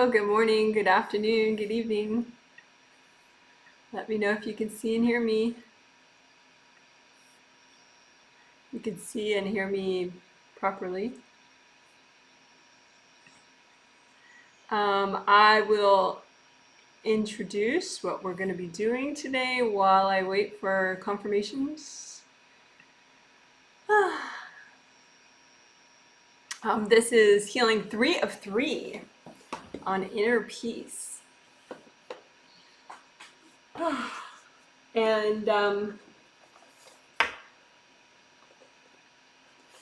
Hello, good morning, good afternoon, good evening. Let me know if you can see and hear me. You can see and hear me properly. I will introduce what we're going to be doing today while I wait for confirmations. This is healing 3 of 3 on inner peace. And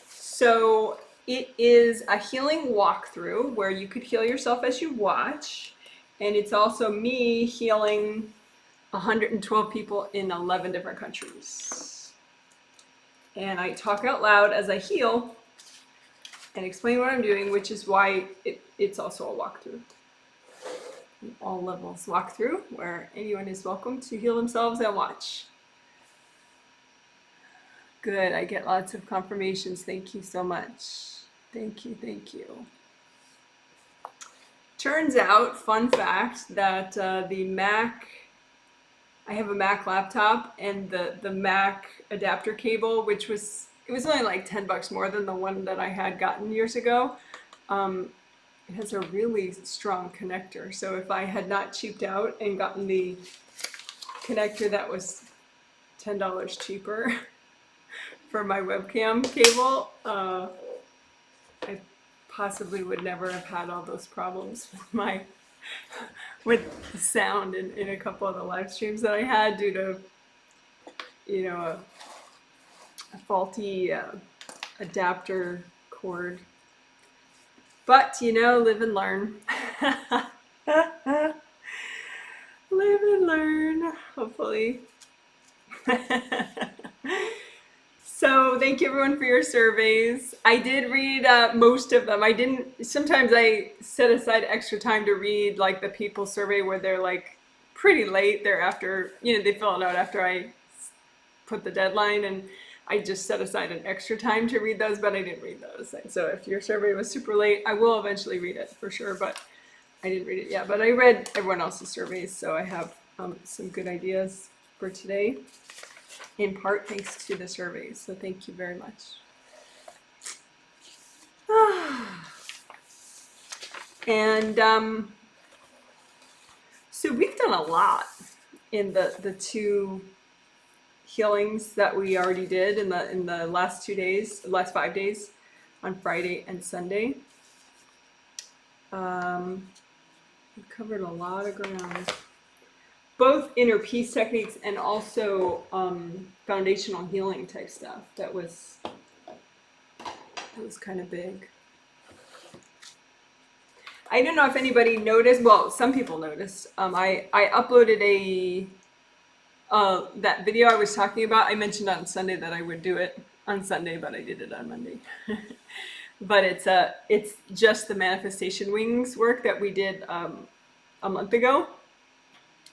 so it is a healing walkthrough where you could heal yourself as you watch. And it's also me healing 112 people in 11 different countries. And I talk out loud as I heal and explain what I'm doing, which is why it's also a walkthrough. All levels walkthrough, where anyone is welcome to heal themselves and watch. Good, I get lots of confirmations. Thank you so much. Thank you, thank you. Turns out, fun fact, that the Mac, I have a Mac laptop, and the Mac adapter cable, which was, it was only like 10 bucks more than the one that I had gotten years ago. It has a really strong connector. So if I had not cheaped out and gotten the connector that was $10 cheaper for my webcam cable, I possibly would never have had all those problems with the sound in a couple of the live streams that I had due to, you know, a faulty adapter cord. But, you know, live and learn. Live and learn, hopefully. So thank you everyone for your surveys. I did read most of them. I didn't, sometimes I set aside extra time to read like the people survey where they're like pretty late. They're after, you know, they fill it out after I put the deadline, and I just set aside an extra time to read those, but I didn't read those. So if your survey was super late, I will eventually read it for sure, but I didn't read it yet. But I read everyone else's surveys, so I have some good ideas for today, in part thanks to the surveys. So thank you very much. And so we've done a lot in the two healings that we already did in the last 2 days, last 5 days, on Friday and Sunday. We covered a lot of ground, both inner peace techniques and also foundational healing type stuff. That was kind of big. I don't know if anybody noticed. Well, some people noticed. I uploaded that video I was talking about. I mentioned on Sunday that I would do it on Sunday, but I did it on Monday. But it's just the manifestation wings work that we did a month ago,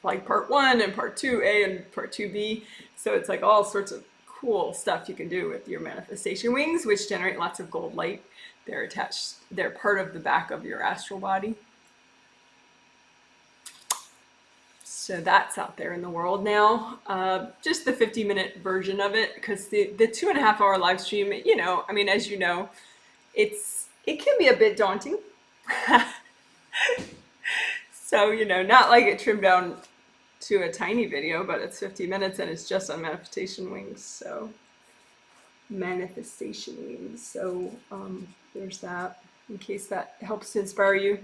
like part 1 and part 2A and part 2B. So it's like all sorts of cool stuff you can do with your manifestation wings, which generate lots of gold light. They're attached, they're part of the back of your astral body. So that's out there in the world now. Just the 50-minute version of it, because the 2.5-hour live stream, you know, I mean, as you know, it can be a bit daunting. So, you know, not like it trimmed down to a tiny video, but it's 50 minutes and it's just on manifestation wings. So manifestation wings. So there's that, in case that helps to inspire you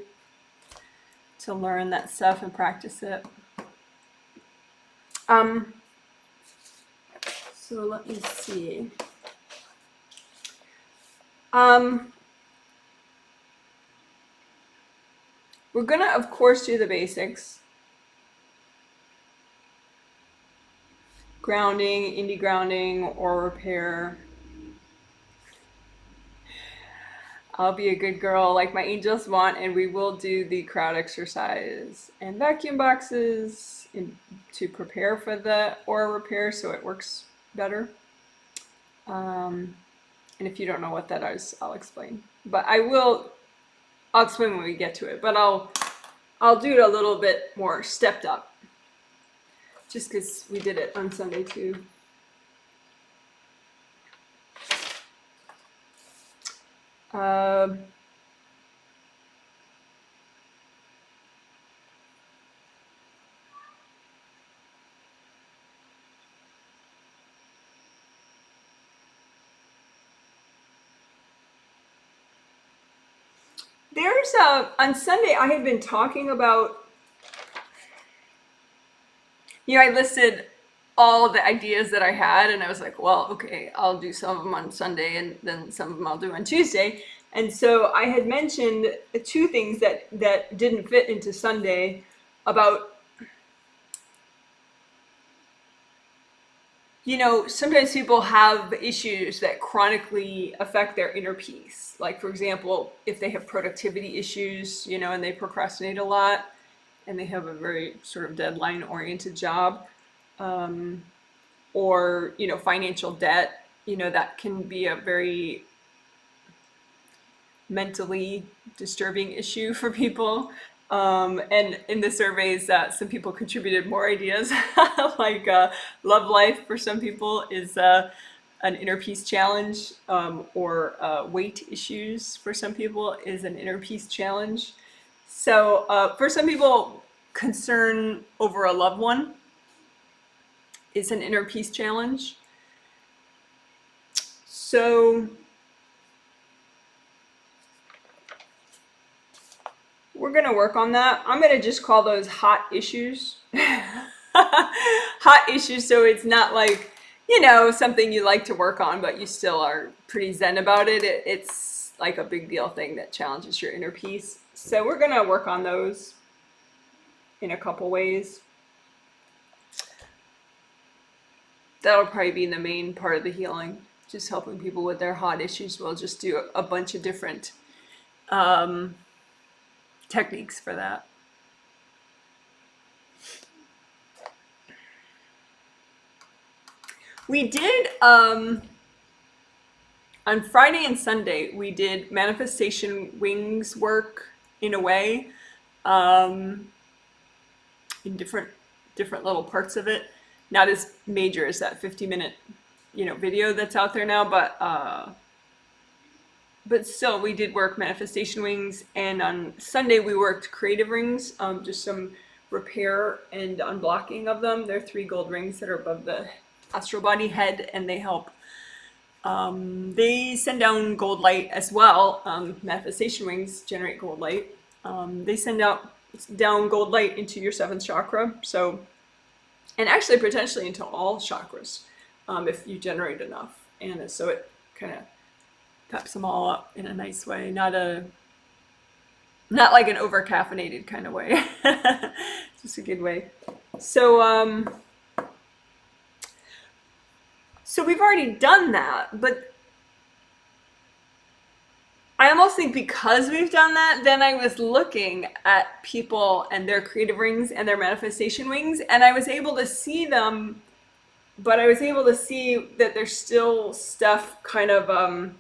to learn that stuff and practice it. So let me see. We're gonna, of course, do the basics. Grounding, indie grounding, or repair. I'll be a good girl like my angels want, and we will do the crowd exercise and vacuum boxes to prepare for the aura repair so it works better. And if you don't know what that is, I'll explain. But I'll explain when we get to it. But I'll I'll do it a little bit more stepped up, just because we did it on Sunday too. Um, there's on Sunday I had been talking about, I listed all the ideas that I had, and I was like, well, okay, I'll do some of them on Sunday, and then some of them I'll do on Tuesday. And so I had mentioned two things that didn't fit into Sunday about, sometimes people have issues that chronically affect their inner peace. Like, for example, if they have productivity issues, and they procrastinate a lot, and they have a very sort of deadline-oriented job, or, financial debt, that can be a very mentally disturbing issue for people. And in the surveys, some people contributed more ideas, like love life for some people is an inner peace challenge, or weight issues for some people is an inner peace challenge. So for some people, concern over a loved one is an inner peace challenge. So we're going to work on that. I'm going to just call those hot issues. Hot issues, so it's not like, something you like to work on, but you still are pretty zen about it. It's like a big deal thing that challenges your inner peace. So we're going to work on those in a couple ways. That'll probably be the main part of the healing, just helping people with their hot issues. We'll just do a bunch of different techniques for that. We did, on Friday and Sunday, we did manifestation wings work in a way, in different little parts of it. Not as major as that 50-minute, video that's out there now, but still, we did work manifestation wings, and on Sunday we worked creative rings, just some repair and unblocking of them. They're 3 gold rings that are above the astral body head, and they help. They send down gold light as well. Manifestation wings generate gold light. They send down gold light into your 7th chakra. So, and actually potentially into all chakras, if you generate enough. And so it kind of peps them all up in a nice way, not like an over caffeinated kind of way. Just a good way. So so we've already done that, but I almost think because we've done that, then I was looking at people and their creative rings and their manifestation wings, and I was able to see them, but I was able to see that there's still stuff kind of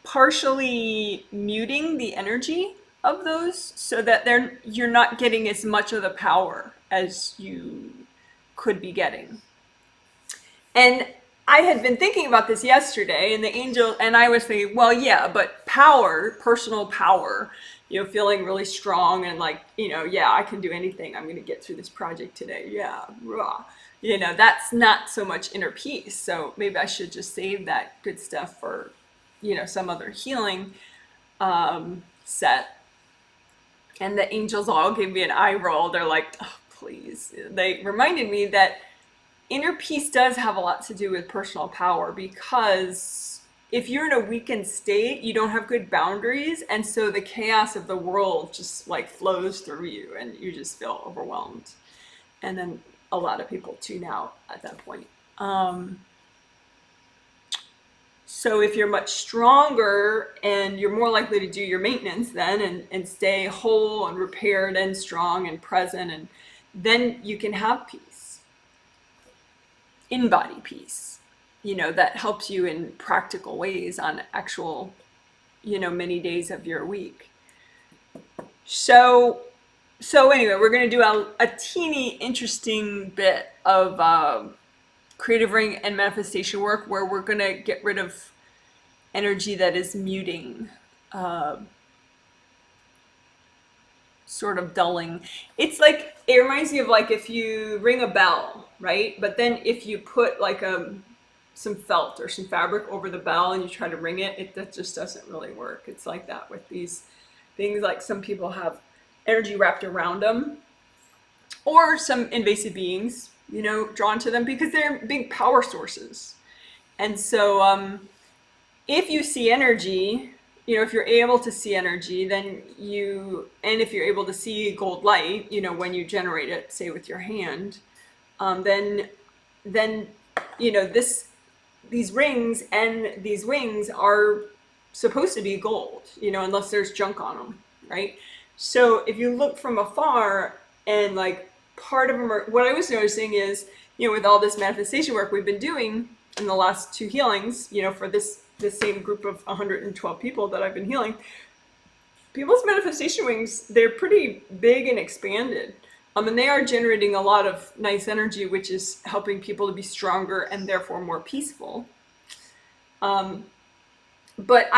partially muting the energy of those, so that you're not getting as much of the power as you could be getting. And I had been thinking about this yesterday, and the angel and I was thinking, well, yeah, but power, personal power, feeling really strong and like, yeah, I can do anything. I'm going to get through this project today. Yeah, rah. That's not so much inner peace. So maybe I should just save that good stuff for, some other healing set. And the angels all gave me an eye roll. They're like, oh, please. They reminded me that inner peace does have a lot to do with personal power, because if you're in a weakened state, you don't have good boundaries, and so the chaos of the world just like flows through you, and you just feel overwhelmed. And then a lot of people tune out at that point. So if you're much stronger, and you're more likely to do your maintenance then, and stay whole and repaired and strong and present, and then you can have peace, in-body peace, that helps you in practical ways on actual, many days of your week. So anyway, we're going to do a teeny interesting bit of creative ring and manifestation work where we're going to get rid of energy that is muting, uh, sort of dulling. It's like, it reminds me of like if you ring a bell, right? But then if you put like some felt or some fabric over the bell and you try to ring it, that just doesn't really work. It's like that with these things. Like some people have energy wrapped around them, or some invasive beings, drawn to them because they're big power sources. And so if you see energy, if you're able to see energy, and if you're able to see gold light, when you generate it, say with your hand, then these rings and these wings are supposed to be gold, unless there's junk on them, right? So if you look from afar, and like part of them are, what I was noticing is, with all this manifestation work we've been doing in the last 2 healings, for this same group of 112 people that I've been healing, people's manifestation wings, they're pretty big and expanded. And they are generating a lot of nice energy, which is helping people to be stronger and therefore more peaceful. But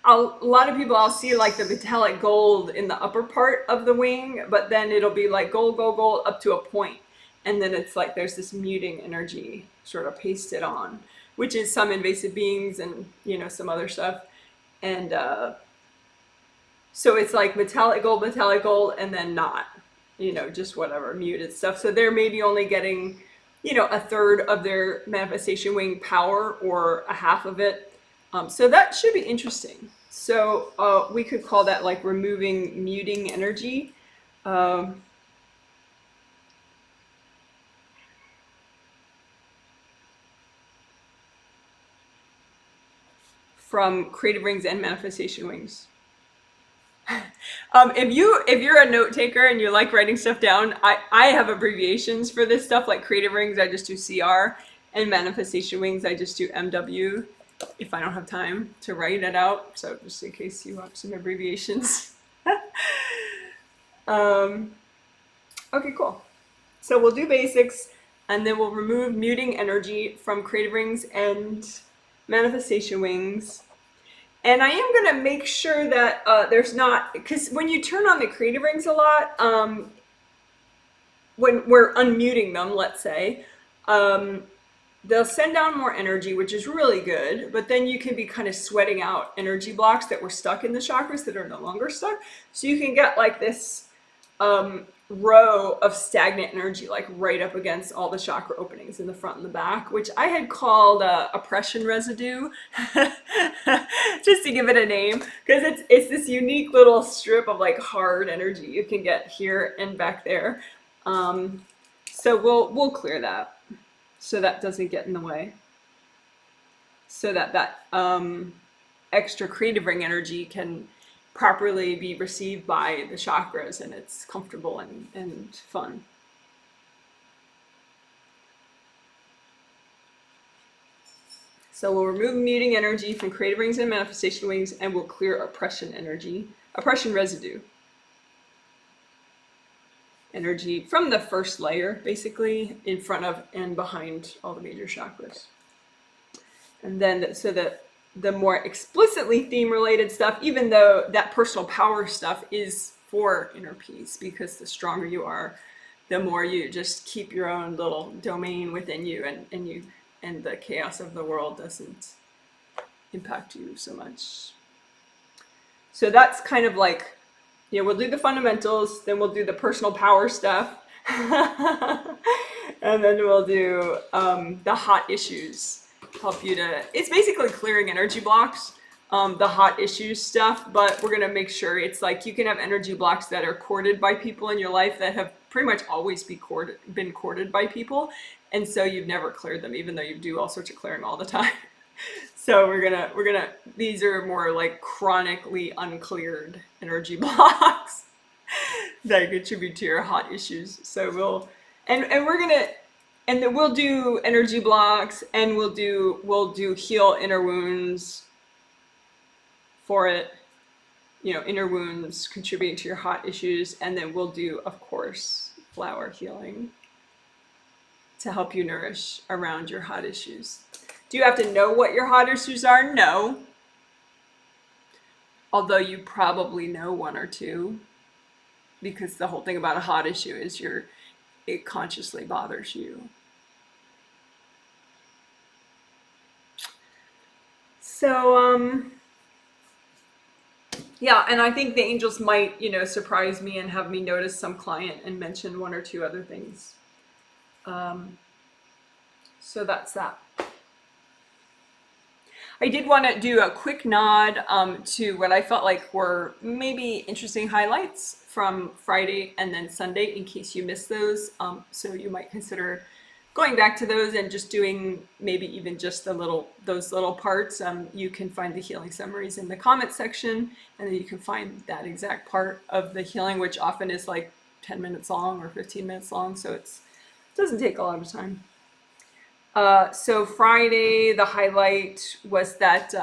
a lot of people, I'll see like the metallic gold in the upper part of the wing, but then it'll be like gold, gold, gold up to a point. And then it's like there's this muting energy sort of pasted on, which is some invasive beings and, some other stuff. And so it's like metallic gold, and then not, just whatever, muted stuff. So they're maybe only getting, a third of their manifestation wing power or a half of it. So that should be interesting. So we could call that like removing muting energy. From creative rings and manifestation wings. If you're a note taker and you like writing stuff down, I have abbreviations for this stuff. Like creative rings, I just do CR, and manifestation wings, I just do MW. If I don't have time to write it out, so just in case you want some abbreviations. Okay, cool. So we'll do basics, and then we'll remove muting energy from creative rings and manifestation wings. And I am going to make sure that there's not, because when you turn on the creative rings a lot, when we're unmuting them, let's say, they'll send down more energy, which is really good, but then you can be kind of sweating out energy blocks that were stuck in the chakras that are no longer stuck. So you can get like this row of stagnant energy, like right up against all the chakra openings in the front and the back, which I had called oppression residue, just to give it a name, because it's this unique little strip of like hard energy you can get here and back there. So we'll clear that, so that doesn't get in the way, so that extra creative ring energy can properly be received by the chakras and it's comfortable and fun. So we'll remove muting energy from creative rings and manifestation wings, and we'll clear oppression energy, oppression residue energy from the first layer, basically in front of and behind all the major chakras. And then so that the more explicitly theme related stuff, even though that personal power stuff is for inner peace, because the stronger you are, the more you just keep your own little domain within you, and the chaos of the world doesn't impact you so much. So that's kind of like, we'll do the fundamentals, then we'll do the personal power stuff, and then we'll do the hot issues. Help you to, it's basically clearing energy blocks, the hot issues stuff, but we're going to make sure it's like you can have energy blocks that are courted by people in your life that have pretty much always been courted by people, and so you've never cleared them, even though you do all sorts of clearing all the time. So we're gonna these are more like chronically uncleared energy blocks that contribute to your hot issues. So we'll and then we'll do energy blocks, and we'll do heal inner wounds for it. inner wounds contributing to your hot issues. And then we'll do, of course, flower healing to help you nourish around your hot issues. Do you have to know what your hot issues are? No. Although you probably know one or two, because the whole thing about a hot issue is it consciously bothers you. So, yeah, and I think the angels might, surprise me and have me notice some client and mention one or two other things. So that's that. I did want to do a quick nod to what I felt like were maybe interesting highlights from Friday and then Sunday in case you missed those. So you might consider going back to those and just doing maybe even just those little parts. You can find the healing summaries in the comment section, and then you can find that exact part of the healing, which often is like 10 minutes long or 15 minutes long. So it doesn't take a lot of time. So Friday, the highlight was that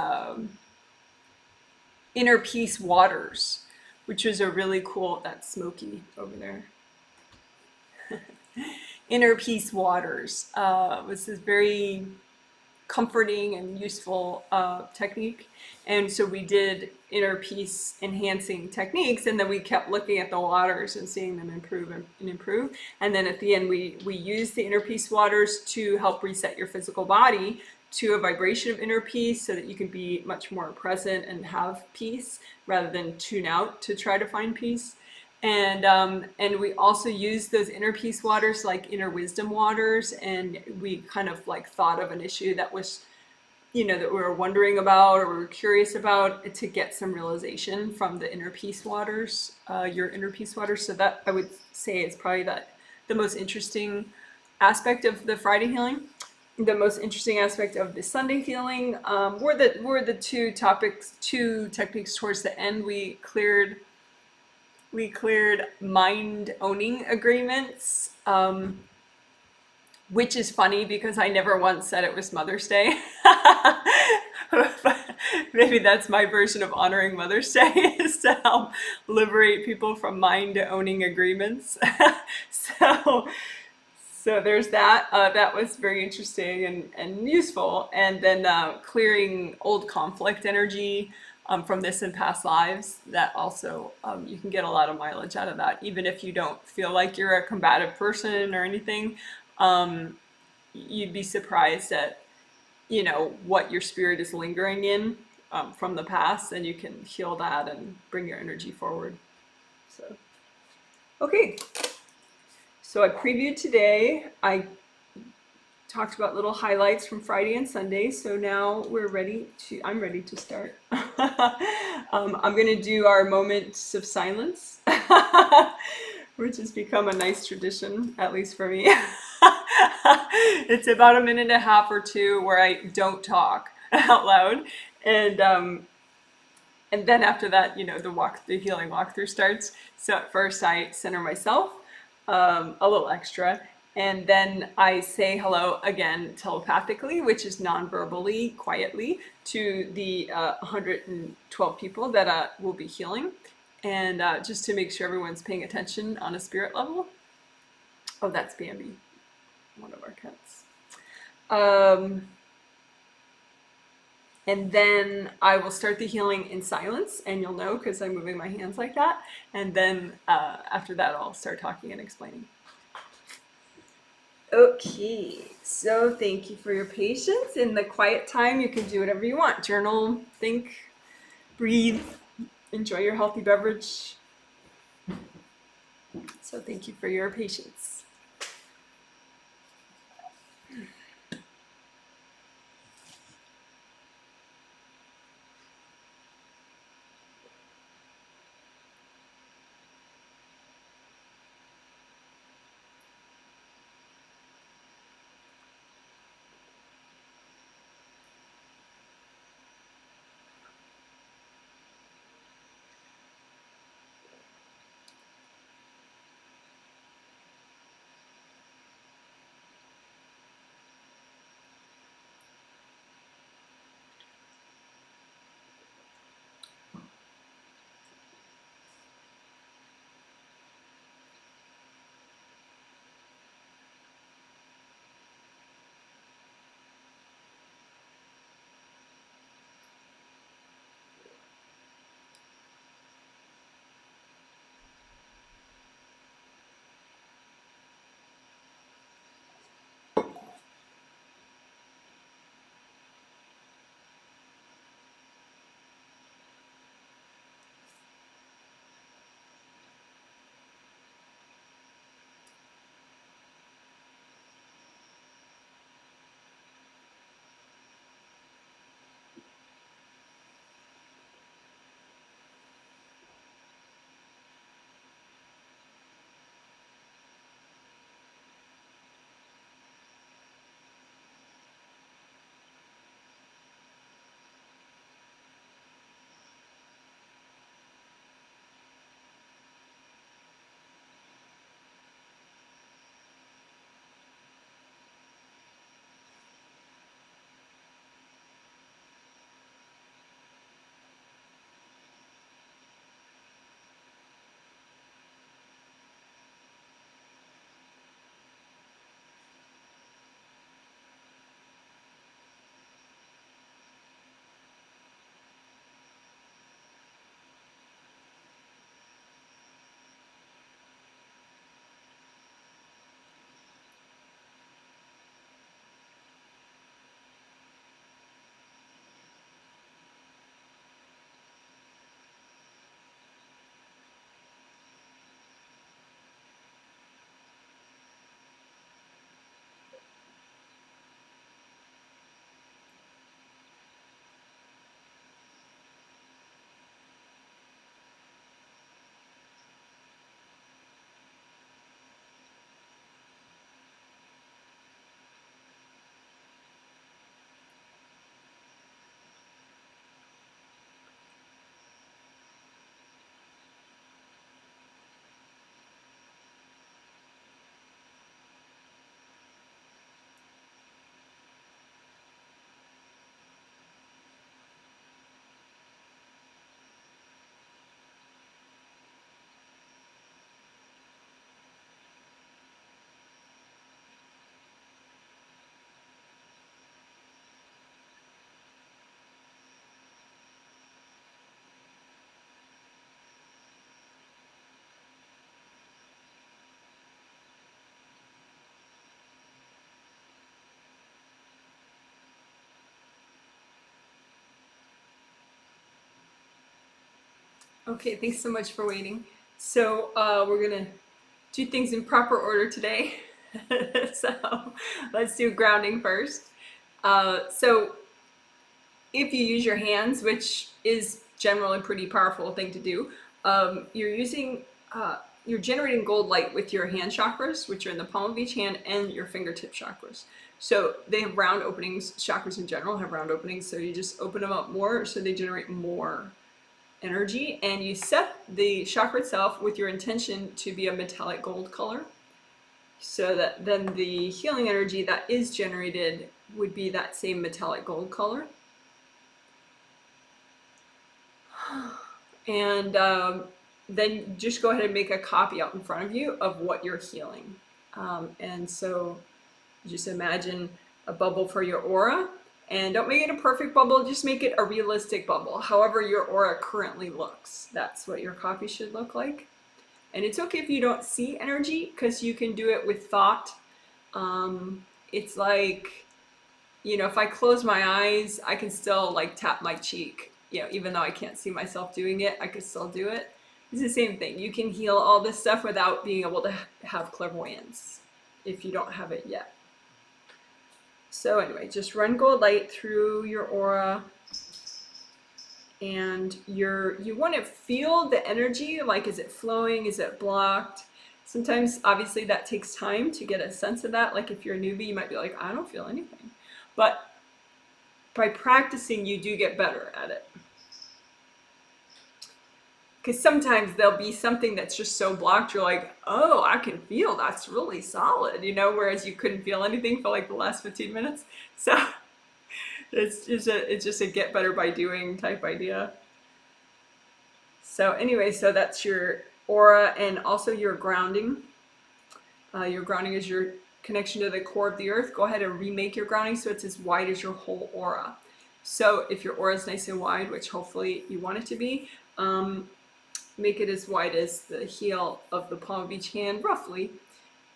Inner Peace Waters, which was a really cool, that's Smoky over there. Inner Peace Waters was this very comforting and useful technique. And so we did inner peace enhancing techniques, and then we kept looking at the waters and seeing them improve and improve. And then at the end, we used the inner peace waters to help reset your physical body to a vibration of inner peace so that you can be much more present and have peace rather than tune out to try to find peace. And we also used those inner peace waters like inner wisdom waters, and we kind of like thought of an issue that was, that we were wondering about or we were curious about to get some realization from the inner peace waters, your inner peace waters. So that I would say is probably the most interesting aspect of the Friday healing. The most interesting aspect of the Sunday healing were the two techniques towards the end. We cleared mind owning agreements, which is funny because I never once said it was Mother's Day. But maybe that's my version of honoring Mother's Day, is to help liberate people from mind owning agreements. So there's that. That was very interesting and useful. And then clearing old conflict energy from this and past lives, that also, you can get a lot of mileage out of that. Even if you don't feel like you're a combative person or anything, you'd be surprised at, what your spirit is lingering in from the past, and you can heal that and bring your energy forward. So, okay. So I previewed today. I talked about little highlights from Friday and Sunday. So now I'm ready to start. I'm going to do our moments of silence, which has become a nice tradition, at least for me. It's about a minute and a half or two where I don't talk out loud. And then after that, the healing walkthrough starts. So at first I center myself, a little extra, and then I say hello again telepathically, which is non-verbally, quietly, to the 112 people that will be healing, and just to make sure everyone's paying attention on a spirit level. Oh, that's Bambi, one of our cats. And then I will start the healing in silence, and you'll know because I'm moving my hands like that. And then after that, I'll start talking and explaining. Okay, so thank you for your patience. In the quiet time, you can do whatever you want. Journal, think, breathe, enjoy your healthy beverage. So thank you for your patience. Okay, thanks so much for waiting. So we're gonna do things in proper order today. So let's do grounding first. So if you use your hands, which is generally a pretty powerful thing to do, you're using you're generating gold light with your hand chakras, which are in the palm of each hand, and your fingertip chakras. So they have round openings. Chakras in general have round openings, so you just open them up more, so they generate more energy, and you set the chakra itself with your intention to be a metallic gold color, so that then the healing energy that is generated would be that same metallic gold color. And then just go ahead and make a copy out in front of you of what you're healing. And so just imagine a bubble for your aura, and don't make it a perfect bubble, just make it a realistic bubble. However your aura currently looks, that's what your copy should look like. And it's okay if you don't see energy, because you can do it with thought. It's like, you know, if I close my eyes, I can still like tap my cheek. You know, even though I can't see myself doing it, I could still do it. It's the same thing. You can heal all this stuff without being able to have clairvoyance if you don't have it yet. So anyway, just run gold light through your aura, and you want to feel the energy, like, is it flowing, is it blocked? Sometimes obviously that takes time to get a sense of that. Like if you're a newbie, you might be like, I don't feel anything. But by practicing, you do get better at it. Because sometimes there'll be something that's just so blocked, you're like, oh, I can feel that's really solid, you know, whereas you couldn't feel anything for like the last 15 minutes. So it's just a get better by doing type idea. So anyway, so that's your aura, and also your grounding. Your grounding is your connection to the core of the earth. Go ahead and remake your grounding so it's as wide as your whole aura. So if your aura is nice and wide, which hopefully you want it to be, make it as wide as the heel of the palm of each hand, roughly.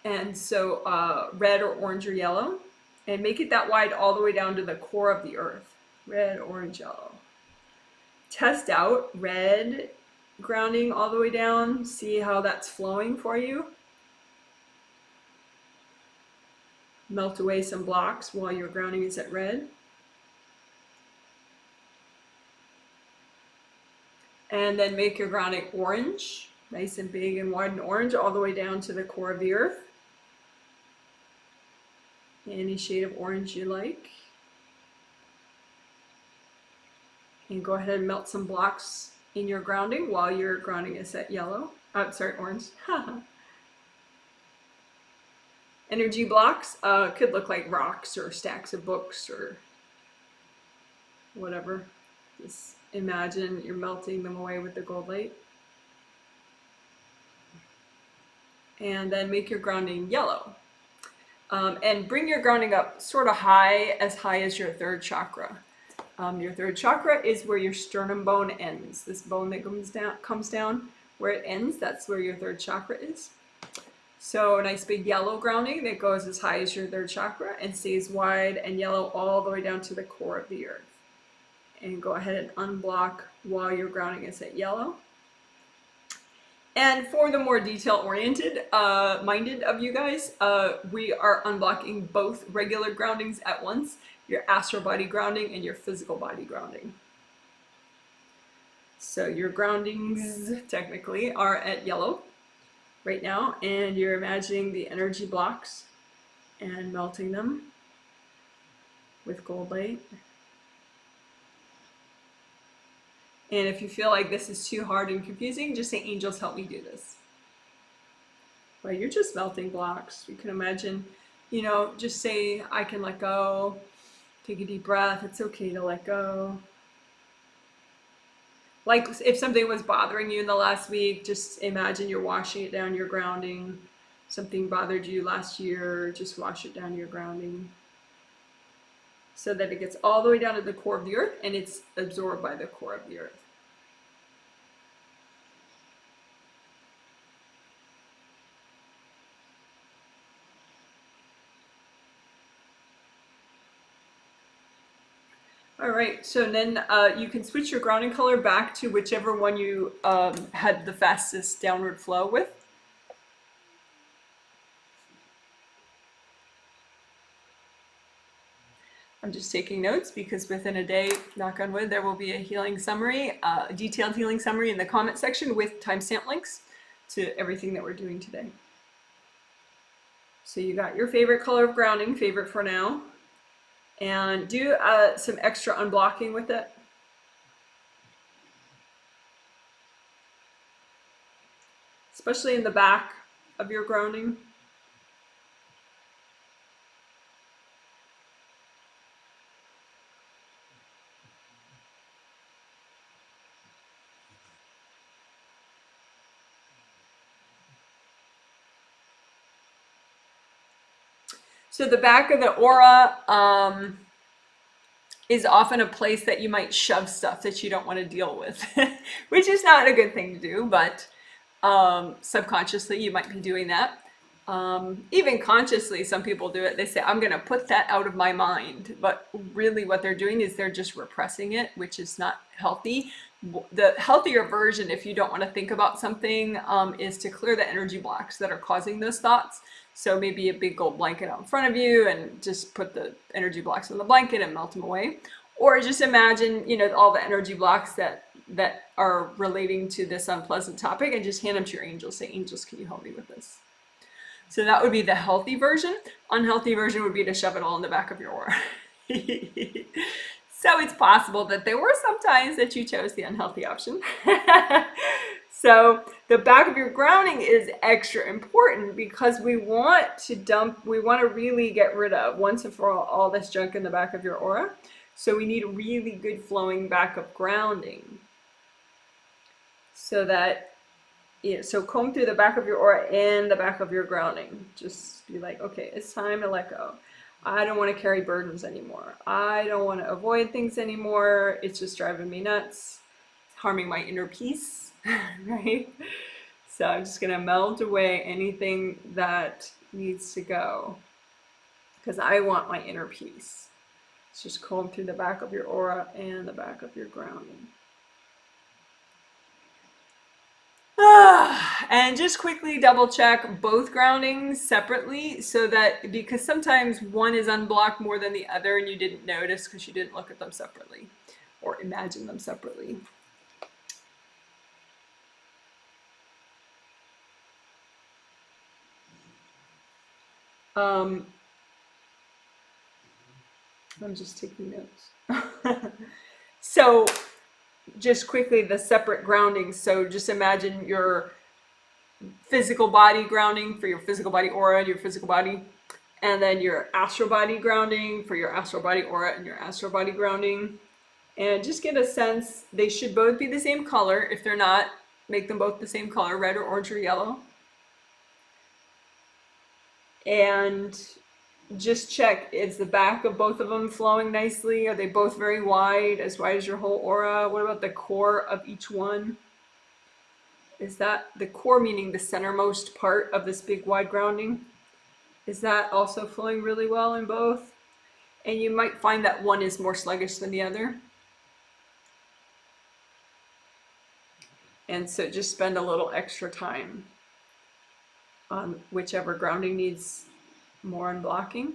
And so red or orange or yellow. And make it that wide all the way down to the core of the earth. Red, orange, yellow. Test out red grounding all the way down. See how that's flowing for you. Melt away some blocks while your grounding is at red. And then make your grounding orange, nice and big and wide and orange, all the way down to the core of the earth. Any shade of orange you like. And go ahead and melt some blocks in your grounding while your grounding is at yellow. Orange. Energy blocks could look like rocks or stacks of books or whatever. Just imagine you're melting them away with the gold light. And then make your grounding yellow. And bring your grounding up sort of high as your third chakra. Your third chakra is where your sternum bone ends. This bone that comes down, where it ends, that's where your third chakra is. So a nice big yellow grounding that goes as high as your third chakra and stays wide and yellow all the way down to the core of the earth. And go ahead and unblock while your grounding is at yellow. And for the more detail-oriented minded of you guys, we are unblocking both regular groundings at once, your astral body grounding and your physical body grounding. So your groundings technically are at yellow right now, and you're imagining the energy blocks and melting them with gold light. And if you feel like this is too hard and confusing, just say, angels, help me do this. Well, you're just melting blocks. You can imagine, you know, just say, I can let go. Take a deep breath. It's okay to let go. Like if something was bothering you in the last week, just imagine you're washing it down, your grounding. Something bothered you last year, just wash it down, your grounding. So that it gets all the way down to the core of the earth and it's absorbed by the core of the earth. All right, so then you can switch your grounding color back to whichever one you had the fastest downward flow with. I'm just taking notes because within a day, knock on wood, there will be a healing summary, a detailed healing summary in the comment section with timestamp links to everything that we're doing today. So you got your favorite color of grounding, favorite for now, and do some extra unblocking with it. Especially in the back of your grounding. So the back of the aura is often a place that you might shove stuff that you don't want to deal with, which is not a good thing to do, but subconsciously you might be doing that. Even consciously, some people do it. They say, I'm going to put that out of my mind. But really what they're doing is they're just repressing it, which is not healthy. The healthier version, if you don't want to think about something, is to clear the energy blocks that are causing those thoughts. So maybe a big gold blanket out in front of you and just put the energy blocks on the blanket and melt them away. Or just imagine, you know, all the energy blocks that are relating to this unpleasant topic and just hand them to your angels. Say, angels, can you help me with this? So that would be the healthy version. Unhealthy version would be to shove it all in the back of your aura. So it's possible that there were some times that you chose the unhealthy option. So the back of your grounding is extra important because we want to really get rid of once and for all this junk in the back of your aura. So we need a really good flowing back of grounding. So that, so comb through the back of your aura and the back of your grounding. Just be like, okay, it's time to let go. I don't want to carry burdens anymore. I don't want to avoid things anymore. It's just driving me nuts. It's harming my inner peace, right? So I'm just going to melt away anything that needs to go because I want my inner peace. Let's just comb through the back of your aura and the back of your grounding. And just quickly double check both groundings separately so that, because sometimes one is unblocked more than the other and you didn't notice because you didn't look at them separately or imagine them separately. I'm just taking notes. So just quickly, the separate groundings. So just imagine your physical body grounding for your physical body aura, your physical body, and then your astral body grounding for your astral body aura and your astral body grounding. And just get a sense, they should both be the same color. If they're not, make them both the same color, red or orange or yellow. And just check, is the back of both of them flowing nicely? Are they both very wide as your whole aura? What about the core of each one? Is that the core, meaning the centermost part of this big wide grounding? Is that also flowing really well in both? And you might find that one is more sluggish than the other. And so just spend a little extra time on whichever grounding needs more unblocking.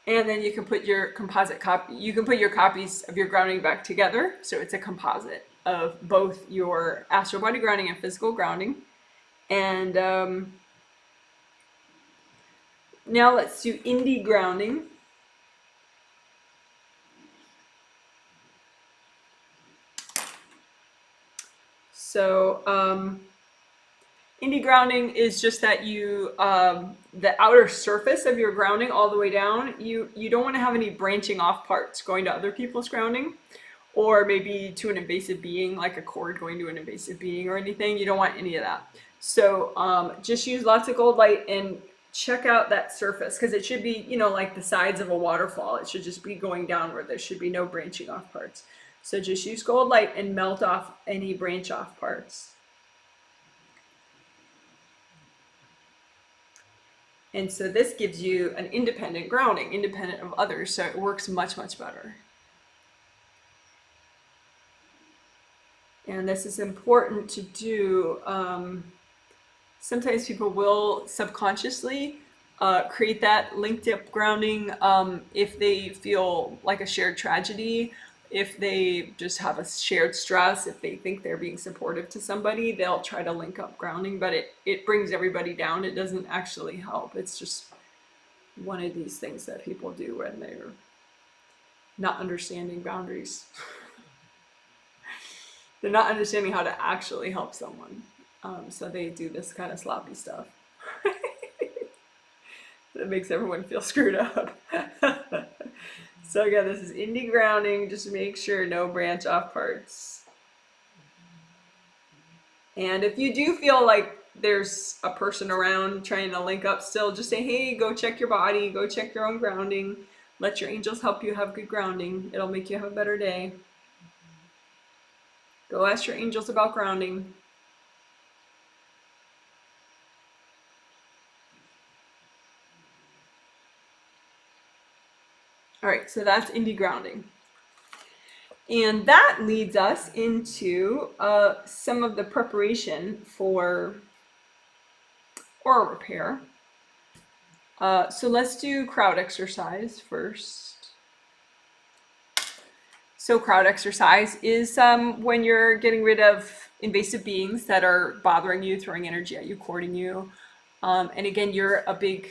And then you can put your composite copy, you can put your copies of your grounding back together. So it's a composite of both your astral body grounding and physical grounding. And now let's do indie grounding. So indie grounding is just that you, the outer surface of your grounding all the way down, you don't want to have any branching off parts going to other people's grounding, or maybe to an invasive being, like a cord going to an invasive being or anything. You don't want any of that. So just use lots of gold light and check out that surface, because it should be, like the sides of a waterfall. It should just be going downward. There should be no branching off parts. So just use gold light and melt off any branch off parts. And so this gives you an independent grounding, independent of others, so it works much, much better. And this is important to do. Sometimes people will subconsciously create that linked up grounding if they feel like a shared tragedy, if they just have a shared stress, if they think they're being supportive to somebody, they'll try to link up grounding, but it brings everybody down. It doesn't actually help. It's just one of these things that people do when they're not understanding boundaries. They're not understanding how to actually help someone. So they do this kind of sloppy stuff. That makes everyone feel screwed up. So again, this is indie grounding. Just make sure no branch off parts. And if you do feel like there's a person around trying to link up still, just say, hey, go check your body, go check your own grounding. Let your angels help you have good grounding. It'll make you have a better day. Go ask your angels about grounding. All right, so that's indie grounding. And that leads us into some of the preparation for aura repair. So let's do crowd exercise first. So crowd exercise is when you're getting rid of invasive beings that are bothering you, throwing energy at you, courting you. And again, you're a big,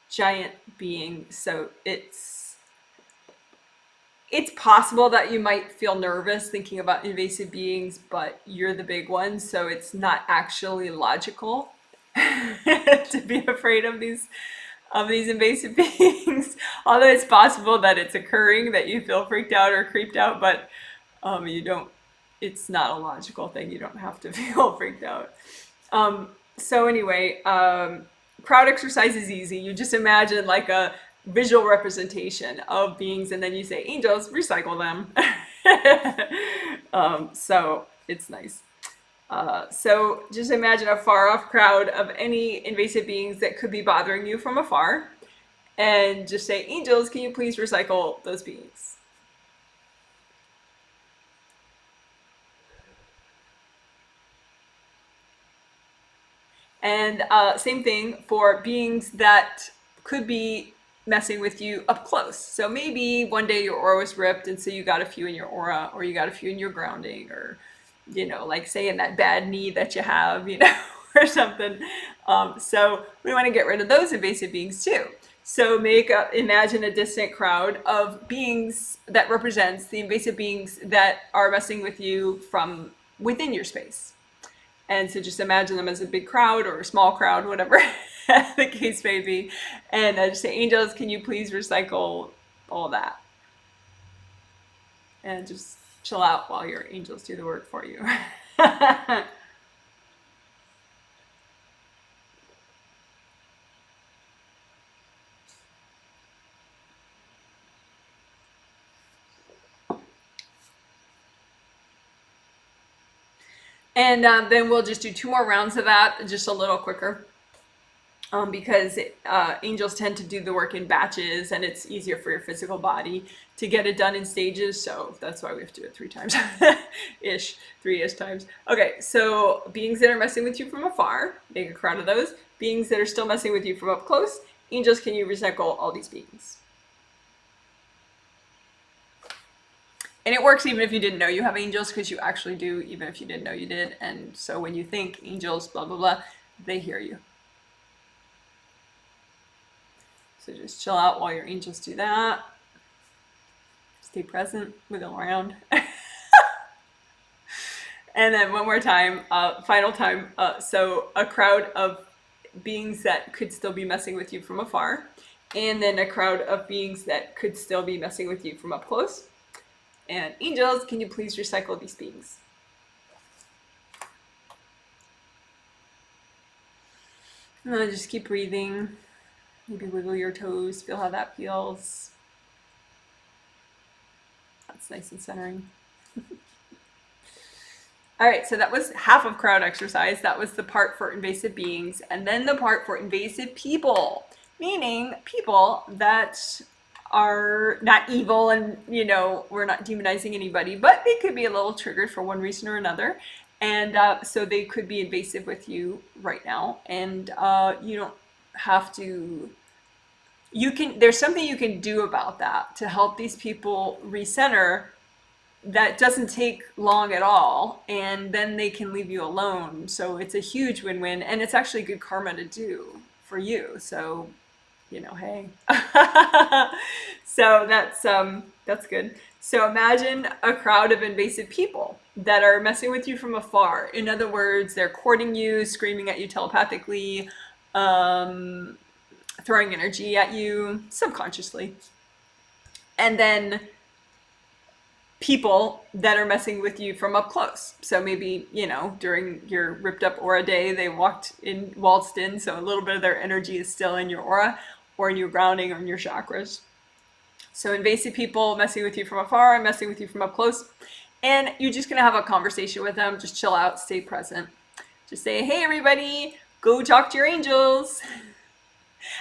giant being, so it's possible that you might feel nervous thinking about invasive beings, but you're the big one, so it's not actually logical to be afraid of these invasive beings. Although it's possible that it's occurring, that you feel freaked out or creeped out, but you don't. It's not a logical thing. You don't have to feel freaked out. So anyway, crowd exercise is easy. You just imagine like a visual representation of beings, and then you say, angels, recycle them. So it's nice. So just imagine a far off crowd of any invasive beings that could be bothering you from afar, and just say, angels, can you please recycle those beings? And same thing for beings that could be messing with you up close. So maybe one day your aura was ripped, and so you got a few in your aura, or you got a few in your grounding, or, you know, like say in that bad knee that you have, you know, or something. So we want to get rid of those invasive beings too. So imagine a distant crowd of beings that represents the invasive beings that are messing with you from within your space. And so just imagine them as a big crowd or a small crowd, whatever the case may be. And just say, angels, can you please recycle all that? And just chill out while your angels do the work for you. And then we'll just do 2 more rounds of that, just a little quicker. Because angels tend to do the work in batches, and it's easier for your physical body to get it done in stages. So that's why we have to do it 3 times, 3-ish times. Okay, so beings that are messing with you from afar, make a crowd of those. Beings that are still messing with you from up close, angels, can you recycle all these beings? And it works even if you didn't know you have angels, because you actually do, even if you didn't know you did. And so when you think angels, blah, blah, blah, they hear you. So just chill out while your angels do that. Stay present, wiggle around. And then one more time, final time. So a crowd of beings that could still be messing with you from afar. And then a crowd of beings that could still be messing with you from up close. And angels, can you please recycle these beings? And then just keep breathing. Maybe wiggle your toes, feel how that feels. That's nice and centering. All right, so that was half of crowd exercise. That was the part for invasive beings. And then the part for invasive people, meaning people that are not evil and, you know, we're not demonizing anybody, but they could be a little triggered for one reason or another. And so they could be invasive with you right now. And you don't have to, there's something you can do about that to help these people recenter. That doesn't take long at all, and then they can leave you alone. So it's a huge win-win, and it's actually good karma to do for you. So, you know, hey. So that's good. So imagine a crowd of invasive people that are messing with you from afar. In other words, they're courting you, screaming at you telepathically, throwing energy at you subconsciously. And then people that are messing with you from up close. So maybe, you know, during your ripped up aura day, they waltzed in, so a little bit of their energy is still in your aura or in your grounding or in your chakras. So invasive people messing with you from afar and messing with you from up close. And you're just gonna have a conversation with them, just chill out, stay present. Just say, hey everybody, go talk to your angels.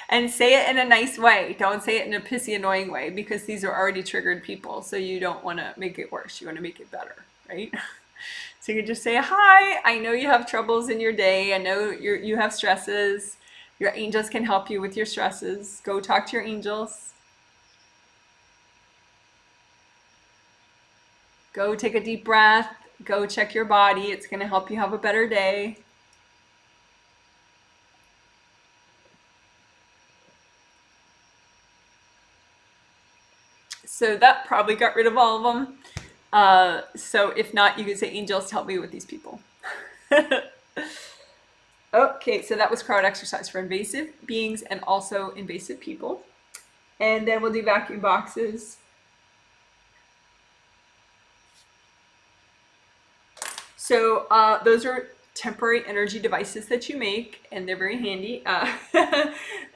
And say it in a nice way. Don't say it in a pissy, annoying way, because these are already triggered people. So you don't want to make it worse. You want to make it better, right? So you can just say, hi, I know you have troubles in your day. I know you have stresses. Your angels can help you with your stresses. Go talk to your angels. Go take a deep breath. Go check your body. It's going to help you have a better day. So that probably got rid of all of them. So if not, you can say, angels, help me with these people. Okay, so that was crowd exercise for invasive beings and also invasive people. And then we'll do vacuum boxes. So those are temporary energy devices that you make, and they're very handy.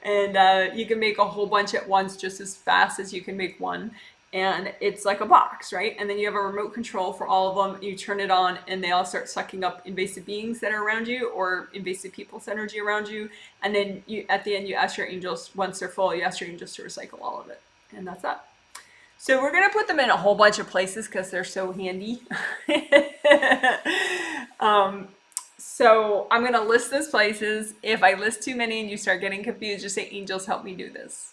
And you can make a whole bunch at once just as fast as you can make one. And it's like a box, right? And then you have a remote control for all of them. You turn it on and they all start sucking up invasive beings that are around you or invasive people's energy around you. And then at the end, you ask your angels, once they're full, you ask your angels to recycle all of it. And that's that. So we're going to put them in a whole bunch of places because they're so handy. So I'm going to list those places. If I list too many and you start getting confused, just say, angels, help me do this.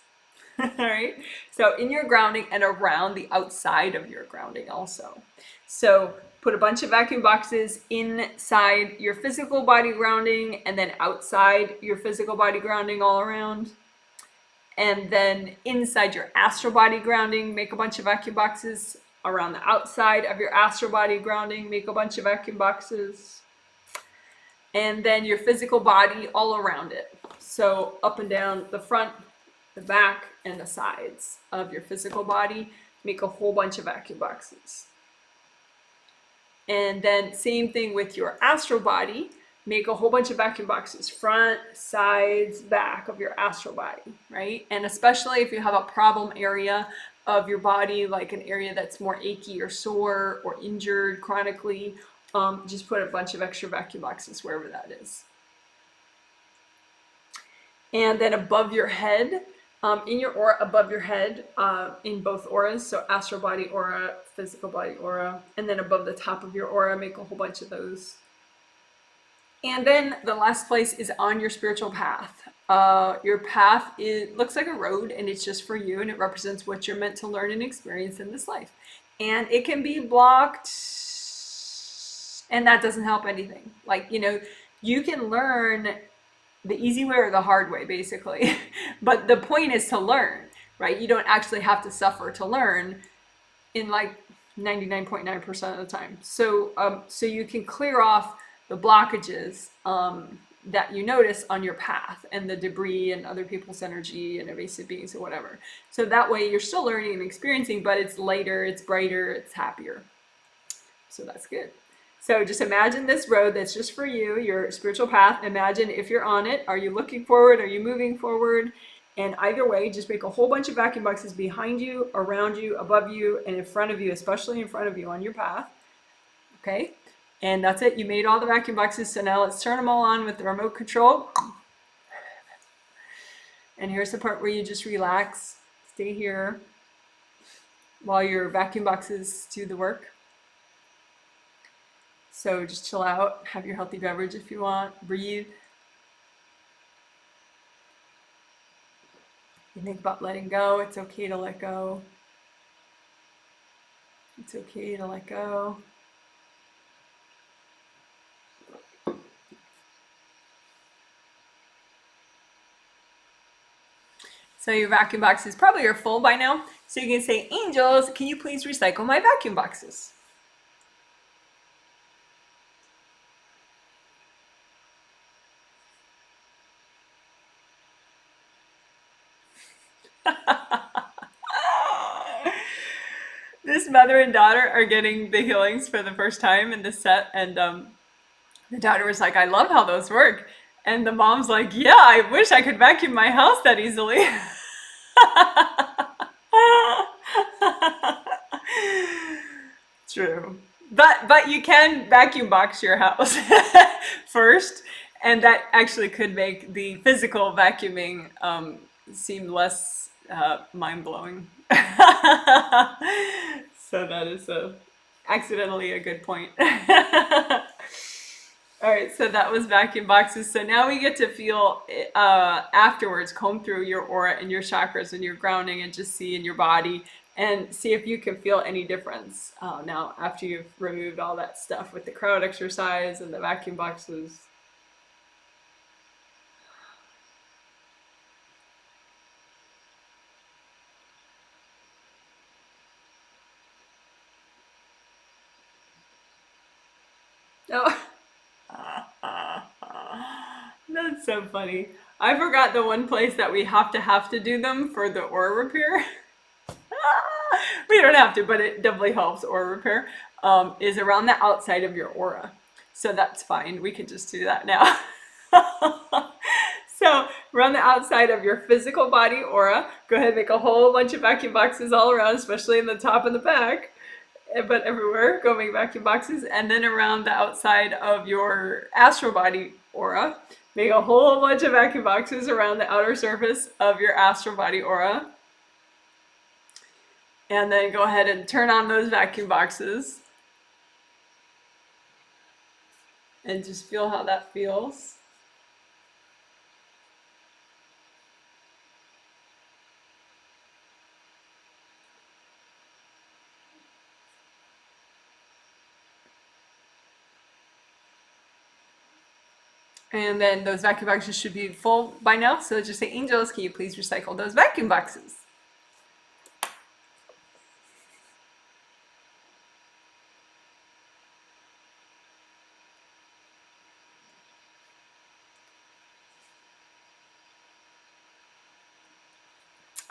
All right. So in your grounding and around the outside of your grounding also. So put a bunch of vacuum boxes inside your physical body grounding and then outside your physical body grounding all around. And then inside your astral body grounding, make a bunch of vacuum boxes. Around the outside of your astral body grounding, make a bunch of vacuum boxes. And then your physical body all around it. So up and down the front, the back, and the sides of your physical body, make a whole bunch of vacuum boxes. And then same thing with your astral body, make a whole bunch of vacuum boxes, front, sides, back of your astral body, right? And especially if you have a problem area of your body, like an area that's more achy or sore or injured chronically, just put a bunch of extra vacuum boxes wherever that is. And then above your head, in your aura, above your head, in both auras, so astral body aura, physical body aura, and then above the top of your aura, make a whole bunch of those. And then the last place is on your spiritual path. Your path looks like a road, and it's just for you, and it represents what you're meant to learn and experience in this life. And it can be blocked, and that doesn't help anything. Like, you know, you can learn the easy way or the hard way, basically. But the point is to learn, right? You don't actually have to suffer to learn in like 99.9% of the time. So you can clear off the blockages that you notice on your path and the debris and other people's energy and invasive beings or whatever. So that way you're still learning and experiencing, but it's lighter, it's brighter, it's happier. So that's good. So just imagine this road that's just for you, your spiritual path. Imagine if you're on it, are you looking forward? Are you moving forward? And either way, just make a whole bunch of vacuum boxes behind you, around you, above you, and in front of you, especially in front of you on your path. Okay? And that's it. You made all the vacuum boxes. So now let's turn them all on with the remote control. And here's the part where you just relax. Stay here while your vacuum boxes do the work. So just chill out. Have your healthy beverage if you want. Breathe. You think about letting go. It's okay to let go. It's okay to let go. So your vacuum boxes probably are full by now. So you can say, angels, can you please recycle my vacuum boxes? This mother and daughter are getting the healings for the first time in this set, and the daughter was like, I love how those work. And the mom's like, yeah, I wish I could vacuum my house that easily. True. But you can vacuum box your house first, and that actually could make the physical vacuuming seem less mind-blowing. So that is accidentally a good point. All right, so that was vacuum boxes. So now we get to feel afterwards, comb through your aura and your chakras and your grounding and just see in your body and see if you can feel any difference now after you've removed all that stuff with the crowd exercise and the vacuum boxes. Oh. That's so funny. I forgot the one place that we have to do them for the aura repair. We don't have to, but it definitely helps aura repair, is around the outside of your aura. So that's fine. We can just do that now. So around the outside of your physical body aura, go ahead and make a whole bunch of vacuum boxes all around, especially in the top and the back. But everywhere, go make vacuum boxes. And then around the outside of your astral body aura, make a whole bunch of vacuum boxes around the outer surface of your astral body aura. And then go ahead and turn on those vacuum boxes. And just feel how that feels. And then those vacuum boxes should be full by now. So just say, angels, can you please recycle those vacuum boxes?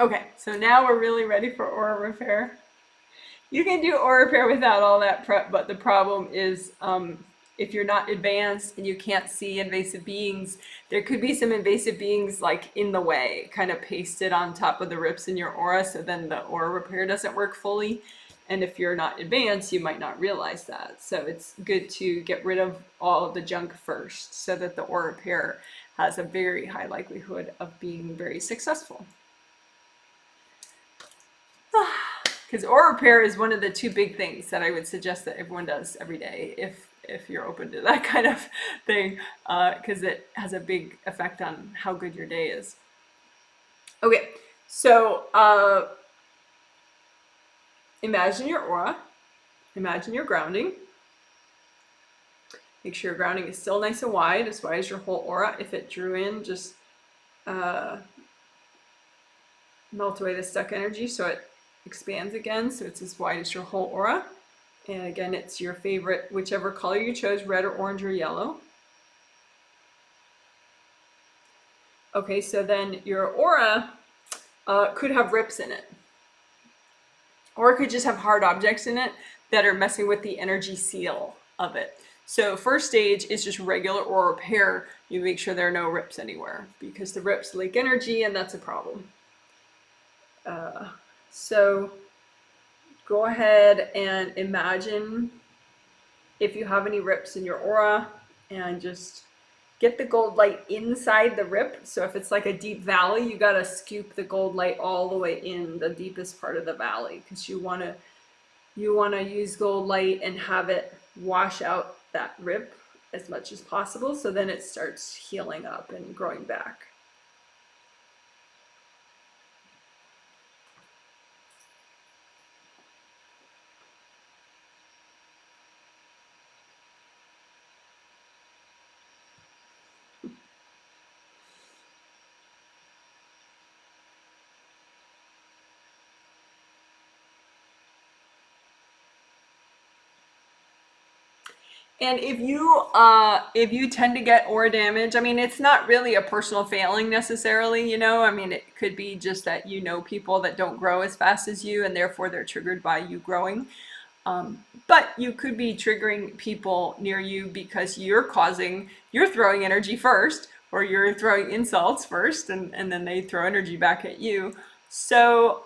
Okay, so now we're really ready for aura repair. You can do aura repair without all that prep, but the problem is if you're not advanced and you can't see invasive beings, there could be some invasive beings like in the way, kind of pasted on top of the rips in your aura, so then the aura repair doesn't work fully. And if you're not advanced, you might not realize that. So it's good to get rid of all of the junk first so that the aura repair has a very high likelihood of being very successful. Because aura repair is one of the two big things that I would suggest that everyone does every day if you're open to that kind of thing, because it has a big effect on how good your day is. Okay, so imagine your aura, imagine your grounding. Make sure your grounding is still nice and wide as your whole aura. If it drew in, just melt away the stuck energy so it expands again, so it's as wide as your whole aura. And again, it's your favorite, whichever color you chose, red or orange or yellow. Okay, so then your aura could have rips in it, or it could just have hard objects in it that are messing with the energy seal of it. So first stage is just regular aura repair. You make sure there are no rips anywhere, because the rips leak energy and that's a problem. So go ahead and imagine if you have any rips in your aura, and just get the gold light inside the rip. So if it's like a deep valley, you gotta scoop the gold light all the way in the deepest part of the valley, because you wanna use gold light and have it wash out that rip as much as possible, so then it starts healing up and growing back. And if you tend to get aura damage, I mean, it's not really a personal failing necessarily, you know. I mean, it could be just that you know people that don't grow as fast as you, and therefore they're triggered by you growing. But you could be triggering people near you because you're throwing energy first, or you're throwing insults first, and then they throw energy back at you. So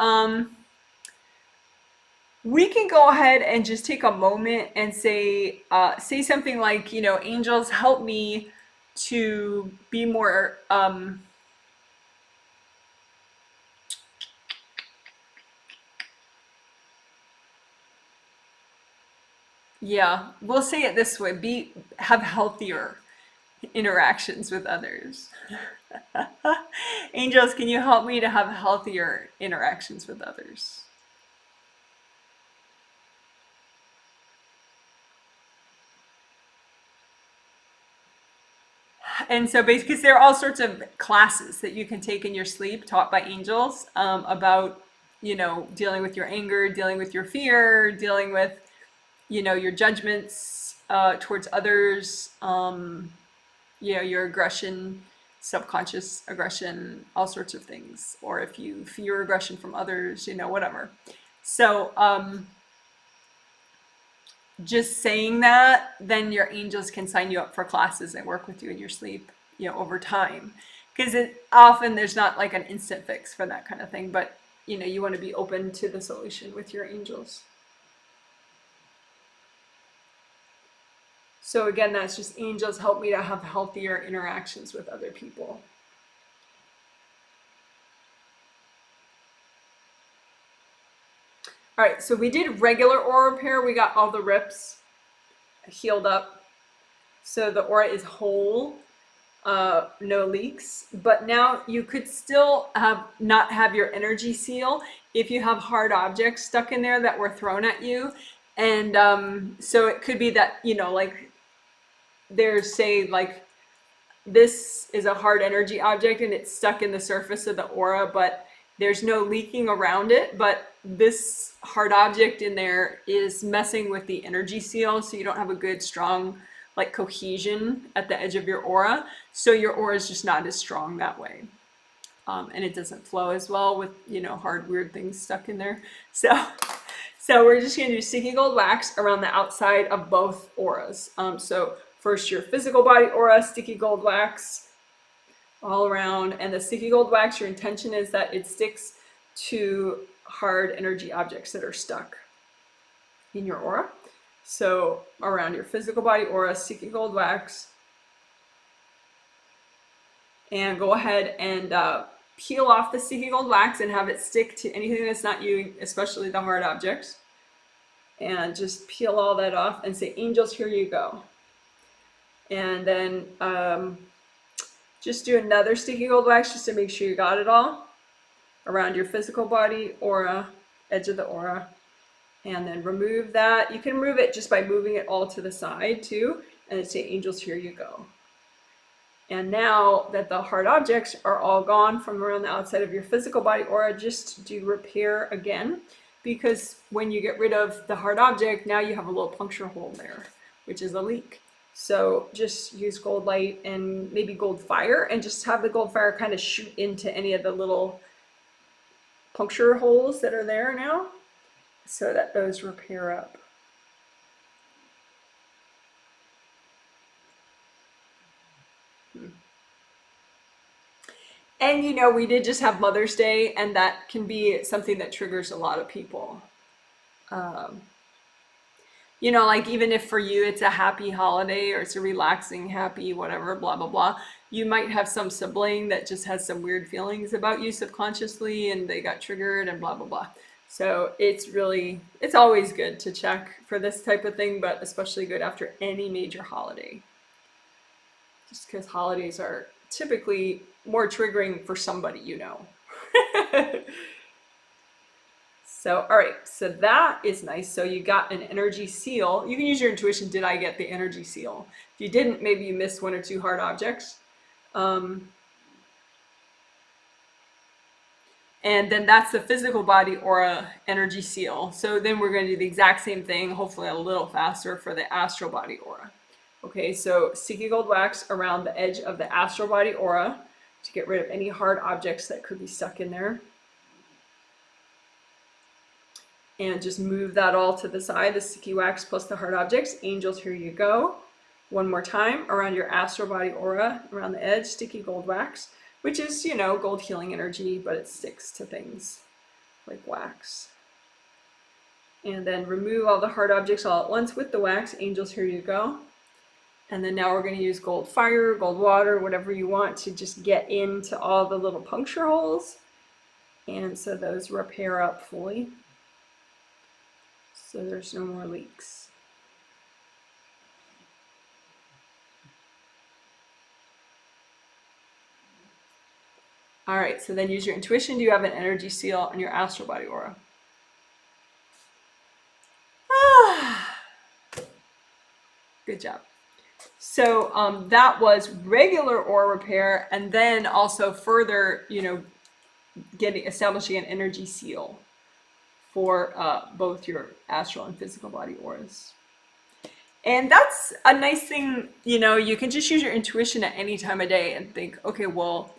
we can go ahead and just take a moment and say something like, you know, angels, help me to be more yeah, we'll say it this way: have healthier interactions with others. Angels, can you help me to have healthier interactions with others? And so basically, 'cause there are all sorts of classes that you can take in your sleep taught by angels, about, you know, dealing with your anger, dealing with your fear, dealing with, you know, your judgments towards others, you know, your aggression, subconscious aggression, all sorts of things. Or if you fear aggression from others, you know, whatever. So just saying that, then your angels can sign you up for classes and work with you in your sleep, you know, over time. Because often there's not like an instant fix for that kind of thing, but you know, you want to be open to the solution with your angels. So again, that's just angels help me to have healthier interactions with other people. All right, so we did regular aura repair. We got all the rips healed up. So the aura is whole, no leaks. But now you could still not have your energy seal if you have hard objects stuck in there that were thrown at you. And so it could be that, you know, like there's, say, like this is a hard energy object and it's stuck in the surface of the aura, but there's no leaking around it, but this hard object in there is messing with the energy seal, so you don't have a good, strong, like, cohesion at the edge of your aura. So your aura is just not as strong that way. And it doesn't flow as well with, you know, hard, weird things stuck in there. So we're just going to do sticky gold wax around the outside of both auras. So first your physical body aura, sticky gold wax all around. And the sticky gold wax, your intention is that it sticks to hard energy objects that are stuck in your aura. So around your physical body aura, sticky gold wax. And go ahead and peel off the sticky gold wax and have it stick to anything that's not you, especially the hard objects. And just peel all that off and say, angels, here you go. And then just do another sticky gold wax just to make sure you got it all around your physical body aura, edge of the aura. And then remove that. You can remove it just by moving it all to the side too. And then say, angels, here you go. And now that the hard objects are all gone from around the outside of your physical body aura, just do repair again, because when you get rid of the hard object, now you have a little puncture hole there, which is a leak. So just use gold light and maybe gold fire, and just have the gold fire kind of shoot into any of the little puncture holes that are there now, so that those repair up. And you know, we did just have Mother's Day, and that can be something that triggers a lot of people. You you know, like even if for you it's a happy holiday or it's a relaxing, happy, whatever, blah, blah, blah, you might have some sibling that just has some weird feelings about you subconsciously and they got triggered and blah, blah, blah. So it's always good to check for this type of thing, but especially good after any major holiday. Just because holidays are typically more triggering for somebody you know. So, all right, so that is nice. So you got an energy seal. You can use your intuition. Did I get the energy seal? If you didn't, maybe you missed one or two hard objects. And then that's the physical body aura energy seal. So then we're going to do the exact same thing, hopefully a little faster for the astral body aura. Okay, so sticky gold wax around the edge of the astral body aura to get rid of any hard objects that could be stuck in there. And just move that all to the side, the sticky wax plus the hard objects. Angels, here you go. One more time around your astral body aura, around the edge, sticky gold wax, which is, you know, gold healing energy, but it sticks to things like wax. And then remove all the hard objects all at once with the wax. Angels, here you go. And then now we're going to use gold fire, gold water, whatever you want to just get into all the little puncture holes. And so those repair up fully. So there's no more leaks. All right, so then use your intuition. Do you have an energy seal on your astral body aura? Good job. So that was regular aura repair, and then also further, you know, establishing an energy seal for both your astral and physical body auras. And that's a nice thing, you know, you can just use your intuition at any time of day and think, okay, well,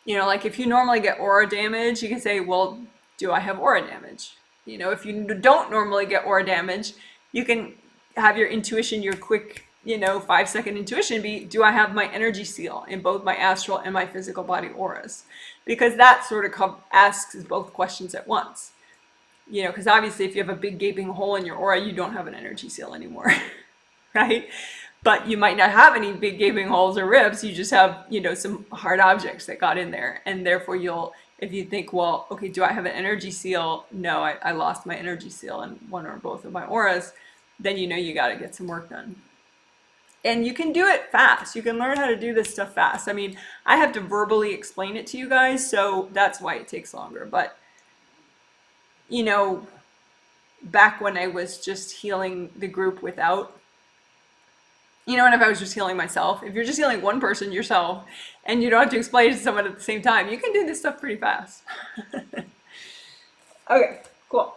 you know, like if you normally get aura damage, you can say, well, do I have aura damage? You know, if you don't normally get aura damage, you can have your intuition, your quick, you know, 5-second intuition be, do I have my energy seal in both my astral and my physical body auras? Because that sort of asks both questions at once. You know, because obviously if you have a big gaping hole in your aura, you don't have an energy seal anymore, right? But you might not have any big gaping holes or rips. You just have, you know, some hard objects that got in there. And therefore you'll, if you think, well, okay, do I have an energy seal? No, I lost my energy seal in one or both of my auras. Then you know you got to get some work done. And you can do it fast. You can learn how to do this stuff fast. I mean, I have to verbally explain it to you guys, so that's why it takes longer. But you know, back when I was just healing the group without, you know, and if I was just healing myself, if you're just healing one person, yourself, and you don't have to explain it to someone at the same time, you can do this stuff pretty fast. Okay, cool.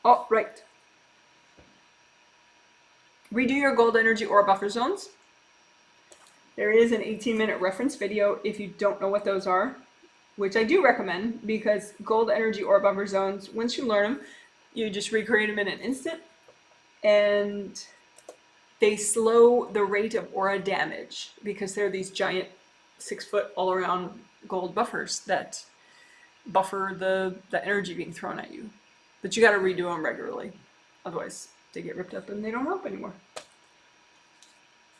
All right. Redo your gold energy aura buffer zones. There is an 18-minute reference video if you don't know what those are, which I do recommend, because gold energy aura buffer zones, once you learn them, you just recreate them in an instant, and they slow the rate of aura damage because they're these giant 6-foot all-around gold buffers that buffer the energy being thrown at you. But you got to redo them regularly, otherwise they get ripped up and they don't help anymore.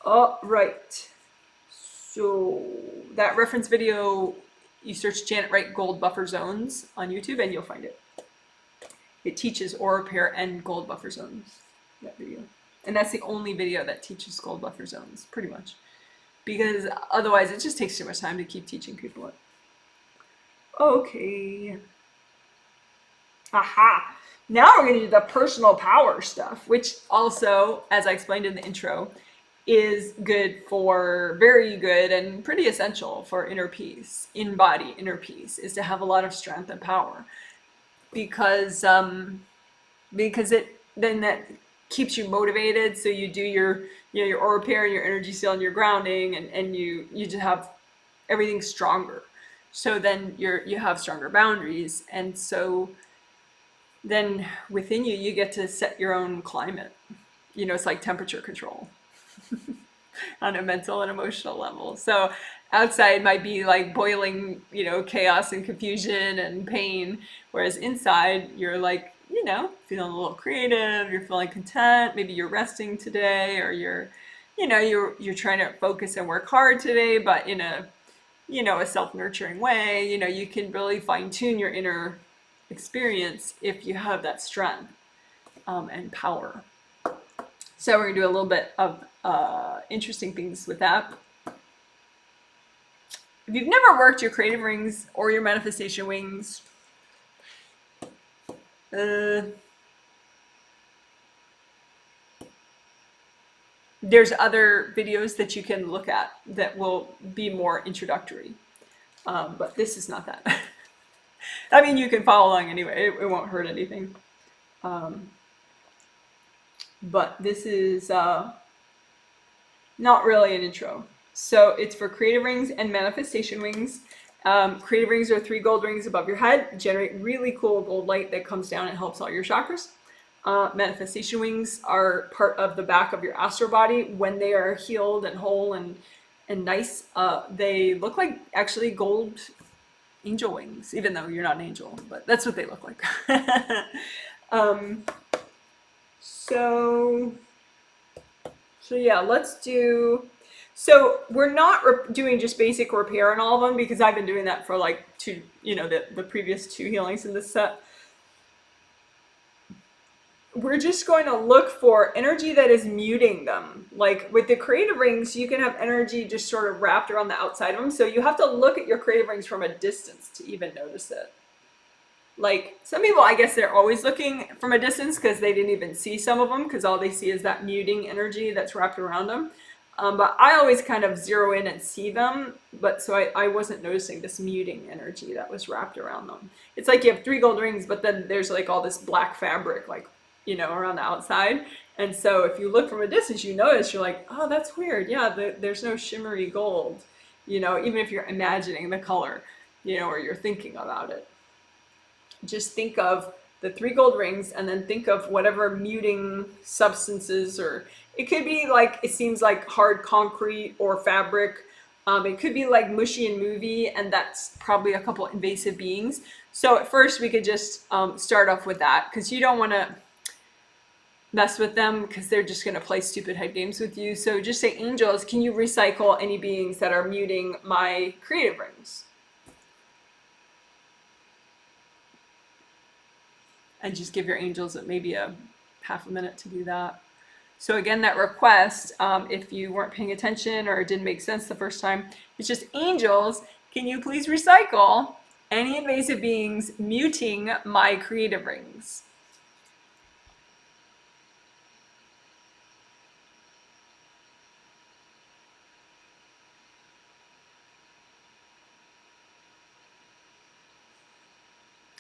All right, so that reference video, you search Janet Wright gold buffer zones on YouTube and you'll find it. It teaches aura repair and gold buffer zones, that video. And that's the only video that teaches gold buffer zones, pretty much. Because otherwise it just takes too much time to keep teaching people it. Okay. Aha! Now we're going to do the personal power stuff, which also, as I explained in the intro, is good for, very good and pretty essential for inner peace, in-body inner peace, is to have a lot of strength and power. Because it, then that keeps you motivated, so you do your, you know, your aura repair, your energy seal, and your grounding, and you just have everything stronger. So then you have stronger boundaries, and so then within you, you get to set your own climate. You know, it's like temperature control on a mental and emotional level. So outside might be like boiling, you know, chaos and confusion and pain, whereas inside you're like, feeling a little creative, you're feeling content, maybe you're resting today, or you're trying to focus and work hard today, but in a self-nurturing way. You can really fine-tune your inner experience if you have that strength and power. So we're gonna do a little bit of interesting things with that. If you've never worked your creative rings or your manifestation wings, there's other videos that you can look at that will be more introductory. But this is not that. I mean, you can follow along anyway. It won't hurt anything. But this is not really an intro. So it's for creative rings and manifestation wings. Creative rings are 3 gold rings above your head, generate really cool gold light that comes down and helps all your chakras. Manifestation wings are part of the back of your astral body. When they are healed and whole and nice, they look like actually gold angel wings, even though you're not an angel, but that's what they look like. So yeah, let's do. So we're not doing just basic repair on all of them, because I've been doing that for like the previous 2 healings in this set. We're just going to look for energy that is muting them. Like with the creative rings, you can have energy just sort of wrapped around the outside of them. So you have to look at your creative rings from a distance to even notice it. Like some people, I guess they're always looking from a distance because they didn't even see some of them, because all they see is that muting energy that's wrapped around them. But I always kind of zero in and see them. But so I wasn't noticing this muting energy that was wrapped around them. It's like you have 3 gold rings, but then there's like all this black fabric, like, around the outside. And so if you look from a distance, you notice, you're like, oh, that's weird. Yeah, there's no shimmery gold, even if you're imagining the color, or you're thinking about it. Just think of the 3 gold rings and then think of whatever muting substances, or it could be like, it seems like hard concrete or fabric. It could be like mushy and movie, and that's probably a couple invasive beings. So at first we could just start off with that, because you don't want to mess with them, because they're just going to play stupid head games with you. So just say, angels, can you recycle any beings that are muting my creative rings? And just give your angels maybe a half a minute to do that. So again, that request, if you weren't paying attention or it didn't make sense the first time, it's just, angels, can you please recycle any invasive beings muting my creative rings?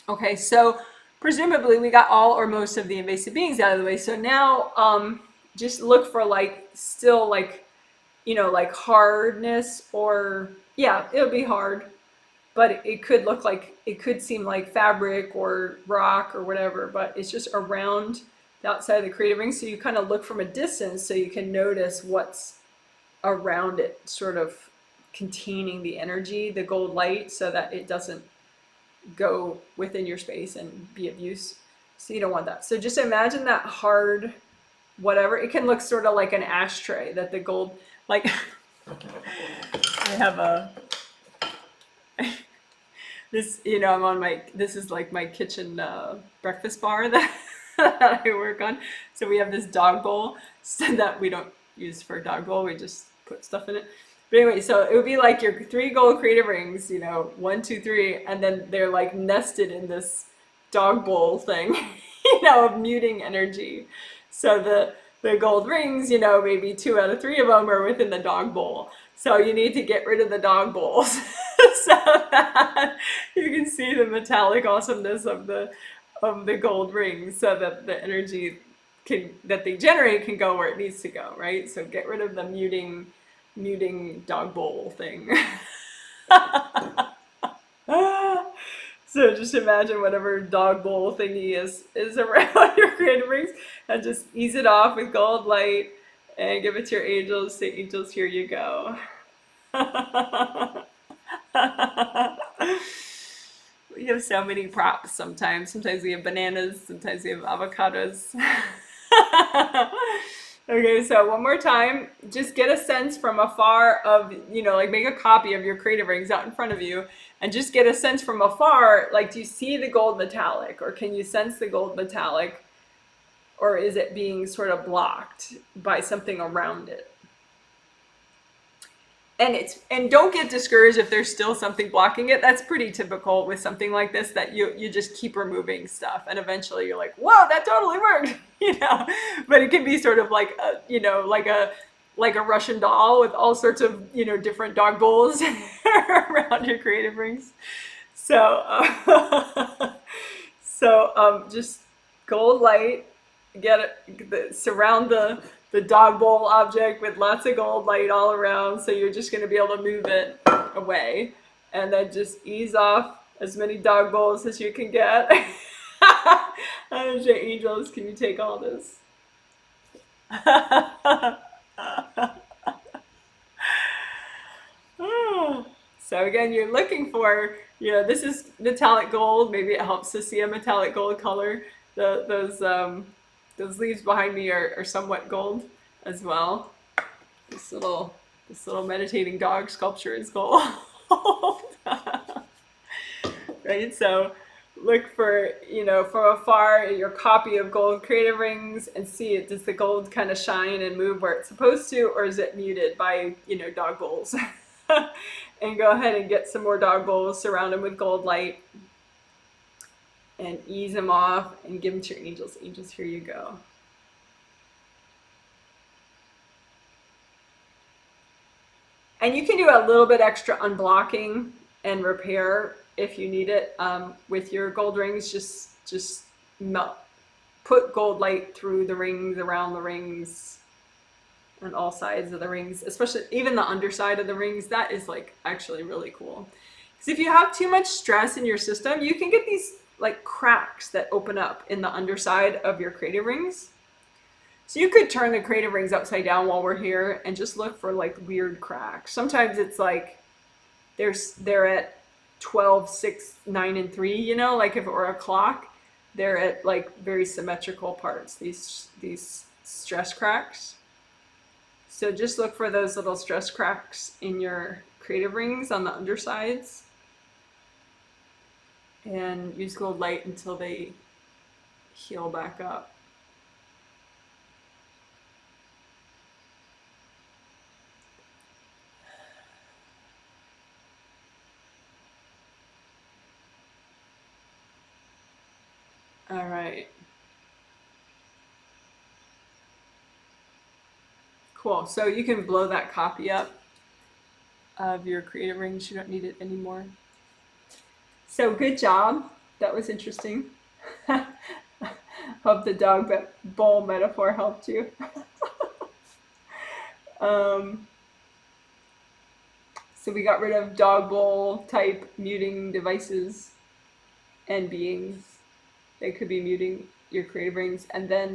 Okay, so presumably we got all or most of the invasive beings out of the way. So now just look for like still like, like hardness, or yeah, it'll be hard, but it could look like, it could seem like fabric or rock or whatever, but it's just around the outside of the creative ring. So you kind of look from a distance so you can notice what's around it, sort of containing the energy, the gold light, so that it doesn't go within your space and be of use. So you don't want that. So just imagine that hard whatever. It can look sort of like an ashtray, that the gold, like I have a this, I'm on my, this is like my kitchen breakfast bar that that I work on. So we have this dog bowl, so that we don't use for a dog bowl, we just put stuff in it. But anyway, so it would be like your 3 gold creative rings, 1, 2, 3, and then they're like nested in this dog bowl thing, of muting energy. So the gold rings, maybe 2 out of 3 of them are within the dog bowl. So you need to get rid of the dog bowls so that you can see the metallic awesomeness of the gold rings, so that the energy that they generate can go where it needs to go, right? So get rid of the muting dog bowl thing. So just imagine whatever dog bowl thingy is around your creative rings, and just ease it off with gold light and give it to your angels. Say, angels, here you go. We have so many props sometimes. Sometimes we have bananas, sometimes we have avocados. Okay, so one more time, just get a sense from afar of, like make a copy of your creative rings out in front of you and just get a sense from afar, like do you see the gold metallic or can you sense the gold metallic or is it being sort of blocked by something around it? And don't get discouraged if there's still something blocking it. That's pretty typical with something like this, that you just keep removing stuff and eventually you're like, whoa, that totally worked. But it can be sort of like a Russian doll with all sorts of different dog bowls around your creative rings. So just gold light, surround the dog bowl object with lots of gold light all around, so you're just going to be able to move it away and then just ease off as many dog bowls as you can get. I'm sure, angels, can you take all this? So again, you're looking for, this is metallic gold. Maybe it helps to see a metallic gold color. Those leaves behind me are somewhat gold as well. This little meditating dog sculpture is gold. Right? So look for, from afar your copy of gold creative rings and see it. Does the gold kind of shine and move where it's supposed to, or is it muted by, dog bowls? And go ahead and get some more dog bowls, surround them with gold light, and ease them off and give them to your angels. Angels, here you go. And you can do a little bit extra unblocking and repair if you need it with your gold rings. Just put gold light through the rings, around the rings, on all sides of the rings, especially even the underside of the rings. That is like actually really cool. Because if you have too much stress in your system, you can get these like cracks that open up in the underside of your creative rings. So you could turn the creative rings upside down while we're here and just look for like weird cracks. Sometimes it's like they're at 12, 6, 9, and 3, like if it were a clock, they're at like very symmetrical parts, these stress cracks. So just look for those little stress cracks in your creative rings on the undersides and use gold light until they heal back up. All right. Cool. So you can blow that copy up of your creative rings. You don't need it anymore. So good job. That was interesting. Hope the dog bowl metaphor helped you. So we got rid of dog bowl type muting devices and beings. They could be muting your creative rings. And then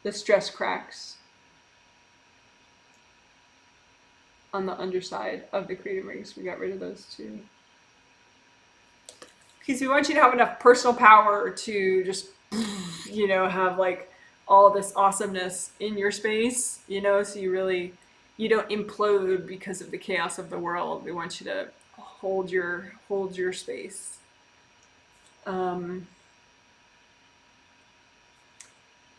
the stress cracks on the underside of the creative rings. We got rid of those too. Because we want you to have enough personal power to just, have like all this awesomeness in your space, so you don't implode because of the chaos of the world. We want you to hold your space.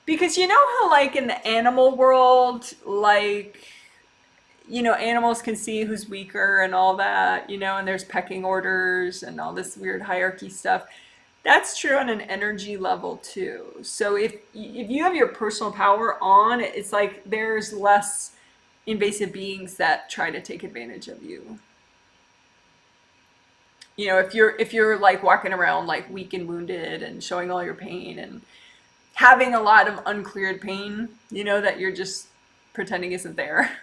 Because how like in the animal world, like, animals can see who's weaker and all that, and there's pecking orders and all this weird hierarchy stuff. That's true on an energy level too. So if you have your personal power on, it's like there's less invasive beings that try to take advantage of you. If you're like walking around like weak and wounded and showing all your pain and having a lot of uncleared pain, that you're just pretending isn't there.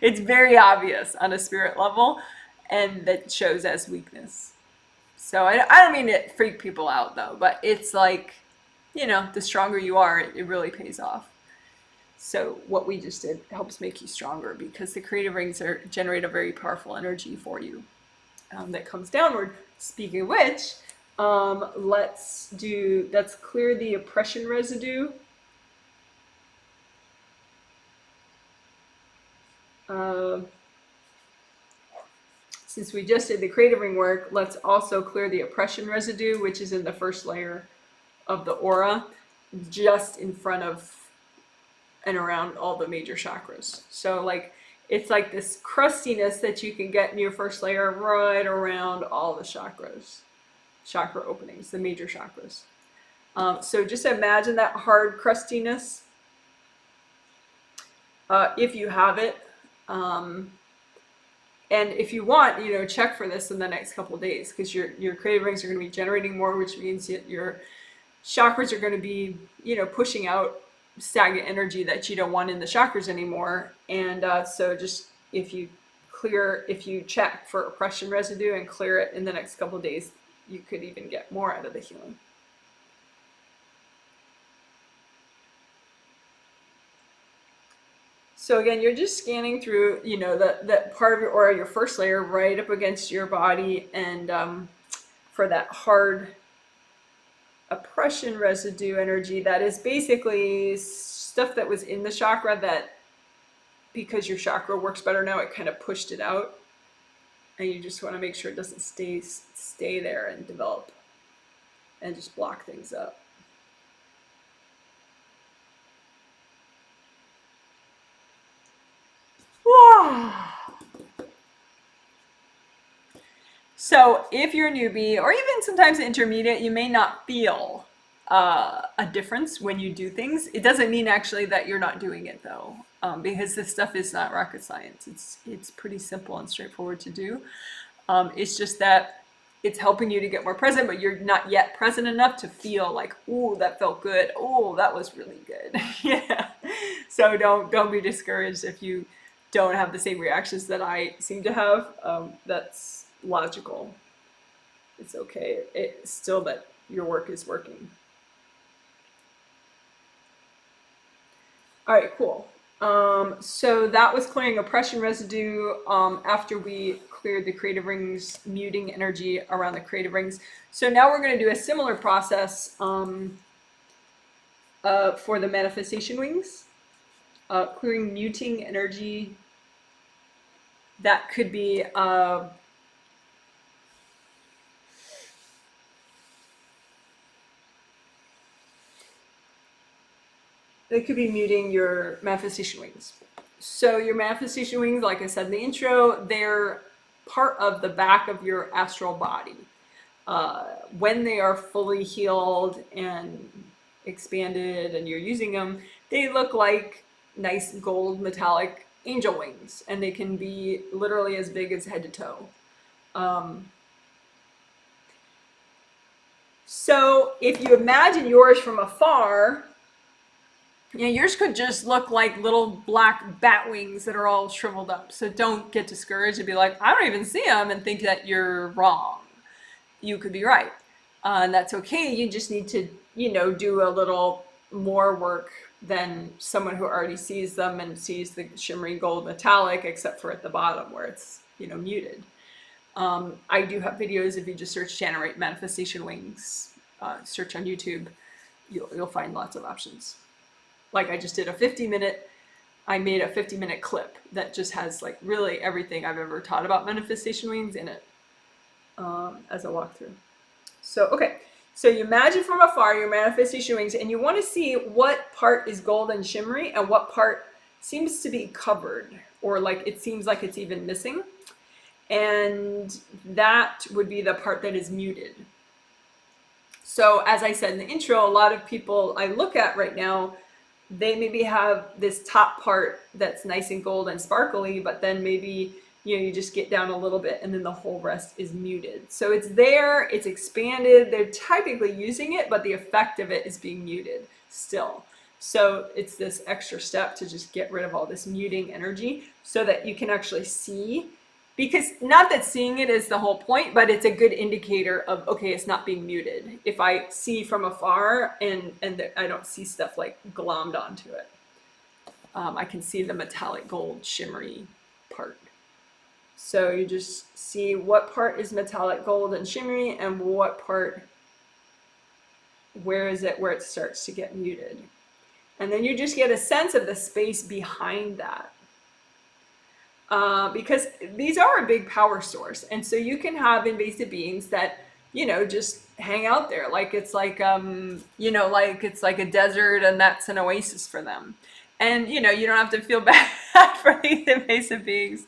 It's very obvious on a spirit level, and that shows as weakness. So I don't mean to freak people out though, but it's like, the stronger you are, it really pays off. So what we just did helps make you stronger because the creative rings generate a very powerful energy for you. that comes downward. Speaking of which, let's clear the oppression residue. Since we just did the creative ring work, let's also clear the oppression residue, which is in the first layer of the aura, just in front of and around all the major chakras. So like, it's like this crustiness that you can get in your first layer right around all the chakras, chakra openings, the major chakras. So just imagine that hard crustiness, if you have it. And if you want, check for this in the next couple of days, because your creative rings are going to be generating more, which means your chakras are going to be, pushing out stagnant energy that you don't want in the chakras anymore. And so just if you check for oppression residue and clear it in the next couple of days, you could even get more out of the healing. So again, you're just scanning through, that part of your aura, your first layer, right up against your body, and for that hard oppression residue energy, that is basically stuff that was in the chakra that, because your chakra works better now, it kind of pushed it out, and you just want to make sure it doesn't stay there and develop and just block things up. So if you're a newbie, or even sometimes intermediate, you may not feel a difference when you do things. It doesn't mean actually that you're not doing it though, because this stuff is not rocket science. It's pretty simple and straightforward to do. It's just that it's helping you to get more present, but you're not yet present enough to feel like, ooh, that felt good. Oh, that was really good. Yeah. So don't be discouraged if you don't have the same reactions that I seem to have. That's logical. It's okay. It's still that your work is working. All right, cool. So that was clearing oppression residue after we cleared the creative rings, muting energy around the creative rings. So now we're going to do a similar process for the manifestation wings, clearing muting energy. That could be muting your manifestation wings. So your manifestation wings, like I said in the intro, they're part of the back of your astral body. When they are fully healed and expanded and you're using them, they look like nice gold metallic angel wings, and they can be literally as big as head to toe. So if you imagine yours from afar, yours could just look like little black bat wings that are all shriveled up. So don't get discouraged and be like, I don't even see them, and think that you're wrong. You could be right. And that's okay. You just need to, do a little more work than someone who already sees them and sees the shimmery gold metallic, except for at the bottom where it's, muted. I do have videos. If you just search generate manifestation wings, search on YouTube, you'll find lots of options. Like I just did I made a 50-minute clip that just has like really everything I've ever taught about manifestation wings in it as a walkthrough. So, okay. So you imagine from afar your manifestation wings, and you want to see what part is gold and shimmery and what part seems to be covered, or like it seems like it's even missing. And that would be the part that is muted. So as I said in the intro, a lot of people I look at right now, they maybe have this top part that's nice and gold and sparkly, but then maybe you just get down a little bit and then the whole rest is muted. So it's there, it's expanded, they're technically using it, but the effect of it is being muted still. So it's this extra step to just get rid of all this muting energy so that you can actually see, because not that seeing it is the whole point, but it's a good indicator of, okay, it's not being muted. If I see from afar and I don't see stuff like glommed onto it, I can see the metallic gold shimmery part. So you just see what part is metallic gold and shimmery and what part, where is it where it starts to get muted. And then you just get a sense of the space behind that. Because these are a big power source. And so you can have invasive beings that, just hang out there. Like it's like, like it's like a desert and that's an oasis for them. And, you don't have to feel bad for these invasive beings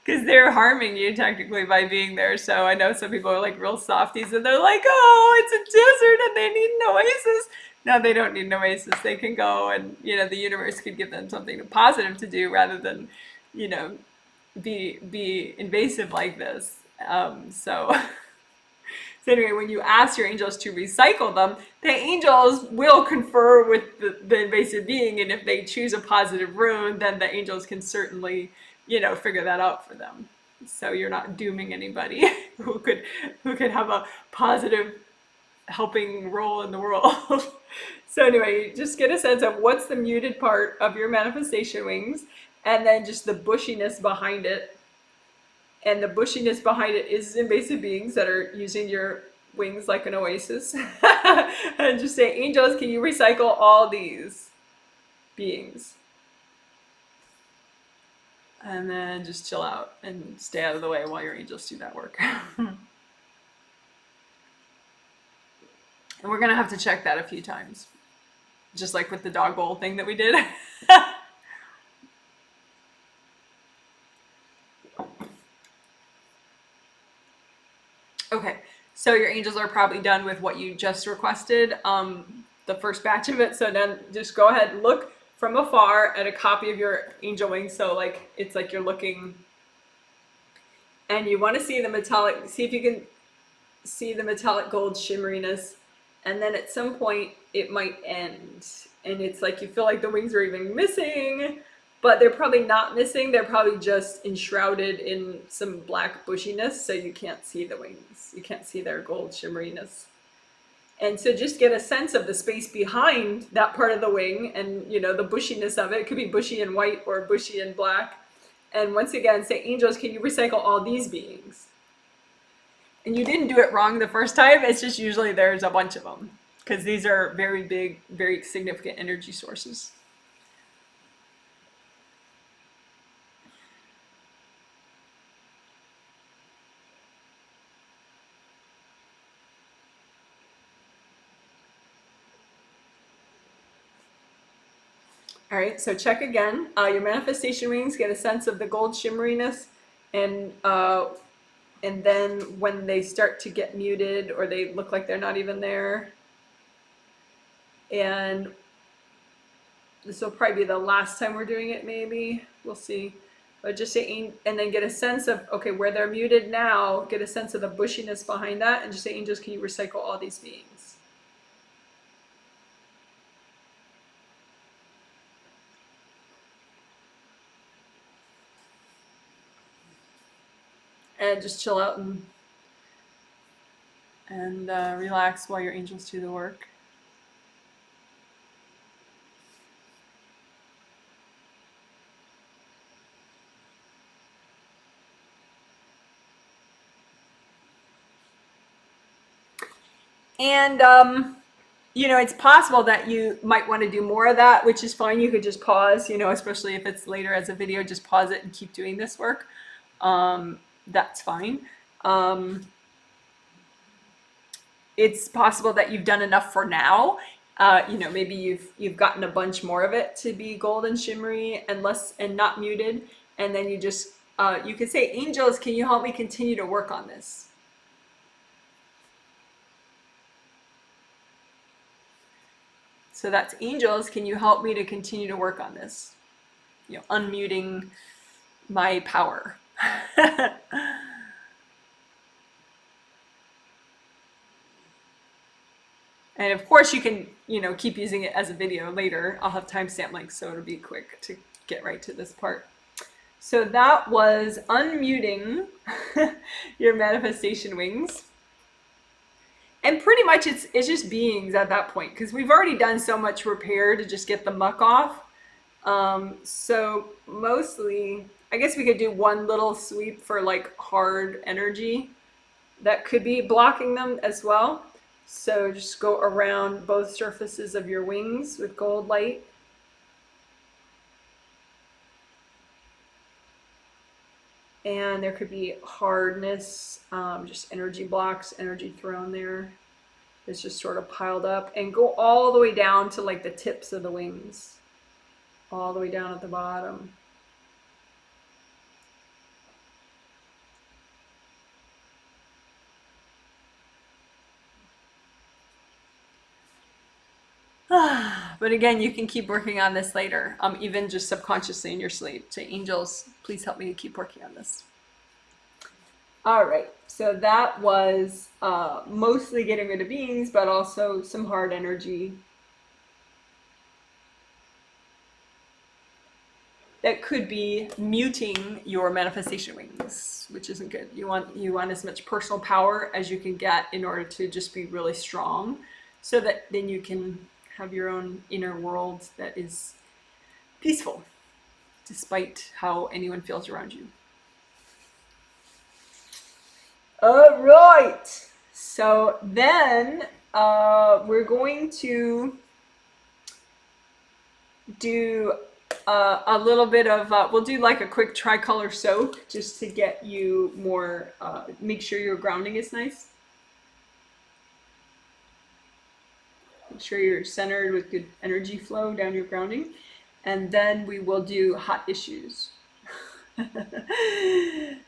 because they're harming you technically by being there. So I know some people are like real softies and they're like, oh, it's a desert and they need an oasis. No, they don't need an oasis. They can go and, the universe could give them something positive to do rather than, be invasive like this. So anyway, when you ask your angels to recycle them, the angels will confer with the invasive being, and if they choose a positive rune, then the angels can certainly, figure that out for them. So you're not dooming anybody who could have a positive helping role in the world. So anyway, just get a sense of what's the muted part of your manifestation wings, and then just the bushiness behind it. And the bushiness behind it is invasive beings that are using your wings like an oasis. And just say, angels, can you recycle all these beings? And then just chill out and stay out of the way while your angels do that work. And we're going to have to check that a few times. Just like with the dog bowl thing that we did. Okay, so your angels are probably done with what you just requested, the first batch of it. So then just go ahead and look from afar at a copy of your angel wings. So like, it's like you're looking and you want to see the metallic, see if you can see the metallic gold shimmeriness. And then at some point it might end. And it's like you feel like the wings are even missing, but they're probably not missing. They're probably just enshrouded in some black bushiness, so you can't see the wings. You can't see their gold shimmeriness. And so just get a sense of the space behind that part of the wing and, the bushiness of it. It could be bushy and white or bushy and black. And once again, say, angels, can you recycle all these beings? And you didn't do it wrong the first time. It's just usually there's a bunch of them because these are very big, very significant energy sources. All right, so check again. Your manifestation wings, get a sense of the gold shimmeriness, and then when they start to get muted or they look like they're not even there, and this will probably be the last time we're doing it, maybe. We'll see. But just say, and then get a sense of, okay, where they're muted now, get a sense of the bushiness behind that, and just say, angels, can you recycle all these beings? And just chill out and relax while your angels do the work. And it's possible that you might want to do more of that, which is fine. You could just pause, especially if it's later as a video, just pause it and keep doing this work. That's fine. It's possible that you've done enough for now. Maybe you've gotten a bunch more of it to be golden shimmery and less and not muted. And then you just, you could say, angels, can you help me continue to work on this? So that's, angels, can you help me to continue to work on this? Unmuting my power. And of course you can, keep using it as a video later. I'll have timestamp links so it'll be quick to get right to this part. So that was unmuting your manifestation wings. And pretty much it's just beings at that point, because we've already done so much repair to just get the muck off. So mostly, I guess we could do one little sweep for like hard energy that could be blocking them as well. So just go around both surfaces of your wings with gold light. And there could be hardness, just energy blocks, energy thrown there. It's just sort of piled up, and go all the way down to like the tips of the wings, all the way down at the bottom. But again, you can keep working on this later, even just subconsciously in your sleep. Say, angels, please help me to keep working on this. All right, so that was mostly getting rid of beings, but also some hard energy that could be muting your manifestation wings, which isn't good. You want as much personal power as you can get in order to just be really strong, so that then you can have your own inner world that is peaceful, despite how anyone feels around you. All right. So then we're going to do a little bit of, we'll do like a quick tricolor soak just to get you more, make sure your grounding is nice. Make sure you're centered with good energy flow down your grounding. And then we will do hot issues.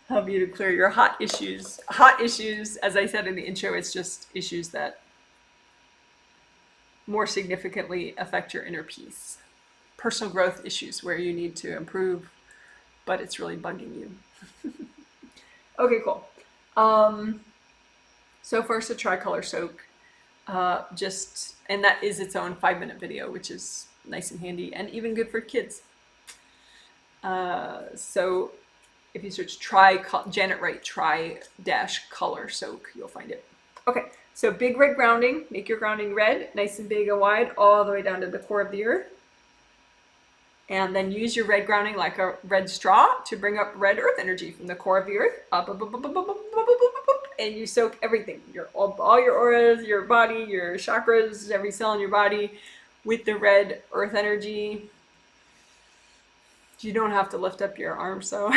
Help you to clear your hot issues. Hot issues, as I said in the intro, it's just issues that more significantly affect your inner peace. Personal growth issues where you need to improve, but it's really bugging you. Okay, cool. So first a tricolor soak. And that is its own 5-minute video, which is nice and handy and even good for kids. So if you search Janet Wright try-color soak, you'll find it. Okay, so big red grounding. Make your grounding red, nice and big and wide, all the way down to the core of the earth. And then use your red grounding like a red straw to bring up red earth energy from the core of the earth, up, and you soak everything, all your auras, your body, your chakras, every cell in your body with the red earth energy. You don't have to lift up your arms, so.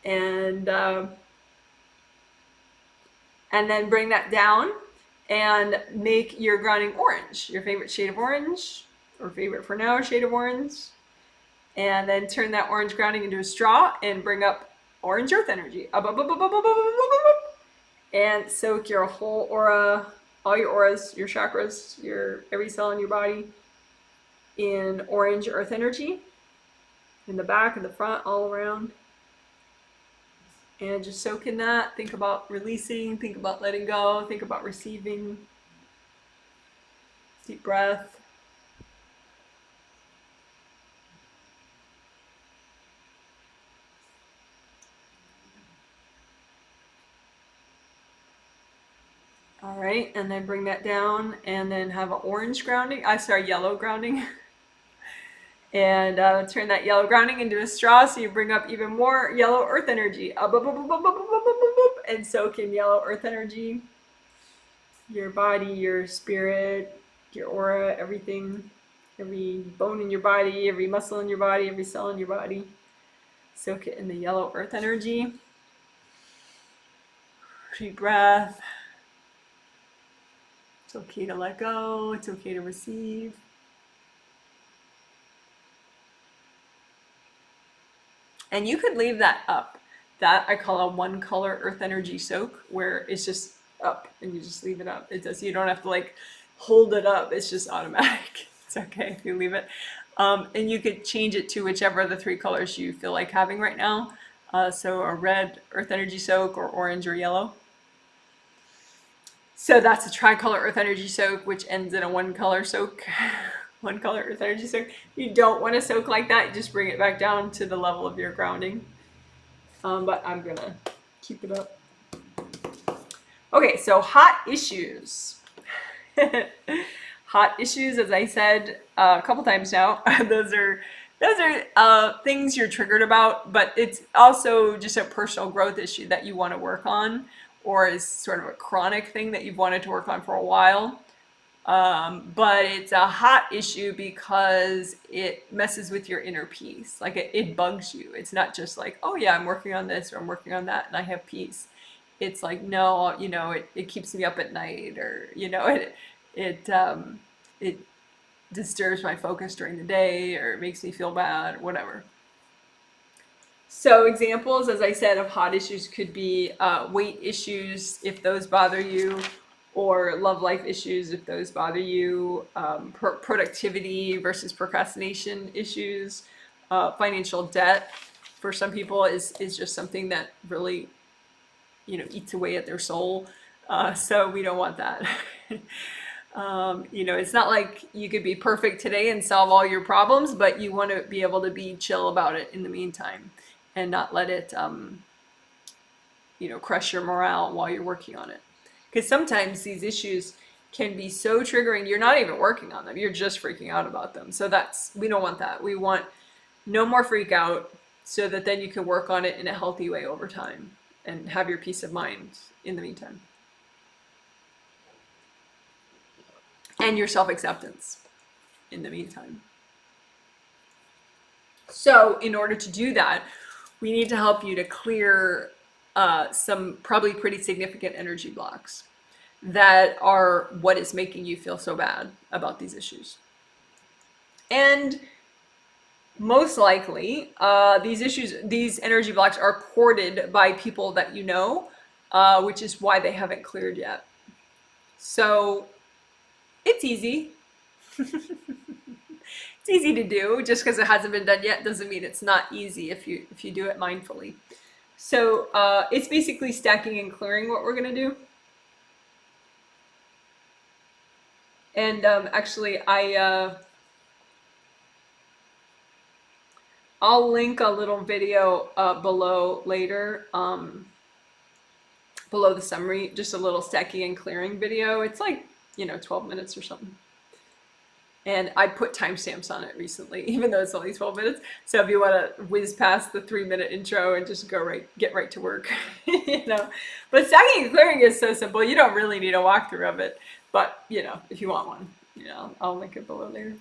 And then bring that down and make your grounding orange, your favorite shade of orange, or favorite for now shade of orange. And then turn that orange grounding into a straw and bring up orange earth energy. And soak your whole aura, all your auras, your chakras, every cell in your body in orange earth energy. In the back, in the front, all around. And just soak in that. Think about releasing, think about letting go, think about receiving. Deep breath. All right, and then bring that down and then have an orange grounding, yellow grounding. And turn that yellow grounding into a straw so you bring up even more yellow earth energy. And soak in yellow earth energy. Your body, your spirit, your aura, everything. Every bone in your body, every muscle in your body, every cell in your body. Soak it in the yellow earth energy. Deep breath. It's okay to let go. It's okay to receive. And you could leave that up. That I call a 1-color earth energy soak, where it's just up and you just leave it up. You don't have to like hold it up. It's just automatic. It's okay if you leave it. And you could change it to whichever of the 3 colors you feel like having right now. So a red earth energy soak, or orange or yellow. So that's a tricolor earth energy soak, which ends in a 1-color soak. 1-color earth energy soak. You don't want to soak like that. You just bring it back down to the level of your grounding. But I'm gonna keep it up. Okay, so hot issues. Hot issues, as I said a couple times now, those are things you're triggered about, but it's also just a personal growth issue that you want to work on, or is sort of a chronic thing that you've wanted to work on for a while. But it's a hot issue because it messes with your inner peace. Like it bugs you. It's not just like, oh yeah, I'm working on this or I'm working on that and I have peace. It's like, no, it keeps me up at night, or, it disturbs my focus during the day, or it makes me feel bad, whatever. So examples, as I said, of hot issues could be weight issues, if those bother you, or love life issues, if those bother you, productivity versus procrastination issues, financial debt for some people is just something that really, eats away at their soul. So we don't want that. It's not like you could be perfect today and solve all your problems, but you want to be able to be chill about it in the meantime and not let it, crush your morale while you're working on it. Because sometimes these issues can be so triggering, you're not even working on them, you're just freaking out about them. So we don't want that. We want no more freak out, so that then you can work on it in a healthy way over time and have your peace of mind in the meantime. And your self-acceptance in the meantime. So in order to do that, we need to help you to clear some probably pretty significant energy blocks that are what is making you feel so bad about these issues. And most likely, these energy blocks are courted by people that you know, which is why they haven't cleared yet. So it's easy. It's easy to do. Just because it hasn't been done yet doesn't mean it's not easy if you do it mindfully. So it's basically stacking and clearing what we're going to do. And actually, I'll link a little video below later, below the summary, just a little stacking and clearing video. It's like, 12 minutes or something. And I put timestamps on it recently, even though it's only 12 minutes. So if you want to whiz past the 3-minute intro and just get right to work, But stacking and clearing is so simple. You don't really need a walkthrough of it. But, if you want one, I'll link it below there.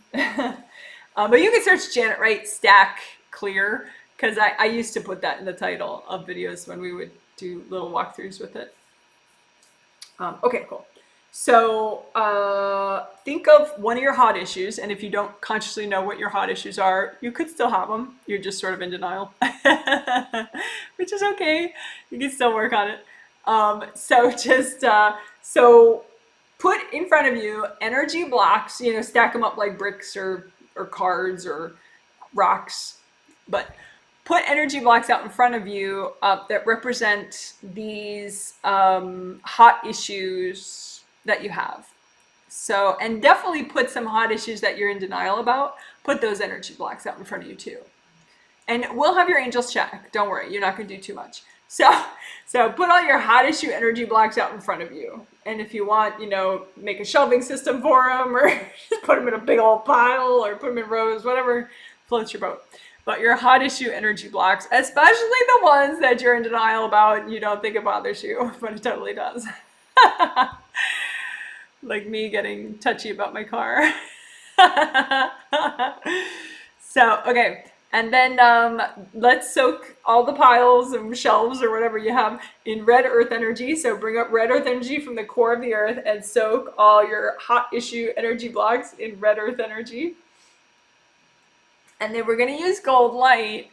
But you can search Janet Wright stack clear, because I used to put that in the title of videos when we would do little walkthroughs with it. Okay, cool. So think of one of your hot issues, and if you don't consciously know what your hot issues are, you could still have them. You're just sort of in denial, which is okay. You can still work on it. So put in front of you energy blocks, stack them up like bricks or cards or rocks, but put energy blocks out in front of you that represent these hot issues that you have. So, and definitely put some hot issues that you're in denial about, put those energy blocks out in front of you too. And we'll have your angels check. Don't worry, you're not going to do too much. So put all your hot issue energy blocks out in front of you. And if you want, make a shelving system for them, or just put them in a big old pile, or put them in rows, whatever floats your boat. But your hot issue energy blocks, especially the ones that you're in denial about and you don't think it bothers you, but it totally does. Like me getting touchy about my car. So, okay. And then let's soak all the piles and shelves or whatever you have in red earth energy. So bring up red earth energy from the core of the earth and soak all your hot issue energy blocks in red earth energy. And then we're going to use gold light,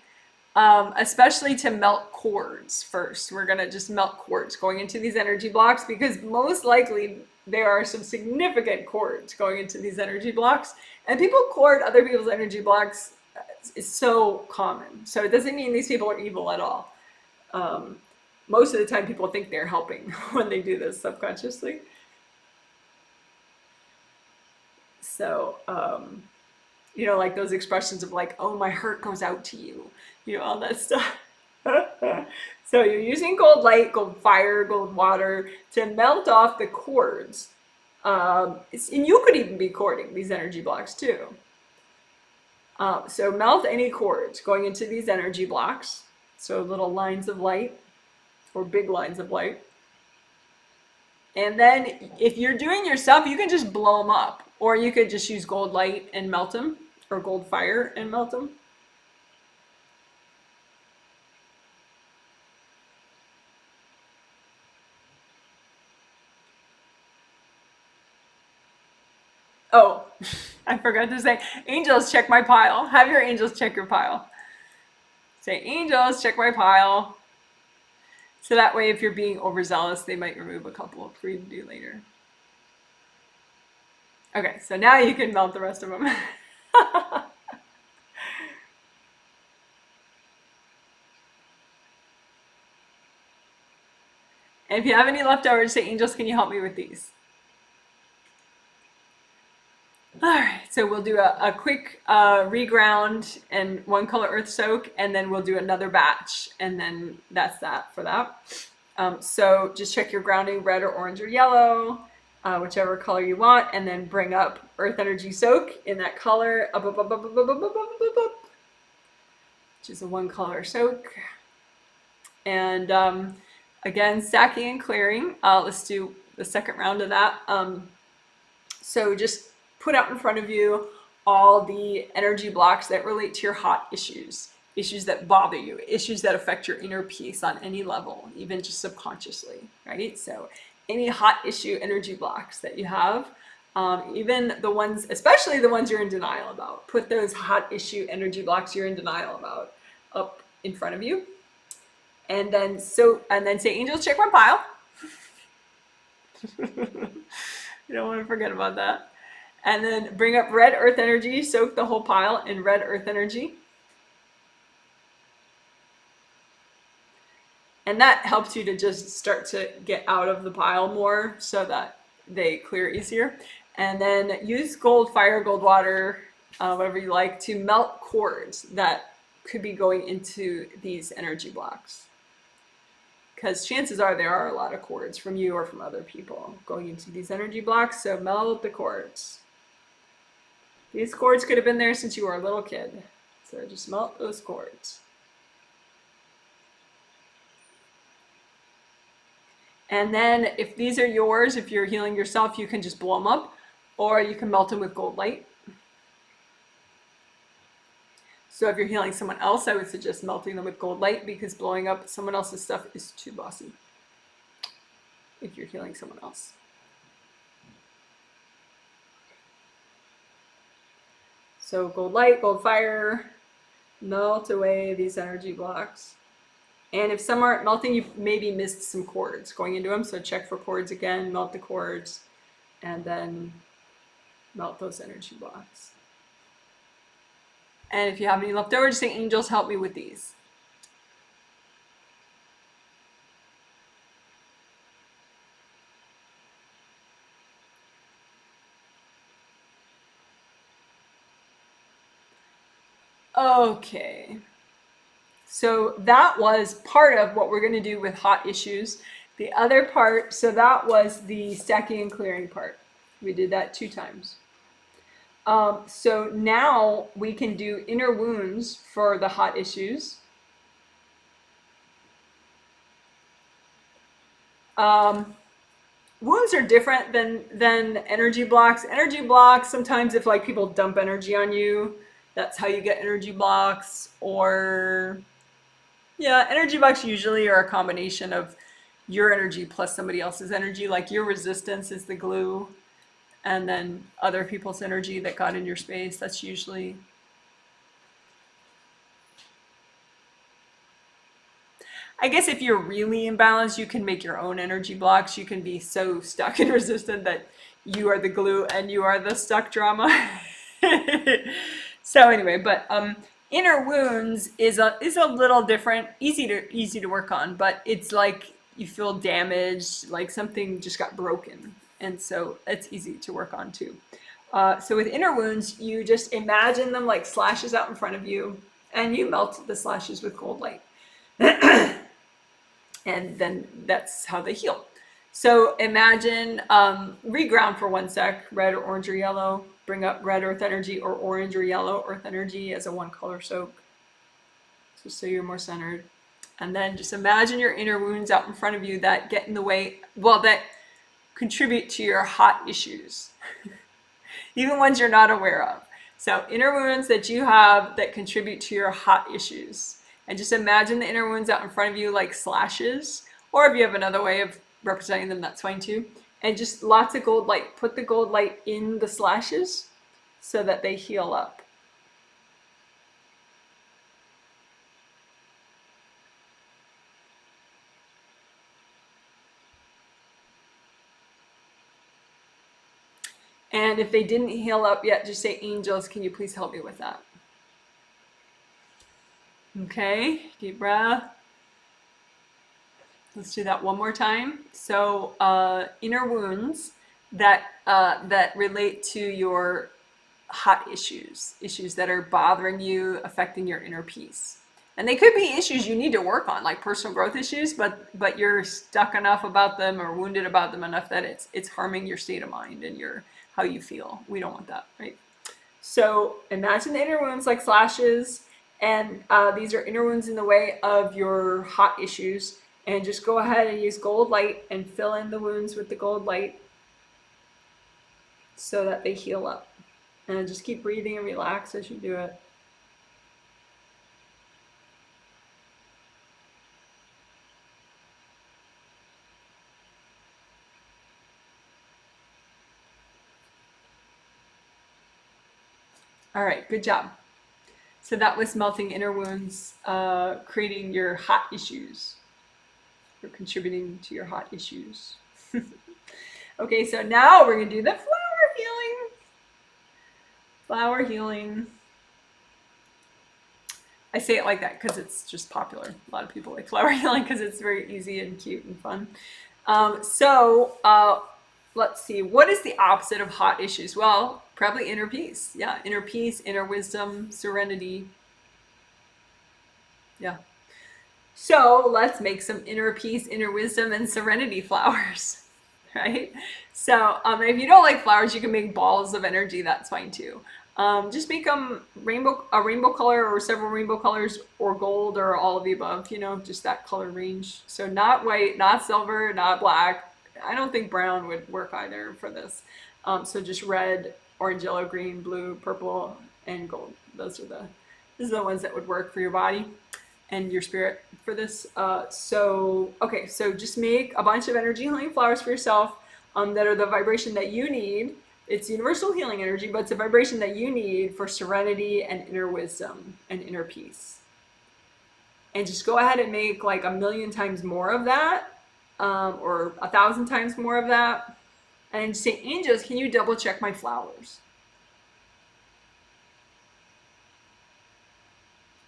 especially to melt cords first. We're going to just melt cords going into these energy blocks, because most likely there are some significant cords going into these energy blocks. And people cord other people's energy blocks is so common. So it doesn't mean these people are evil at all. Most of the time people think they're helping when they do this subconsciously. So, like those expressions of like, oh, my heart goes out to you, all that stuff. So you're using gold light, gold fire, gold water to melt off the cords And you could even be cording these energy blocks too. So melt any cords going into these energy blocks. So little lines of light or big lines of light. And then if you're doing yourself, you can just blow them up. Or you could just use gold light and melt them, or gold fire and melt them. Oh, I forgot to say, angels, check my pile. Have your angels check your pile. Say, angels, check my pile. So that way, if you're being overzealous, they might remove a couple for you to do later. Okay, so now you can melt the rest of them. And if you have any leftovers, say, angels, can you help me with these? All right, so we'll do a quick reground and one color earth soak, and then we'll do another batch, and then that's that for that. So just check your grounding, red or orange or yellow, whichever color you want, and then bring up earth energy soak in that color, up, which is a one color soak. And again, stacking and clearing. Let's do the second round of that. So just put out in front of you all the energy blocks that relate to your hot issues, issues that bother you, issues that affect your inner peace on any level, even just subconsciously, right? So any hot issue energy blocks that you have, even the ones, especially the ones you're in denial about, put those hot issue energy blocks you're in denial about up in front of you. And then say, angels, check my pile. You don't want to forget about that. And then bring up red earth energy, soak the whole pile in red earth energy. And that helps you to just start to get out of the pile more so that they clear easier. And then use gold fire, gold water, whatever you like, to melt cords that could be going into these energy blocks. Because chances are there are a lot of cords from you or from other people going into these energy blocks, so melt the cords. These cords could have been there since you were a little kid, so just melt those cords. And then if these are yours, if you're healing yourself, you can just blow them up, or you can melt them with gold light. So if you're healing someone else, I would suggest melting them with gold light, because blowing up someone else's stuff is too bossy if you're healing someone else. So gold light, gold fire, melt away these energy blocks. And if some aren't melting, you've maybe missed some cords going into them. So check for cords again, melt the cords, and then melt those energy blocks. And if you have any left over, just say, angels, help me with these. Okay. So that was part of what we're going to do with hot issues. The other part, so that was the stacking and clearing part. We did that 2 times. So now we can do inner wounds for the hot issues. Wounds are different than energy blocks. Energy blocks, sometimes if like people dump energy on you, that's how you get energy blocks. Or yeah, energy blocks usually are a combination of your energy plus somebody else's energy. Like your resistance is the glue, and then other people's energy that got in your space. That's usually. I guess if you're really imbalanced, you can make your own energy blocks. You can be so stuck and resistant that you are the glue and you are the stuck drama. So anyway, but inner wounds is a little different, easy to work on, but it's like you feel damaged, like something just got broken, and so it's easy to work on too. So with inner wounds, you just imagine them like slashes out in front of you, and you melt the slashes with cold light. And then that's how they heal. So imagine, reground for 1 sec, red or orange or yellow. Bring up red earth energy or orange or yellow earth energy as a 1 color soak, just so you're more centered. And then just imagine your inner wounds out in front of you that get in the way, well, that contribute to your hot issues, even ones you're not aware of. So inner wounds that you have that contribute to your hot issues. And just imagine the inner wounds out in front of you like slashes, or if you have another way of representing them, that's fine too. And just lots of gold light. Put the gold light in the slashes so that they heal up. And if they didn't heal up yet, just say, angels, can you please help me with that? Okay, deep breath. Let's do that one more time. So inner wounds that relate to your hot issues that are bothering you, affecting your inner peace. And they could be issues you need to work on, like personal growth issues, but you're stuck enough about them or wounded about them enough that it's harming your state of mind and your how you feel. We don't want that, right? So imagine the inner wounds like slashes, and these are inner wounds in the way of your hot issues. And just go ahead and use gold light and fill in the wounds with the gold light so that they heal up. And just keep breathing and relax as you do it. All right, good job. So that was melting inner wounds, creating your hot issues, or contributing to your hot issues. Okay, so now we're gonna do the flower healing. Flower healing. I say it like that because it's just popular. A lot of people like flower healing because it's very easy and cute and fun. Let's see, what is the opposite of hot issues? Well, probably inner peace. Yeah, inner peace, inner wisdom, serenity. Yeah. So let's make some inner peace, inner wisdom, and serenity flowers, right? So if you don't like flowers, you can make balls of energy. That's fine too. Just make them a rainbow color or several rainbow colors, or gold, or all of the above, you know, just that color range. So not white, not silver, not black. I don't think brown would work either for this. So just red, orange, yellow, green, blue, purple, and gold. These are the ones that would work for your body and your spirit for this. So just make a bunch of energy healing flowers for yourself that are the vibration that you need. It's universal healing energy, but it's a vibration that you need for serenity and inner wisdom and inner peace. And just go ahead and make like 1,000,000 times more of that, or 1,000 times more of that. And say, angels, can you double check my flowers?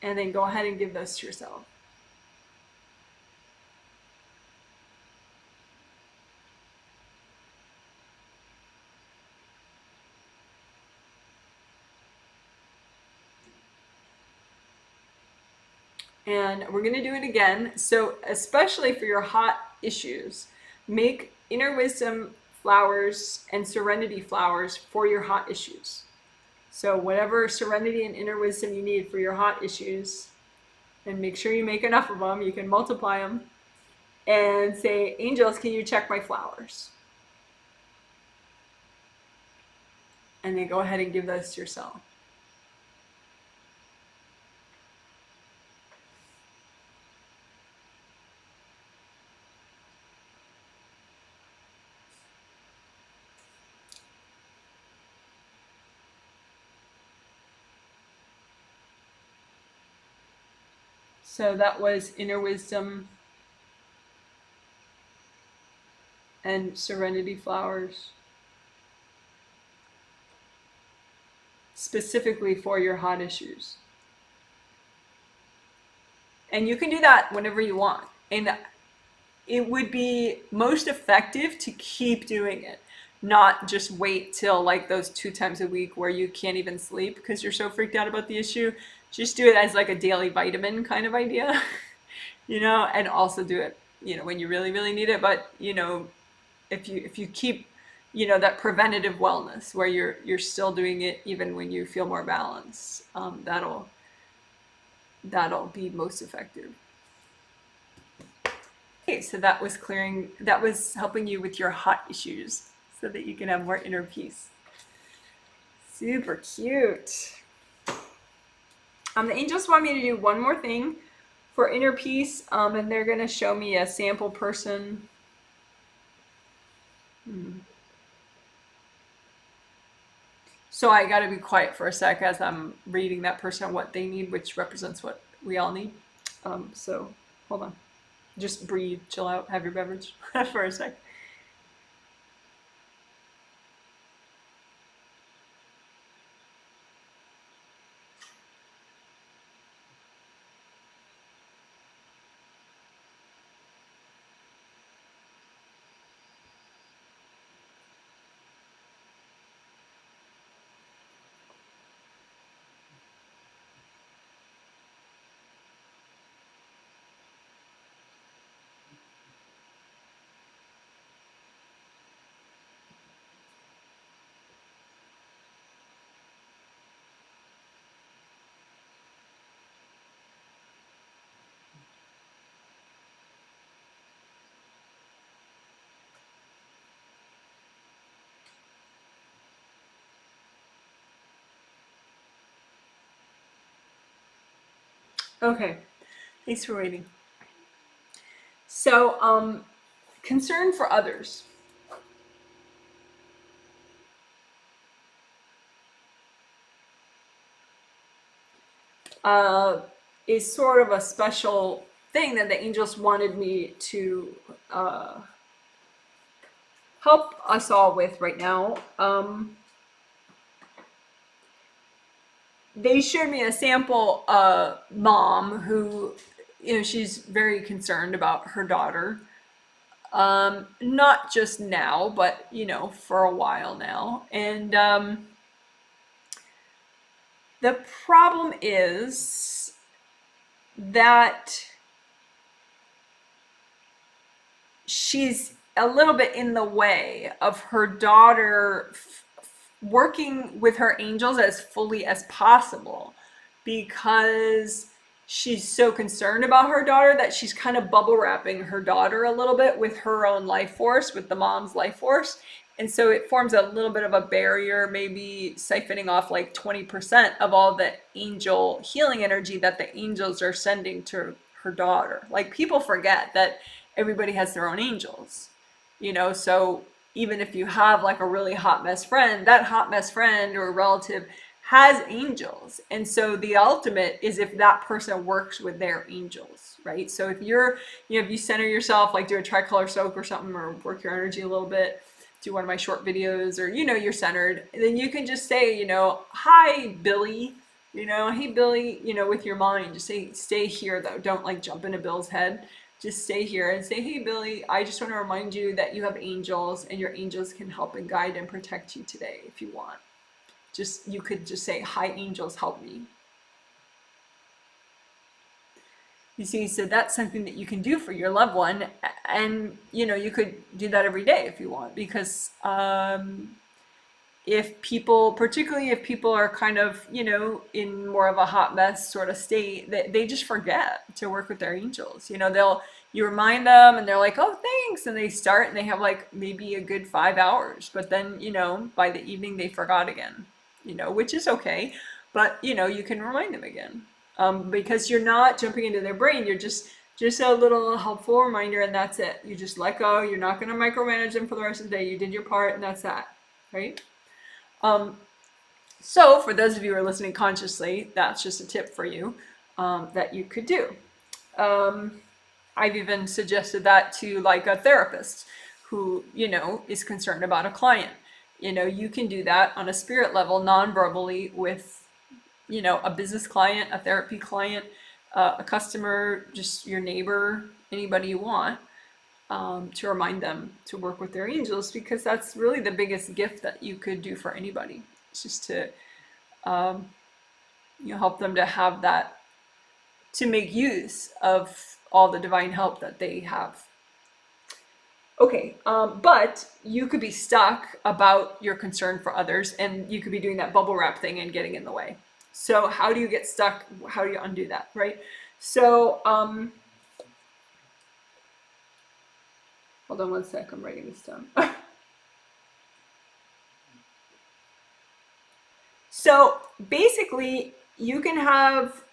And then go ahead and give those to yourself. And we're going to do it again. So especially for your hot issues, make inner wisdom flowers and serenity flowers for your hot issues. So whatever serenity and inner wisdom you need for your hot issues, and make sure you make enough of them. You can multiply them. And say, angels, can you check my flowers? And then go ahead and give those to yourself. So that was inner wisdom and serenity flowers, specifically for your hot issues. And you can do that whenever you want. And it would be most effective to keep doing it, not just wait till like those 2 times a week where you can't even sleep because you're so freaked out about the issue. Just do it as like a daily vitamin kind of idea, you know, and also do it, you know, when you really, really need it. But, you know, if you keep, you know, that preventative wellness where you're still doing it even when you feel more balanced, that'll be most effective. Okay, so that was clearing, that was helping you with your hot issues so that you can have more inner peace. Super cute. The angels want me to do one more thing for inner peace, and they're going to show me a sample person. So I got to be quiet for a sec as I'm reading that person what they need, which represents what we all need. So hold on. Just breathe, chill out, have your beverage for a sec. Okay, thanks for waiting. So, concern for others. Is sort of a special thing that the angels wanted me to help us all with right now. They showed me a sample mom who, you know, she's very concerned about her daughter. Not just now, but, you know, for a while now. And the problem is that she's a little bit in the way of her daughter working with her angels as fully as possible, because she's so concerned about her daughter that she's kind of bubble wrapping her daughter a little bit with her own life force, with the mom's life force. And so it forms a little bit of a barrier, maybe siphoning off like 20% of all the angel healing energy that the angels are sending to her daughter. Like, people forget that everybody has their own angels, you know? So even if you have like a really hot mess friend, that hot mess friend or relative has angels. And so the ultimate is if that person works with their angels, right? So if you're, you know, if you center yourself, like do a tricolor soak or something, or work your energy a little bit, do one of my short videos, or, you know, you're centered, then you can just say, you know, hi, Billy, you know, hey, Billy, you know, with your mind, just say, stay here though. Don't like jump into Bill's head. Just stay here and say, hey, Billy, I just want to remind you that you have angels, and your angels can help and guide and protect you today if you want. Just, you could just say, hi, angels, help me. You see, so that's something that you can do for your loved one. And, you know, you could do that every day if you want, because if people, particularly if people are kind of, you know, in more of a hot mess sort of state, they just forget to work with their angels. You know, you remind them and they're like, oh, thanks. And they start and they have like maybe a good 5 hours, but then, you know, by the evening they forgot again, you know, which is okay. But, you know, you can remind them again, because you're not jumping into their brain. You're just a little helpful reminder, and that's it. You just let go. You're not going to micromanage them for the rest of the day. You did your part, and that's that, right? So for those of you who are listening consciously, that's just a tip for you, that you could do. I've even suggested that to like a therapist who, you know, is concerned about a client. You know, you can do that on a spirit level, non-verbally, with, you know, a business client, a therapy client, a customer, just your neighbor, anybody you want. To remind them to work with their angels, because that's really the biggest gift that you could do for anybody. It's just to, you know, help them to have that, to make use of all the divine help that they have. Okay, but you could be stuck about your concern for others, and you could be doing that bubble wrap thing and getting in the way. So how do you get stuck? How do you undo that, right? So, hold on one sec, I'm writing this down. So basically, you can have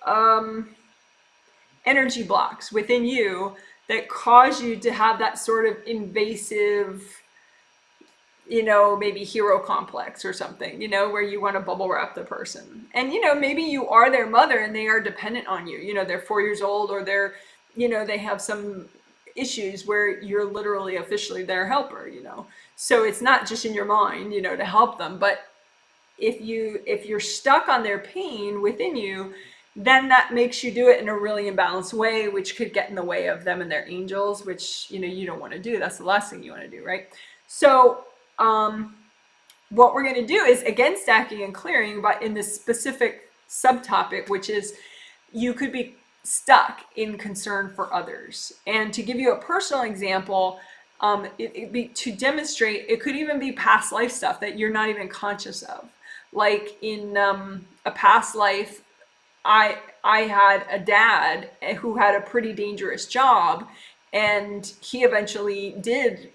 energy blocks within you that cause you to have that sort of invasive, maybe hero complex or something, where you want to bubble wrap the person. And, maybe you are their mother and they are dependent on you. They're 4 years old, or they have some issues where you're literally officially their helper. So it's not just in your mind, to help them, but if you're stuck on their pain within you, then that makes you do it in a really imbalanced way, which could get in the way of them and their angels, which you don't want to do. That's the last thing you want to do, right? So what we're going to do is, again, stacking and clearing, but in this specific subtopic, which is you could be stuck in concern for others. And to give you a personal example, to demonstrate, it could even be past life stuff that you're not even conscious of. Like in a past life, I had a dad who had a pretty dangerous job, and he eventually did,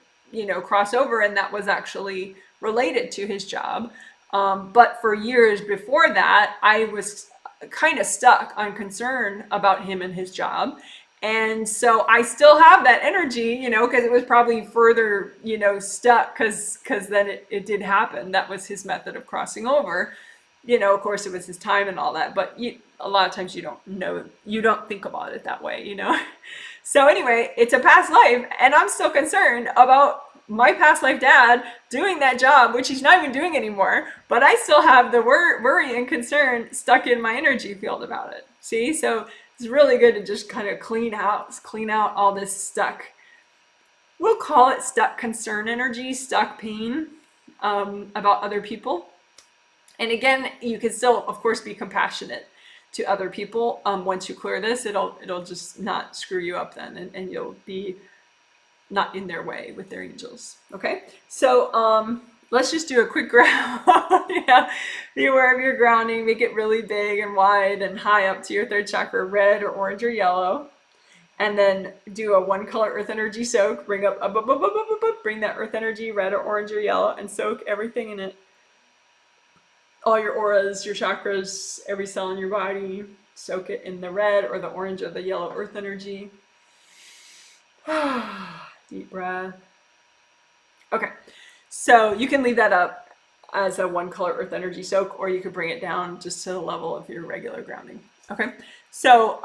cross over, and that was actually related to his job. But for years before that, I was kind of stuck on concern about him and his job. And so I still have that energy, because it was probably further, stuck, because then it did happen. That was his method of crossing over. Of course, it was his time and all that, but a lot of times you don't think about it that way. So anyway, it's a past life, and I'm still concerned about my past life dad doing that job, which he's not even doing anymore, but I still have the worry and concern stuck in my energy field about it. See? So it's really good to just kind of clean out all this stuck, we'll call it stuck concern energy, stuck pain about other people. And again, you can still, of course, be compassionate to other people. Once you clear this, it'll just not screw you up then, and you'll be not in their way with their angels. Okay, so let's just do a quick ground. Yeah, be aware of your grounding. Make it really big and wide and high up to your third chakra, red or orange or yellow. And then do a one color earth energy soak. Bring up, bring that earth energy, red or orange or yellow, and soak everything in it. All your auras, your chakras, every cell in your body. Soak it in the red or the orange or the yellow earth energy. Deep breath. Okay, so you can leave that up as a one color earth energy soak, or you could bring it down just to the level of your regular grounding. Okay, so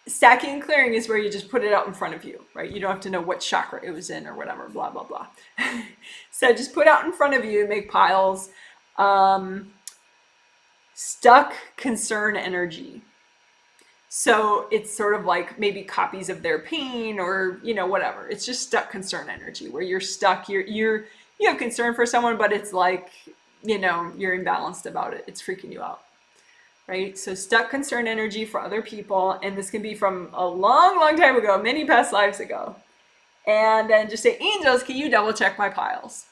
stacking and clearing is where you just put it out in front of you, right? You don't have to know what chakra it was in or whatever, blah, blah, blah. So just put out in front of you, make piles. Stuck concern energy. So it's sort of like maybe copies of their pain, or whatever. It's just stuck concern energy, where you're stuck. You have concern for someone, but it's like you're imbalanced about it. It's freaking you out, right? So stuck concern energy for other people, and this can be from a long, long time ago, many past lives ago. And then just say, angels, can you double check my piles?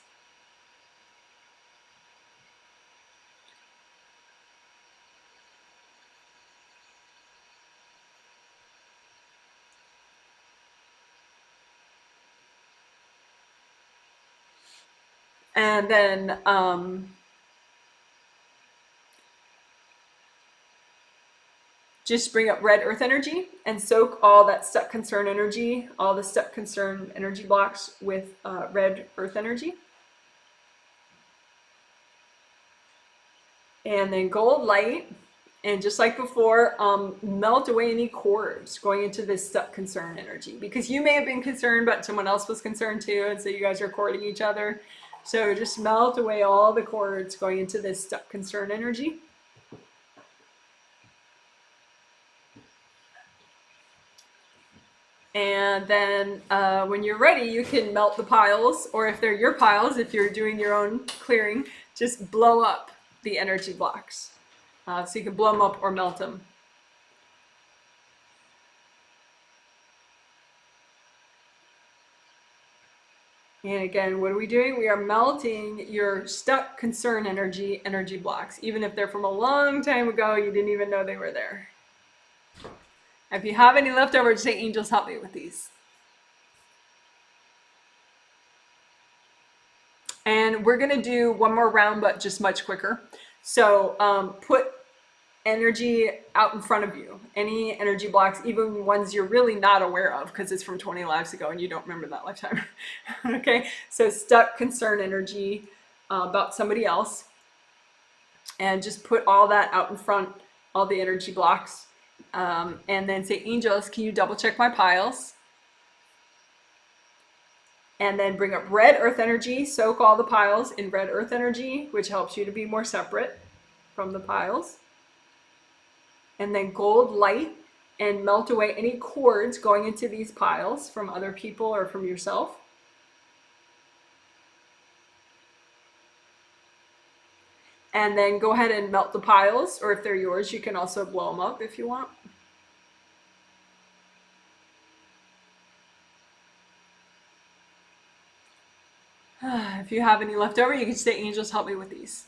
And then just bring up red earth energy and soak all that stuck concern energy, all the stuck concern energy blocks with red earth energy. And then gold light, and just like before, melt away any cords going into this stuck concern energy, because you may have been concerned, but someone else was concerned too, and so you guys are courting each other. So just melt away all the cords going into this stuck concern energy. And then when you're ready, you can melt the piles, or if they're your piles, if you're doing your own clearing, just blow up the energy blocks. So you can blow them up or melt them. And again, what are we doing? We are melting your stuck concern energy blocks, even if they're from a long time ago, you didn't even know they were there. If you have any left over, just say, angels, help me with these. And we're gonna do one more round, but just much quicker. So put energy out in front of you. Any energy blocks, even ones you're really not aware of because it's from 20 lives ago and you don't remember that lifetime. Okay, so stuck concern energy about somebody else. And just put all that out in front, all the energy blocks. And then say, angels, can you double check my piles? And then bring up red earth energy, soak all the piles in red earth energy, which helps you to be more separate from the piles. And then gold light, and melt away any cords going into these piles from other people or from yourself. And then go ahead and melt the piles, or if they're yours, you can also blow them up if you want. If you have any left over, you can say, angels, help me with these.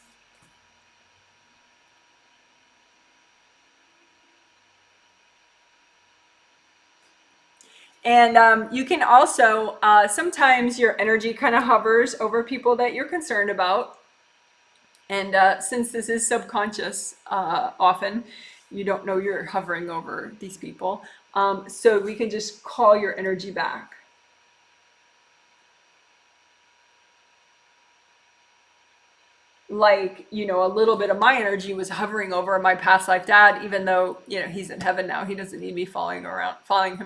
And you can also, sometimes your energy kind of hovers over people that you're concerned about. And since this is subconscious, often you don't know you're hovering over these people. So we can just call your energy back. Like, you know, a little bit of my energy was hovering over my past life dad, even though, you know, he's in heaven now. He doesn't need me following him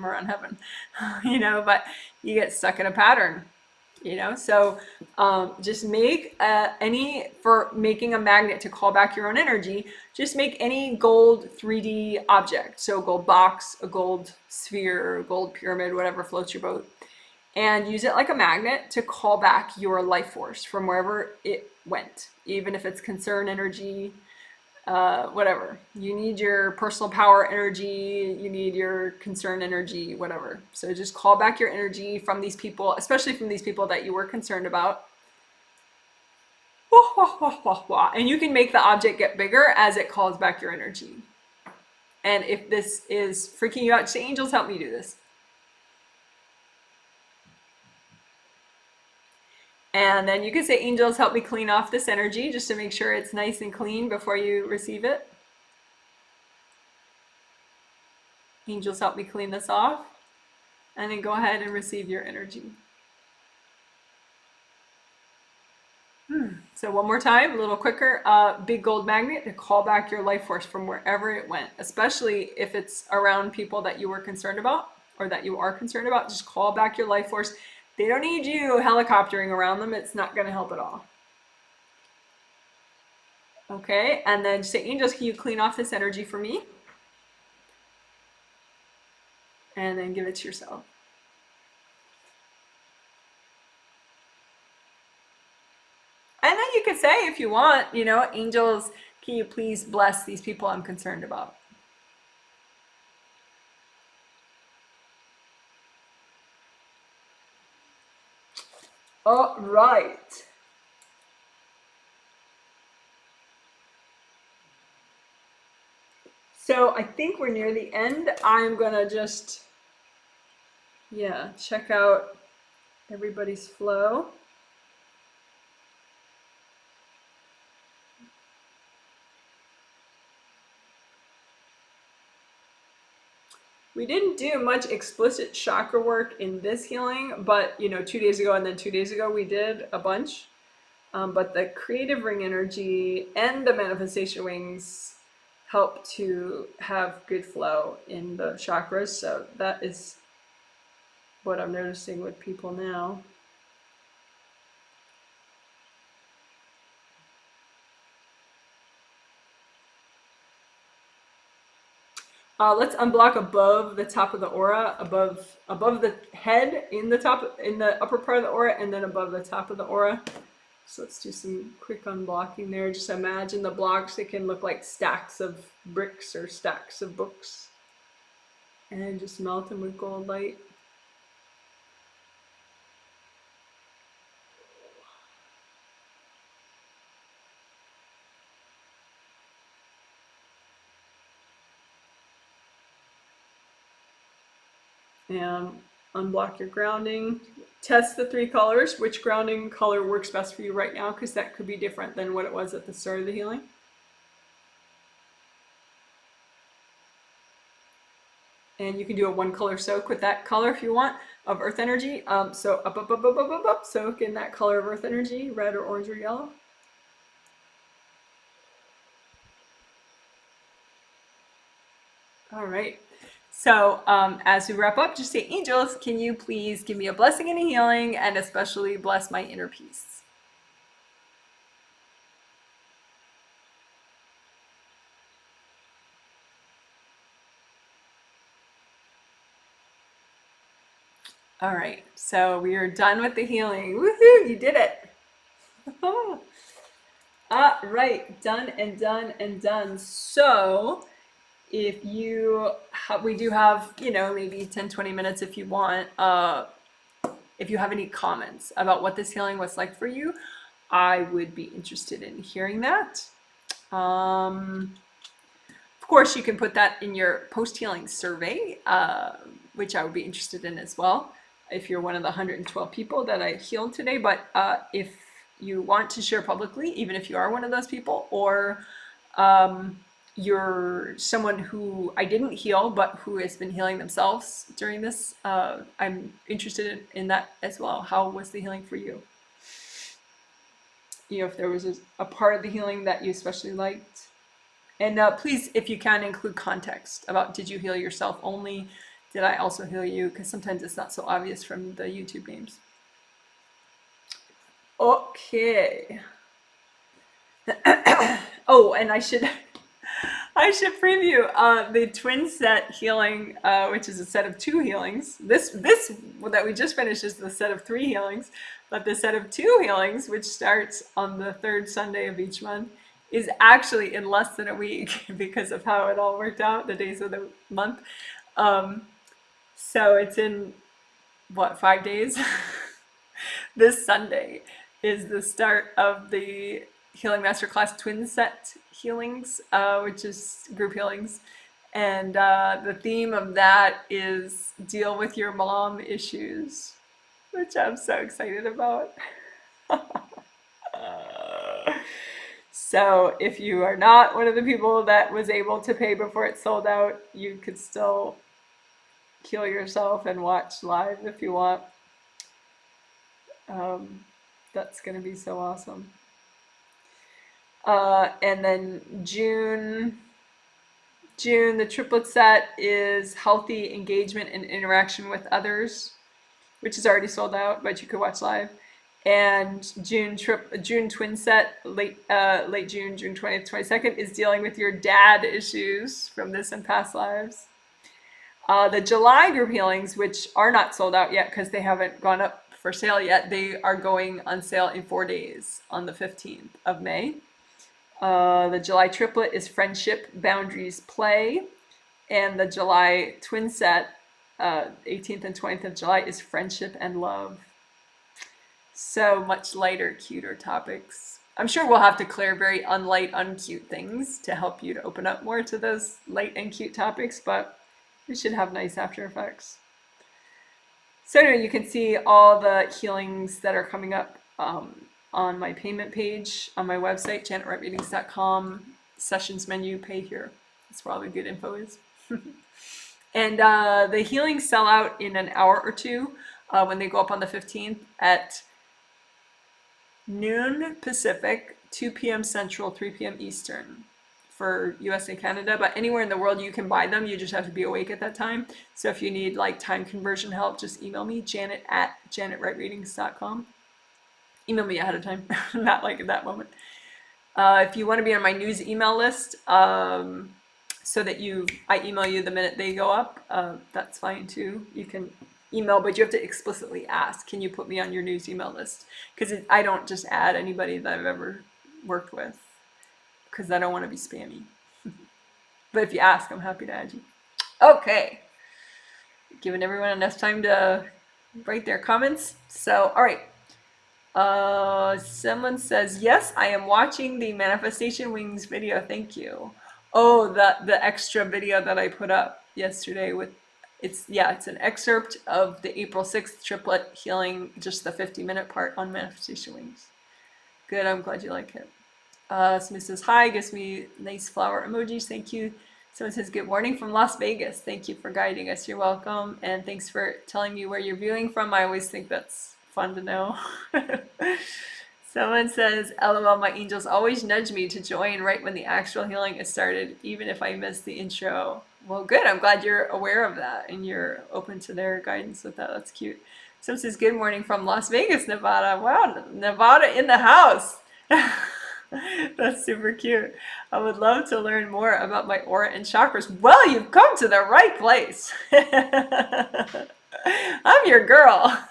around heaven, you know, but you get stuck in a pattern, you know. So just make for making a magnet to call back your own energy, just make any gold 3D object. So a gold box, a gold sphere, a gold pyramid, whatever floats your boat, and use it like a magnet to call back your life force from wherever it went, even if it's concern energy, whatever. You need your personal power energy, you need your concern energy, whatever. So just call back your energy from these people, especially from these people that you were concerned about. And you can make the object get bigger as it calls back your energy. And if this is freaking you out, say, angels, help me do this. And then you can say, angels, help me clean off this energy just to make sure it's nice and clean before you receive it. Angels, help me clean this off. And then go ahead and receive your energy. So one more time, a little quicker. Big gold magnet to call back your life force from wherever it went, especially if it's around people that you were concerned about or that you are concerned about. Just call back your life force. They don't need you helicoptering around them. It's not going to help at all. Okay, and then say, angels, can you clean off this energy for me? And then give it to yourself. And then you could say, if you want, you know, angels, can you please bless these people I'm concerned about? All right. So I think we're near the end. I'm gonna just, check out everybody's flow. We didn't do much explicit chakra work in this healing, but 2 days ago and then 2 days ago we did a bunch. But the creative ring energy and the manifestation wings help to have good flow in the chakras. So that is what I'm noticing with people now. Let's unblock above the top of the aura, above the head, in the upper part of the aura, and then above the top of the aura. So let's do some quick unblocking there. Just imagine the blocks. They can look like stacks of bricks or stacks of books. And just melt them with gold light. And unblock your grounding. Test the 3 colors. Which grounding color works best for you right now? Because that could be different than what it was at the start of the healing. And you can do a 1 color soak with that color if you want of earth energy. So up, soak in that color of earth energy, red or orange or yellow. All right. So as we wrap up, just say, angels, can you please give me a blessing and a healing, and especially bless my inner peace? All right, so we are done with the healing. Woohoo, you did it. Right, done and done and done. So if you we do have, maybe 10-20 minutes if you want. If you have any comments about what this healing was like for you, I would be interested in hearing that. Of course, you can put that in your post-healing survey, which I would be interested in as well, if you're one of the 112 people that I healed today. But if you want to share publicly, even if you are one of those people, or you're someone who I didn't heal, but who has been healing themselves during this, I'm interested in that as well. How was the healing for you? If there was a part of the healing that you especially liked. And please, if you can, include context about, did you heal yourself only? Did I also heal you? Because sometimes it's not so obvious from the YouTube names. Okay. Oh, and I should preview the twin set healing, which is a set of 2 healings. This that we just finished is the set of 3 healings, but the set of 2 healings, which starts on the 3rd Sunday of each month, is actually in less than a week because of how it all worked out, the days of the month. So it's in, 5 days? This Sunday is the start of the Healing Masterclass Twin Set Healings, which is group healings. And the theme of that is deal with your mom issues, which I'm so excited about. So if you are not one of the people that was able to pay before it sold out, you could still heal yourself and watch live if you want. That's going to be so awesome. And then June, the triplet set is healthy engagement and interaction with others, which is already sold out, but you could watch live. And June twin set, late June, June 20th, 22nd, is dealing with your dad issues from this and past lives. The July group healings, which are not sold out yet because they haven't gone up for sale yet, they are going on sale in 4 days on the 15th of May. The July triplet is friendship, boundaries, play. And the July twin set, 18th and 20th of July, is friendship and love. So much lighter, cuter topics. I'm sure we'll have to clear very unlight, uncute things to help you to open up more to those light and cute topics, but we should have nice after effects. So anyway, you can see all the healings that are coming up on my payment page on my website, janetwrightreadings.com, sessions menu, pay here. That's where all the good info is. And the healings sell out in an hour or two when they go up on the 15th at noon Pacific, 2 p.m. Central, 3 p.m. Eastern for US and Canada. But anywhere in the world you can buy them. You just have to be awake at that time. So if you need like time conversion help, just email me, janet@janetwrightreadings.com. Email me ahead of time, not like at that moment. If you want to be on my news email list, so that I email you the minute they go up, that's fine too. You can email, but you have to explicitly ask, can you put me on your news email list? Because I don't just add anybody that I've ever worked with, because I don't want to be spammy. But if you ask, I'm happy to add you. Okay. Giving everyone enough time to write their comments. So, all right. Someone says, yes, I am watching the Manifestation Wings video. Thank you. Oh, the extra video that I put up yesterday with it's an excerpt of the April 6th triplet healing, just the 50-minute part on manifestation wings. Good, I'm glad you like it. Someone says hi, gives me nice flower emojis, thank you. Someone says good morning from Las Vegas. Thank you for guiding us. You're welcome, and thanks for telling me where you're viewing from. I always think that's fun to know. Someone says, LOL, my angels always nudge me to join right when the actual healing is started, even if I miss the intro. Well, good. I'm glad you're aware of that and you're open to their guidance with that. That's cute. Someone says, good morning from Las Vegas, Nevada. Wow, Nevada in the house. That's super cute. I would love to learn more about my aura and chakras. Well, you've come to the right place. I'm your girl.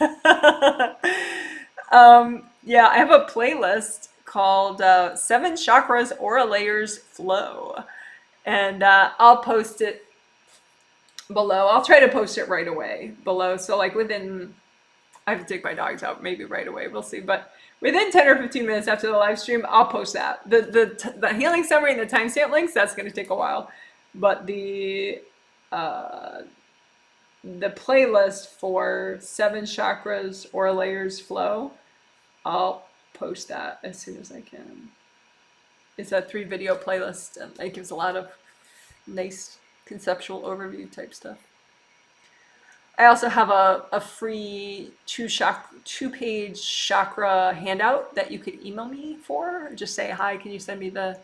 Yeah, I have a playlist called 7 Chakras Aura Layers Flow. And I'll post it below. I'll try to post it right away below. So like within, I have to take my dogs out, maybe right away, we'll see. But within 10 or 15 minutes after the live stream, I'll post that. The healing summary and the timestamp links, that's going to take a while. But the playlist for 7 Chakras Aura Layers Flow, I'll post that as soon as I can. It's a 3-video playlist, and it gives a lot of nice conceptual overview type stuff. I also have a free 2-page chakra handout that you could email me for. Just say, hi, can you send me the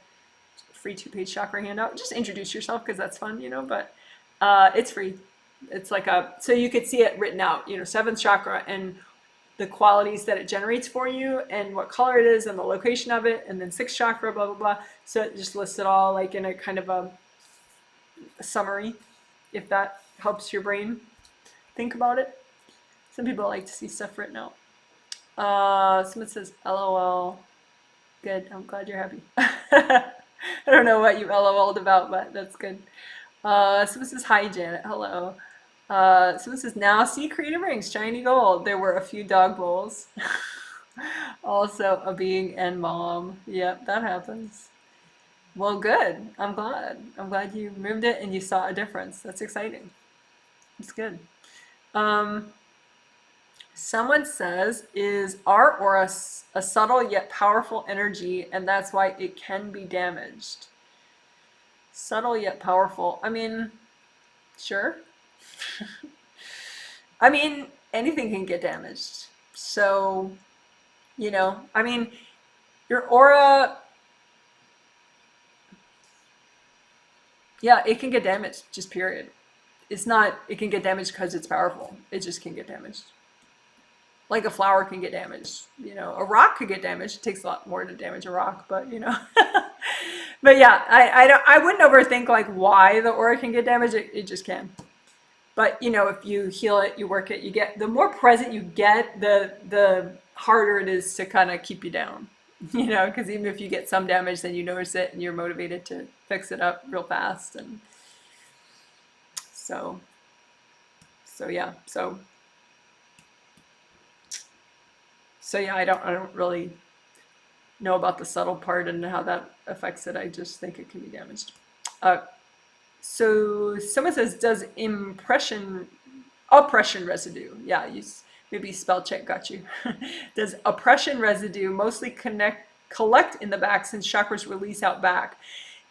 free 2-page chakra handout? Just introduce yourself, because that's fun, you know, but it's free. It's like so you could see it written out, you know, 7th chakra and the qualities that it generates for you and what color it is and the location of it, and then 6th chakra, blah, blah, blah. So it just lists it all like in a kind of a summary, if that helps your brain think about it. Some people like to see stuff written out. Someone says, LOL. Good, I'm glad you're happy. I don't know what you LOL'd about, but that's good. Someone says, hi, Janet, hello. Someone says, now see creative rings, shiny gold. There were a few dog bowls. Also a being and mom. Yep, that happens. Well, good. I'm glad. I'm glad you moved it and you saw a difference. That's exciting. It's good. Someone says, is our aura a subtle yet powerful energy, and that's why it can be damaged? Subtle yet powerful. I mean, sure. I mean, anything can get damaged. So, you know, I mean, your aura, yeah, it can get damaged, just period. It's not, it can get damaged because it's powerful. It just can get damaged. Like a flower can get damaged, you know, a rock could get damaged. It takes a lot more to damage a rock, but you know. But yeah, I wouldn't overthink like why the aura can get damaged. It just can. But you know, if you heal it, you work it, you get, the more present you get, the harder it is to kind of keep you down. You know, because even if you get some damage, then you notice it and you're motivated to fix it up real fast. And so yeah, so yeah, I don't really know about the subtle part and how that affects it. I just think it can be damaged. So someone says, does oppression residue? Yeah, maybe spell check got you. Does oppression residue mostly collect in the back since chakras release out back?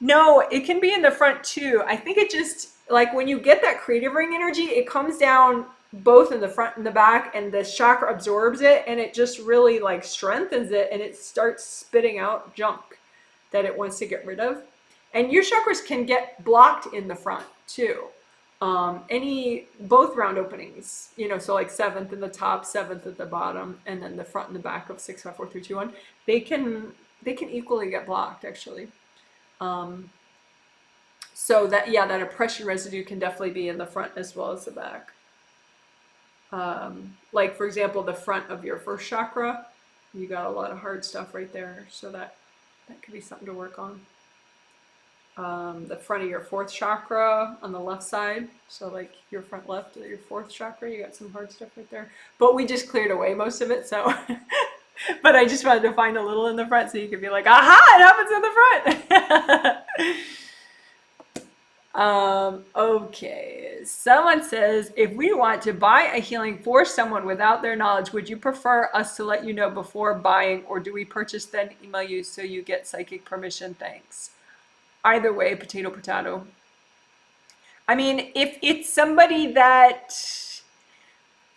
No, it can be in the front too. I think it just, like when you get that creative ring energy, it comes down both in the front and the back, and the chakra absorbs it, and it just really like strengthens it, and it starts spitting out junk that it wants to get rid of. And your chakras can get blocked in the front too. Both round openings, you know, so like 7th in the top, 7th at the bottom, and then the front and the back of 6, 5, 4, 3, 2, 1, they can equally get blocked actually. So that, yeah, that oppression residue can definitely be in the front as well as the back. Like for example, the front of your 1st chakra, you got a lot of hard stuff right there. So that could be something to work on. The front of your 4th chakra on the left side. So like your front left of your 4th chakra, you got some hard stuff right there, but we just cleared away most of it. So, but I just wanted to find a little in the front so you could be like, aha, it happens in the front. Okay. Someone says, if we want to buy a healing for someone without their knowledge, would you prefer us to let you know before buying, or do we purchase then email you so you get psychic permission? Thanks. Either way, potato, potato. I mean, if it's somebody that,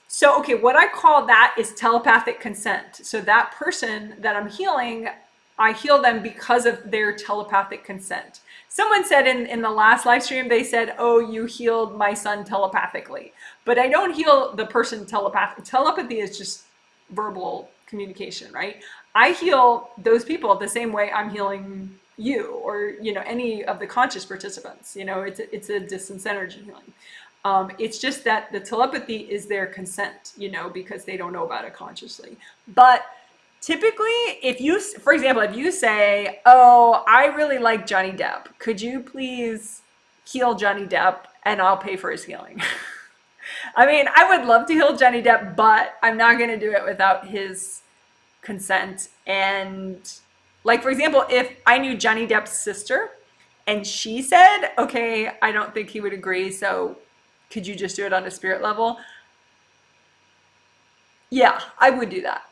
so, okay, what I call that is telepathic consent. So that person that I'm healing, I heal them because of their telepathic consent. Someone said in the last live stream, they said, oh, you healed my son telepathically. But I don't heal the person telepathically. Telepathy is just verbal communication, right? I heal those people the same way I'm healing you, or, you know, any of the conscious participants. You know, it's a distance energy healing. It's just that the telepathy is their consent, you know, because they don't know about it consciously. But typically, if you, for example, if you say, oh, I really like Johnny Depp, could you please heal Johnny Depp and I'll pay for his healing? I mean, I would love to heal Johnny Depp, but I'm not going to do it without his consent. And like, for example, if I knew Johnny Depp's sister and she said, okay, I don't think he would agree, so could you just do it on a spirit level? Yeah, I would do that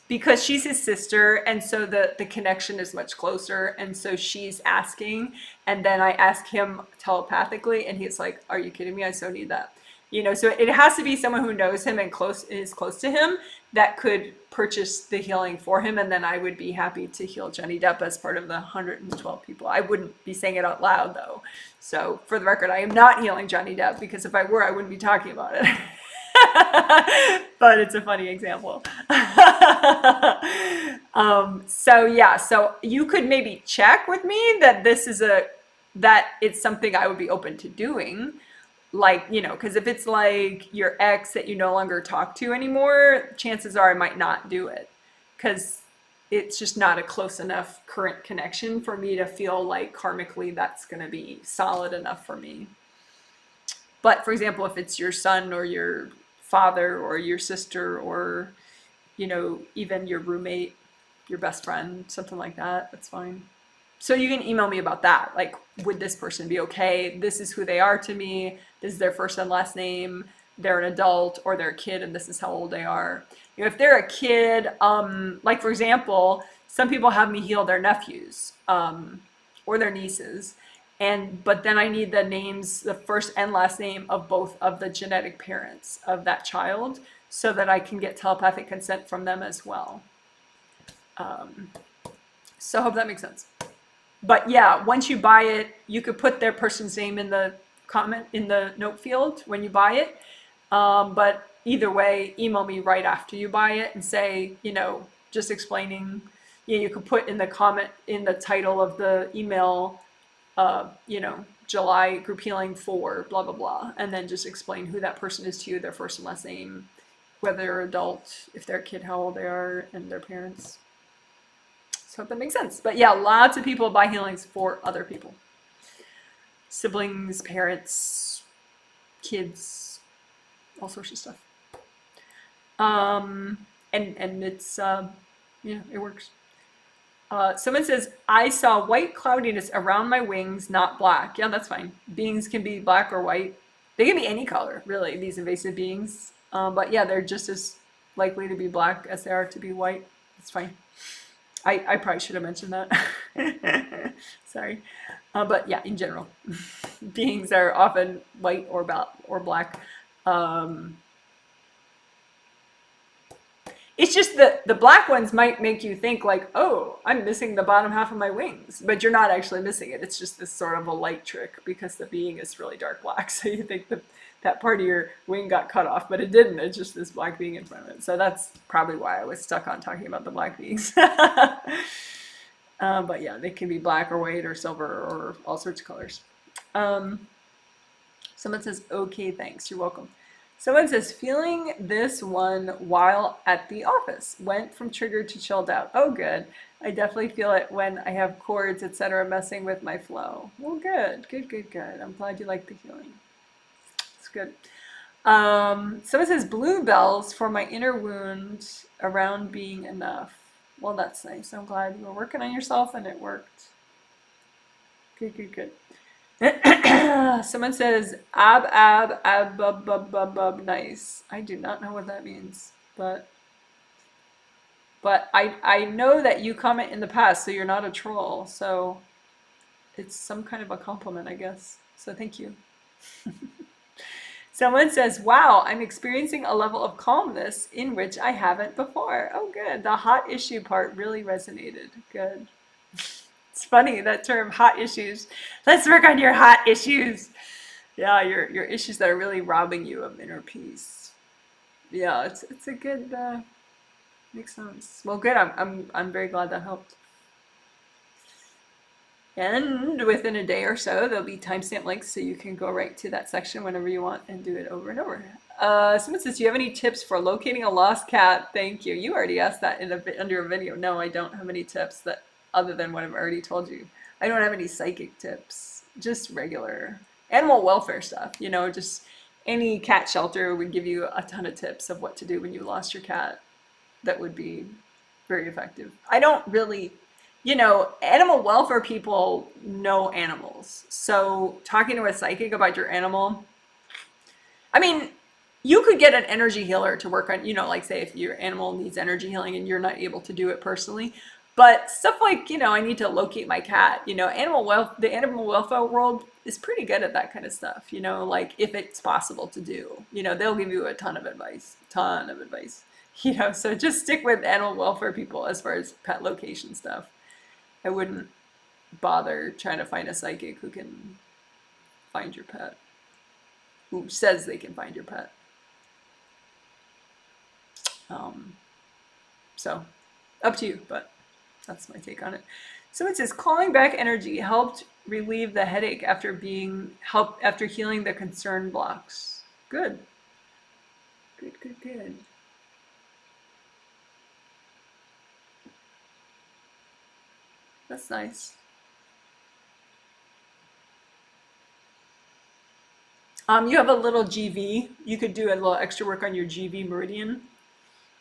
because she's his sister, and so the connection is much closer, and so she's asking, and then I ask him telepathically, and he's like, are you kidding me? I so need that. You know, so it has to be someone who knows him and is close to him that could purchase the healing for him, and then I would be happy to heal Johnny Depp as part of the 112 people. I wouldn't be saying it out loud though. So for the record, I am not healing Johnny Depp, because if I were, I wouldn't be talking about it. But it's a funny example. So yeah, so you could maybe check with me that that it's something I would be open to doing. Like, you know, because if it's like your ex that you no longer talk to anymore, chances are I might not do it, because it's just not a close enough current connection for me to feel like karmically that's going to be solid enough for me. But for example, if it's your son or your father or your sister, or, you know, even your roommate, your best friend, something like that, that's fine. So you can email me about that. Like, would this person be okay? This is who they are to me. This is their first and last name. They're an adult, or they're a kid, and this is how old they are. You know, if they're a kid, like for example, some people have me heal their nephews, or their nieces. But then I need the names, the first and last name of both of the genetic parents of that child, so that I can get telepathic consent from them as well. So I hope that makes sense. But yeah, once you buy it, you could put their person's name in the comment, in the note field when you buy it. But either way, email me right after you buy it and say, you know, just explaining. Yeah, you could put in the comment, in the title of the email, you know, July group healing for blah, blah, blah. And then just explain who that person is to you, their first and last name, whether they're adult, if they're a kid, how old they are, and their parents. So hope that makes sense. But yeah, lots of people buy healings for other people. Siblings, parents, kids, all sorts of stuff. And it's, yeah, it works. Someone says, I saw white cloudiness around my wings, not black. Yeah, that's fine. Beings can be black or white. They can be any color, really, these invasive beings. But yeah, they're just as likely to be black as they are to be white. It's fine. I probably should have mentioned that. Sorry. But yeah, in general, beings are often white or black. It's just that the black ones might make you think like, oh, I'm missing the bottom half of my wings, but you're not actually missing it. It's just this sort of a light trick because the being is really dark black. So you think that part of your wing got cut off, but it didn't. It's just this black being in front of it. So that's probably why I was stuck on talking about the black beings. But yeah, they can be black or white or silver or all sorts of colors. Someone says, okay, thanks. You're welcome. Someone says, feeling this one while at the office. Went from triggered to chilled out. Oh, good. I definitely feel it when I have cords, etc., messing with my flow. Well, good. I'm glad you like the healing. It's good. Someone says, bluebells for my inner wound around being enough. Well, that's nice. I'm glad you were working on yourself and it worked. Good. Someone says ab, nice. I do not know what that means, but I know that you comment in the past, so you're not a troll. So it's some kind of a compliment, I guess. So thank you. Someone says, wow, I'm experiencing a level of calmness in which I haven't before. Oh, good. The hot issue part really resonated. Good. It's funny, that term, hot issues. Let's work on your hot issues. Yeah, your issues that are really robbing you of inner peace. Yeah, it's a good, makes sense. Well, good. I'm very glad that helped. And within a day or so, there'll be timestamp links so you can go right to that section whenever you want and do it over and over. Someone says, do you have any tips for locating a lost cat? Thank you. You already asked that under a video. No, I don't have any tips that other than what I've already told you. I don't have any psychic tips, just regular animal welfare stuff. You know, just any cat shelter would give you a ton of tips of what to do when you lost your cat. That would be very effective. I don't really, you know, animal welfare people know animals. So talking to a psychic about your animal, I mean, you could get an energy healer to work on, you know, like say if your animal needs energy healing and you're not able to do it personally. But stuff like, you know, I need to locate my cat, you know, the animal welfare world is pretty good at that kind of stuff, you know, like if it's possible to do, you know, they'll give you a ton of advice, you know, so just stick with animal welfare people as far as pet location stuff. I wouldn't bother trying to find a psychic who can find your pet, who says they can find your pet. So up to you, but that's my take on it. So it says calling back energy helped relieve the headache after healing the concern blocks. Good. Good. That's nice. You have a little GV. You could do a little extra work on your GV meridian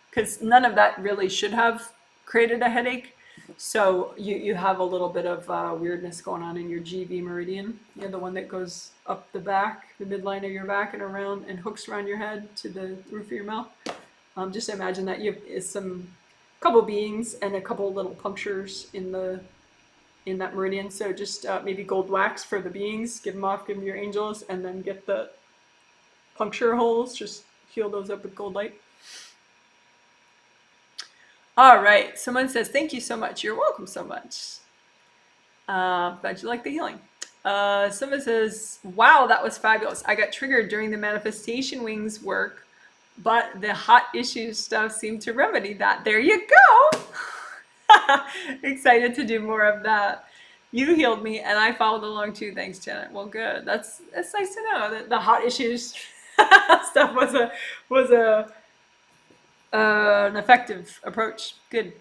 because none of that really should have created a headache. So you have a little bit of weirdness going on in your GV meridian. You're the one that goes up the back, the midline of your back and around and hooks around your head to the roof of your mouth. Just imagine that you have couple beings and a couple little punctures in that meridian. So just maybe gold wax for the beings, give them your angels, and then get the puncture holes, just heal those up with gold light. All right, someone says, thank you so much. You're welcome so much. Glad you like the healing. Someone says, wow, that was fabulous. I got triggered during the manifestation wings work, but the hot issues stuff seemed to remedy that. There you go. Excited to do more of that. You healed me and I followed along too. Thanks, Janet. Well, good. That's nice to know that the hot issues stuff was an effective approach. Good.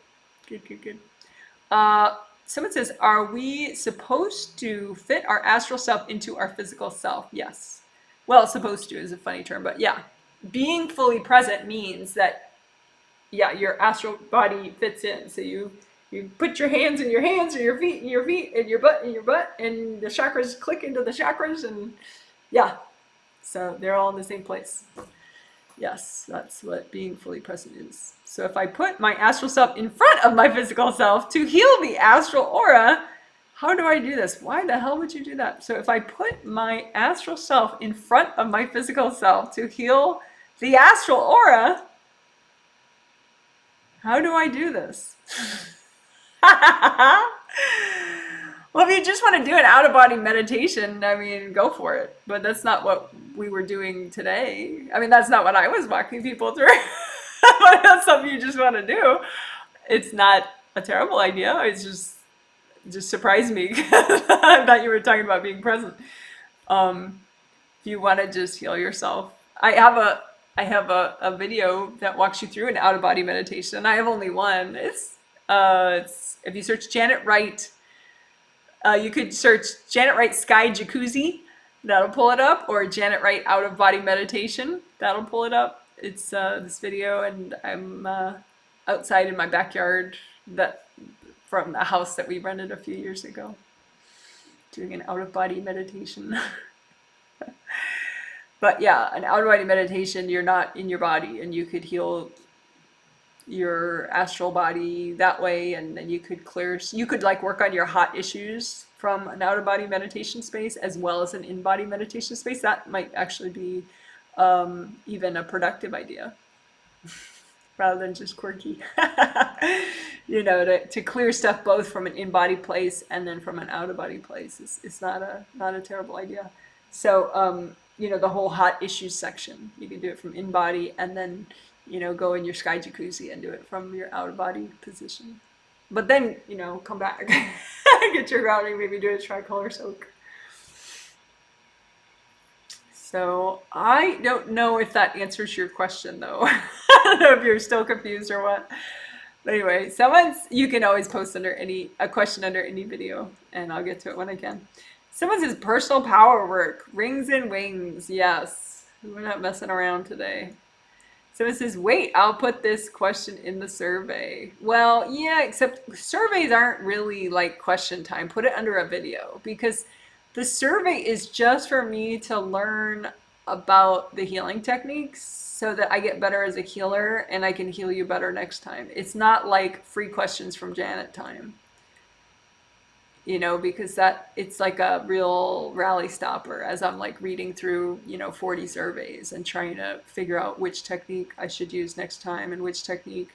Someone says, are we supposed to fit our astral self into our physical self? Yes. Well, supposed to is a funny term, but yeah. Being fully present means that, yeah, your astral body fits in. So you put your hands in your hands, or your feet in your feet, and your butt in your butt, and the chakras click into the chakras, and yeah. So they're all in the same place. Yes, that's what being fully present is. So if I put my astral self in front of my physical self to heal the astral aura, how do I do this? Why the hell would you do that? So if I put my astral self in front of my physical self to heal the astral aura, how do I do this? Well, if you just want to do an out-of-body meditation, I mean, go for it. But that's not what we were doing today. I mean, that's not what I was walking people through. But that's something you just want to do. It's not a terrible idea. It's just surprised me. I thought you were talking about being present. If you want to just heal yourself, I have a video that walks you through an out-of-body meditation. I have only one. It's if you search Janet Wright. You could search Janet Wright Sky Jacuzzi, that'll pull it up, or Janet Wright Out of Body Meditation, that'll pull it up. It's this video, and I'm outside in my backyard from a house that we rented a few years ago, doing an out of body meditation. But yeah, an out of body meditation, you're not in your body, and you could heal your astral body that way, and then you could you could like work on your hot issues from an out of body meditation space as well as an in body meditation space. That might actually be even a productive idea rather than just quirky. To clear stuff both from an in-body place and then from an out-of-body place is not a terrible idea. So the whole hot issues section, you can do it from in-body and then go in your sky jacuzzi and do it from your out-of-body position. But then come back, get your grounding, maybe do a tricolor soak. So I don't know if that answers your question though. I don't know if you're still confused or what. But anyway, you can always post a question under any video, and I'll get to it when I can. Someone says personal power work, rings and wings. Yes, we're not messing around today. Someone says, wait, I'll put this question in the survey. Well, yeah, except surveys aren't really like question time. Put it under a video, because the survey is just for me to learn about the healing techniques so that I get better as a healer and I can heal you better next time. It's not like free questions from Janet time, because it's like a real rally stopper as I'm like reading through, 40 surveys and trying to figure out which technique I should use next time and which technique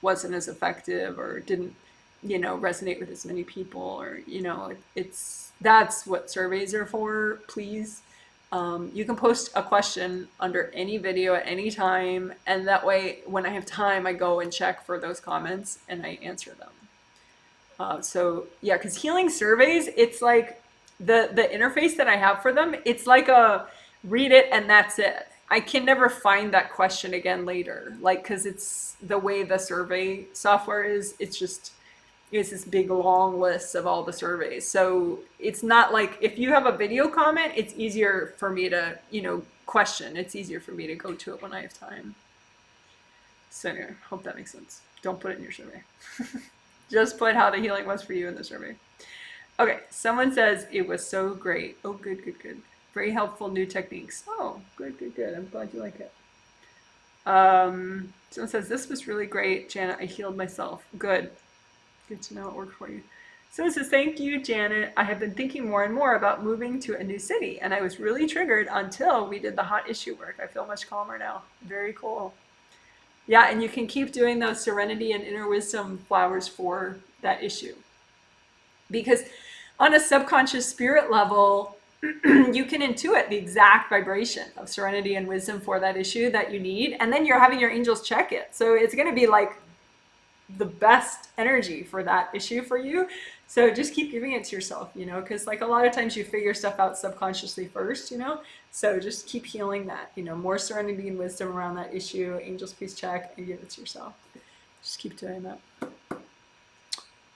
wasn't as effective or didn't, resonate with as many people, or, that's what surveys are for, please. You can post a question under any video at any time, and that way when I have time I go and check for those comments and I answer them. So yeah, because healing surveys, it's like the interface that I have for them, it's like a read it and that's it. I can never find that question again later, like, because it's the way the survey software is. It's this big long list of all the surveys. So it's not like if you have a video comment, it's easier for me to, question. It's easier for me to go to it when I have time. So anyway, hope that makes sense. Don't put it in your survey. Just put how the healing was for you in the survey. Okay, someone says it was so great. Oh, good. Very helpful new techniques. Oh, good. I'm glad you like it. Someone says this was really great, Janet. I healed myself. Good to know it worked for you. So it says, thank you, Janet. I have been thinking more and more about moving to a new city, and I was really triggered until we did the hot issue work. I feel much calmer now. Very cool. Yeah, and you can keep doing those serenity and inner wisdom flowers for that issue. Because on a subconscious spirit level, you can intuit the exact vibration of serenity and wisdom for that issue that you need, and then you're having your angels check it. So it's going to be like the best energy for that issue for you. So just keep giving it to yourself, because like a lot of times you figure stuff out subconsciously first, so just keep healing that, more serenity and wisdom around that issue. Angels, please check, and give it to yourself. Just keep doing that.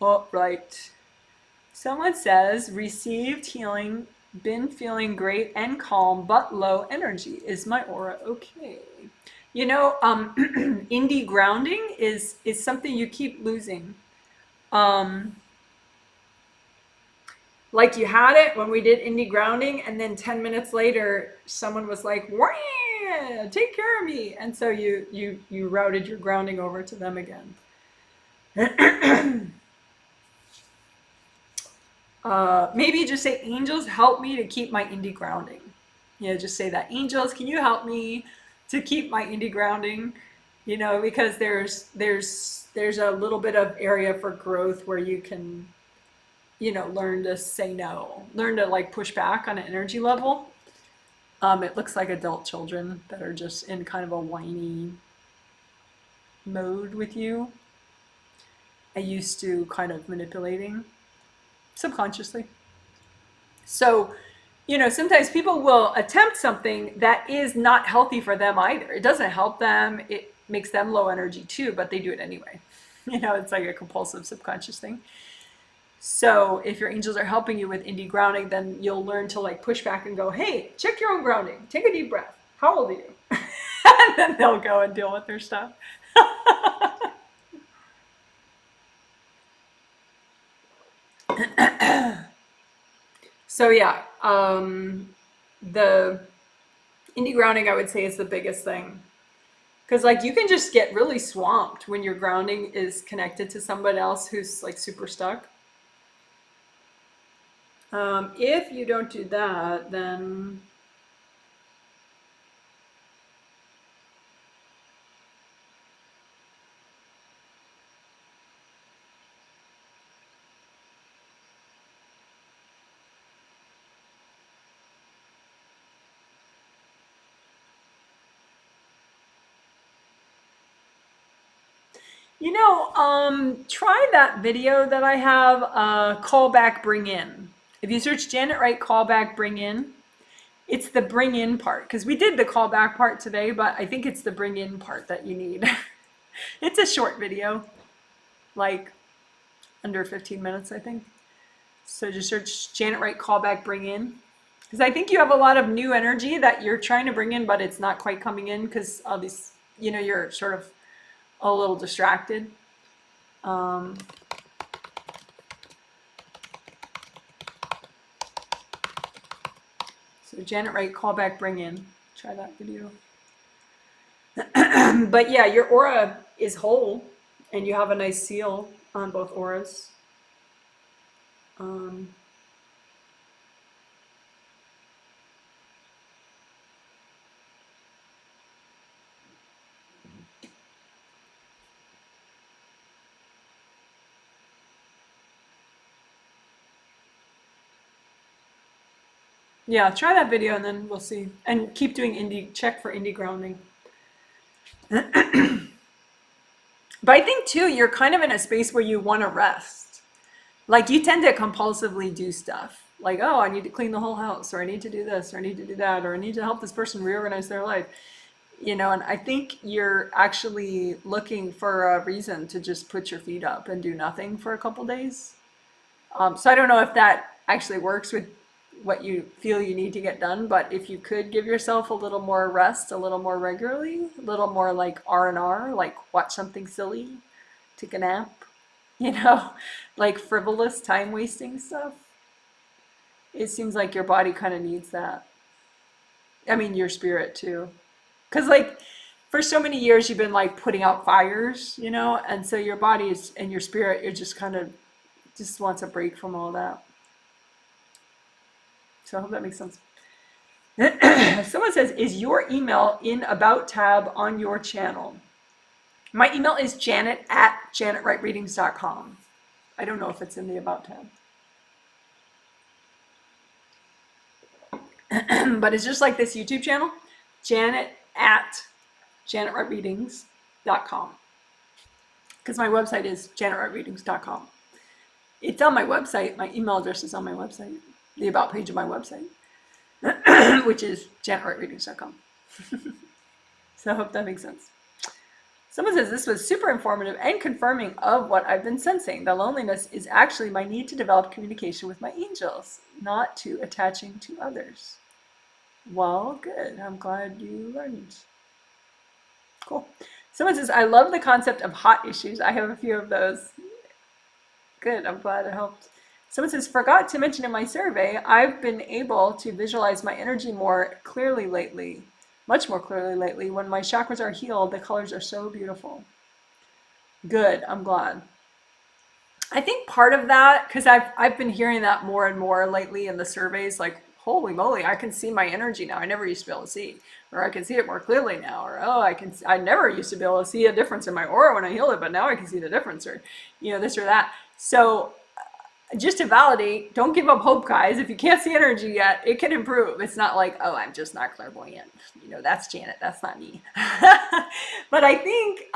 All right. Someone says, received healing, been feeling great and calm, but low energy. Is my aura okay? Indie grounding is something you keep losing. Like you had it when we did indie grounding, and then 10 minutes later, someone was like, wah, take care of me. And so you routed your grounding over to them again. Maybe just say, angels, help me to keep my indie grounding. Just say that, angels, can you help me to keep my indie grounding? Because there's a little bit of area for growth where you can, learn to say no, learn to like push back on an energy level. It looks like adult children that are just in kind of a whiny mode with you. I used to kind of manipulating subconsciously. So, sometimes people will attempt something that is not healthy for them either. It doesn't help them. It makes them low energy too, but they do it anyway. It's like a compulsive subconscious thing. So if your angels are helping you with indie grounding, then you'll learn to like push back and go, hey, check your own grounding. Take a deep breath. How old are you? And then they'll go and deal with their stuff. So yeah, the indie grounding, I would say, is the biggest thing. Because like you can just get really swamped when your grounding is connected to somebody else who's like super stuck. If you don't do that, then try that video that I have, call back, bring in. If you search Janet Wright call back, bring in, it's the bring in part. Because we did the call back part today, but I think it's the bring in part that you need. It's a short video, like under 15 minutes, I think. So just search Janet Wright call back, bring in. Because I think you have a lot of new energy that you're trying to bring in, but it's not quite coming in because all these, you're sort of a little distracted. So Janet Wright, call back, bring in. Try that video. But yeah, your aura is whole and you have a nice seal on both auras. Yeah, try that video and then we'll see. And keep doing check for indie grounding. But I think too, you're kind of in a space where you want to rest. Like you tend to compulsively do stuff. Like, oh, I need to clean the whole house, or I need to do this, or I need to do that, or I need to help this person reorganize their life. And I think you're actually looking for a reason to just put your feet up and do nothing for a couple days. So I don't know if that actually works with what you feel you need to get done, but if you could give yourself a little more rest, a little more regularly, a little more like R&R, like watch something silly, take a nap, like frivolous time wasting stuff. It seems like your body kind of needs that. I mean, your spirit too. Because like for so many years you've been like putting out fires, and so your body is and your spirit, you're just kind of just wants a break from all that. So I hope that makes sense. Someone says, is your email in About tab on your channel? My email is janet@janetwrightreadings.com. I don't know if it's in the About tab. But it's just like this YouTube channel, janet@janetwrightreadings.com. Because my website is janetwrightreadings.com. It's on my website. My email address is on my website. The About page of my website, which is janetwrightreadings.com. So I hope that makes sense. Someone says, this was super informative and confirming of what I've been sensing. The loneliness is actually my need to develop communication with my angels, not to attaching to others. Well, good. I'm glad you learned. Cool. Someone says, I love the concept of hot issues. I have a few of those. Good. I'm glad it helped. Someone says, forgot to mention in my survey, I've been able to visualize my energy more clearly lately, much more clearly lately. When my chakras are healed, the colors are so beautiful. Good, I'm glad. I think part of that, because I've been hearing that more and more lately in the surveys, like, holy moly, I can see my energy now. I never used to be able to see, or I can see it more clearly now, or oh, I never used to be able to see a difference in my aura when I healed it, but now I can see the difference, or this or that. So just to validate, don't give up hope, guys. If you can't see energy yet, it can improve. It's not like, oh, I'm just not clairvoyant. That's Janet. That's not me. But I think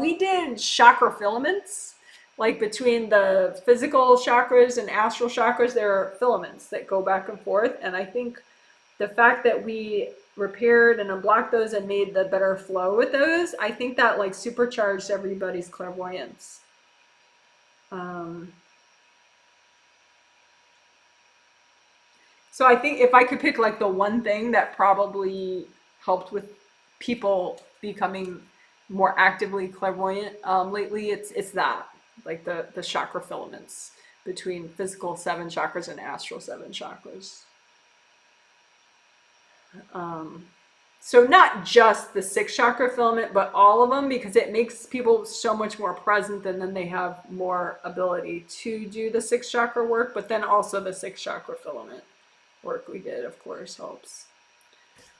we did chakra filaments, like between the physical chakras and astral chakras. There are filaments that go back and forth. And I think the fact that we repaired and unblocked those and made the better flow with those, I think that like supercharged everybody's clairvoyance. So I think if I could pick like the one thing that probably helped with people becoming more actively clairvoyant lately, it's that, like the chakra filaments between physical 7 chakras and astral 7 chakras. So not just the sixth chakra filament, but all of them, because it makes people so much more present, and then they have more ability to do the sixth chakra work. But then also the sixth chakra filament work we did, of course, helps.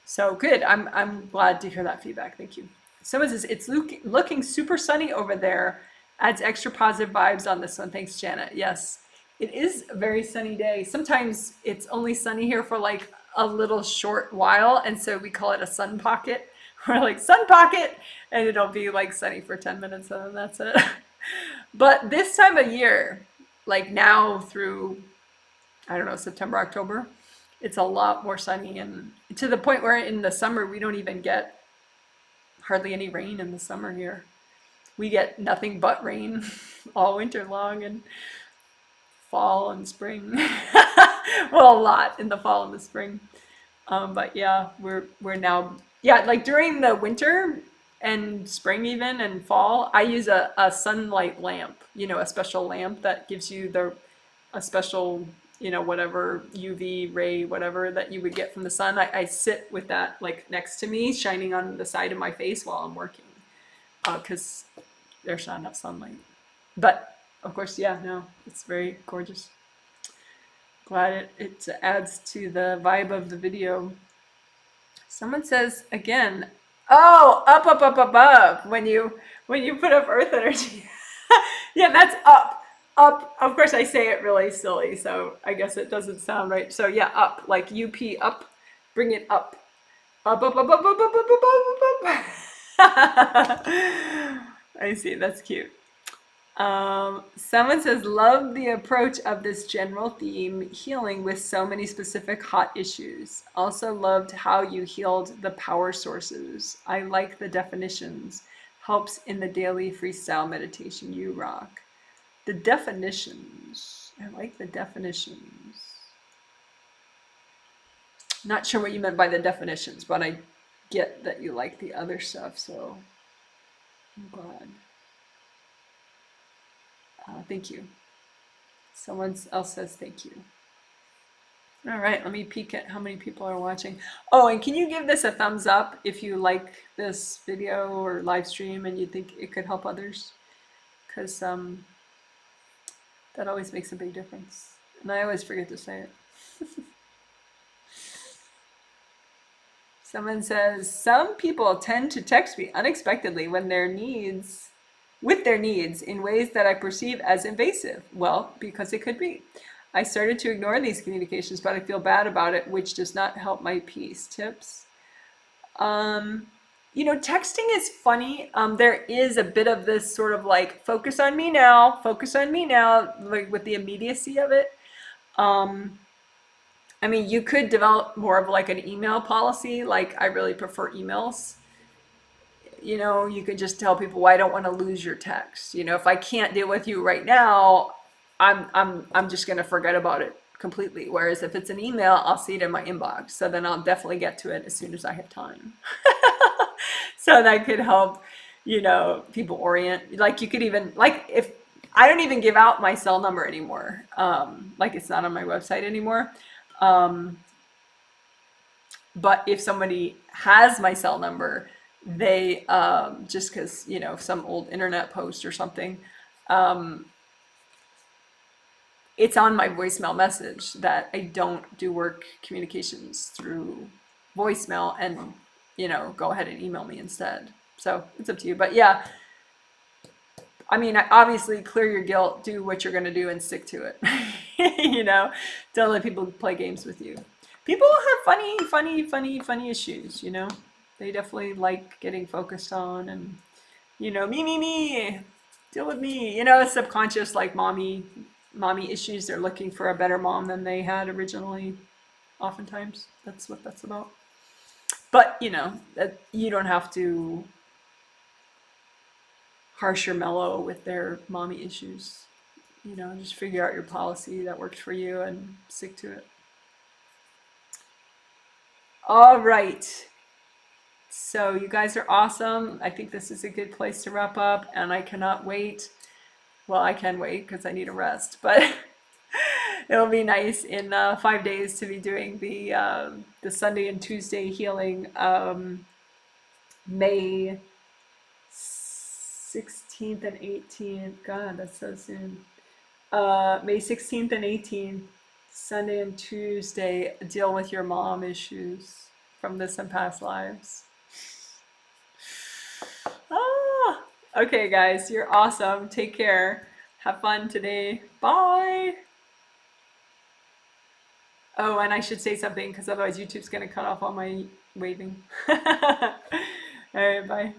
So good. I'm glad to hear that feedback. Thank you. Someone says it's looking super sunny over there. Adds extra positive vibes on this one. Thanks, Janet. Yes, it is a very sunny day. Sometimes it's only sunny here for like a little short while, and so we call it a sun pocket. We're like sun pocket, and it'll be like sunny for 10 minutes, and then that's it. But this time of year, like now through, I don't know, September, October, it's a lot more sunny, and to the point where in the summer we don't even get hardly any rain in the summer here. We get nothing but rain all winter long, and fall and spring. Well, a lot in the fall and the spring. But yeah, we're now, yeah, like during the winter and spring even and fall, I use a sunlight lamp, you know, a special lamp that gives you a special, you know, whatever UV ray, whatever that you would get from the sun. I sit with that like next to me, shining on the side of my face while I'm working, because there's not enough sunlight. But of course, yeah, no, it's very gorgeous. Glad it adds to the vibe of the video. Someone says again, oh, up, up, up, up, up, when you put up earth energy. Yeah, that's up. Up. Of course, I say it really silly, so I guess it doesn't sound right. So yeah, up, like UP, up, bring it up. Up, up, up, up, up, up, up, up, up, up. I see, that's cute. Someone says, love the approach of this general theme, healing with so many specific hot issues. Also loved how you healed the power sources. I like the definitions. Helps in the daily freestyle meditation. You rock. The definitions. I like the definitions. Not sure what you meant by the definitions, but I get that you like the other stuff, so I'm glad. Thank you. Someone else says thank you. All right, let me peek at how many people are watching. Oh, and can you give this a thumbs up if you like this video or live stream and you think it could help others? Because that always makes a big difference. And I always forget to say it. Someone says, some people tend to text me unexpectedly with their needs in ways that I perceive as invasive. Well, because it could be. I started to ignore these communications, but I feel bad about it, which does not help my peace. Tips? You know, texting is funny. There is a bit of this sort of like, focus on me now, like with the immediacy of it. I mean, you could develop more of like an email policy, like I really prefer emails. You know, you could just tell people, well, I don't want to lose your text. You know, if I can't deal with you right now, I'm just going to forget about it completely. Whereas if it's an email, I'll see it in my inbox. So then I'll definitely get to it as soon as I have time. So that could help, you know, people orient. Like you could even, like if I don't even give out my cell number anymore, like it's not on my website anymore. But if somebody has my cell number, they just because, you know, some old internet post or something, it's on my voicemail message that I don't do work communications through voicemail, and, you know, go ahead and email me instead. So it's up to you. But yeah, I mean, obviously clear your guilt, do what you're going to do and stick to it. You know, don't let people play games with you. People have funny issues, you know. They definitely like getting focused on, and, you know, me, deal with me. You know, subconscious, like mommy issues. They're looking for a better mom than they had originally. Oftentimes, that's what that's about. But, you know, you don't have to harsh or mellow with their mommy issues. You know, just figure out your policy that works for you and stick to it. All right. So you guys are awesome. I think this is a good place to wrap up, and I cannot wait. Well, I can wait because I need a rest, but It'll be nice in 5 days to be doing the Sunday and Tuesday healing, May 16th and 18th. God, that's so soon. May 16th and 18th, Sunday and Tuesday, deal with your mom issues from this and past lives. Ah, okay, guys, you're awesome. Take care. Have fun today. Bye. Oh, and I should say something because otherwise YouTube's going to cut off all my waving. All right, bye.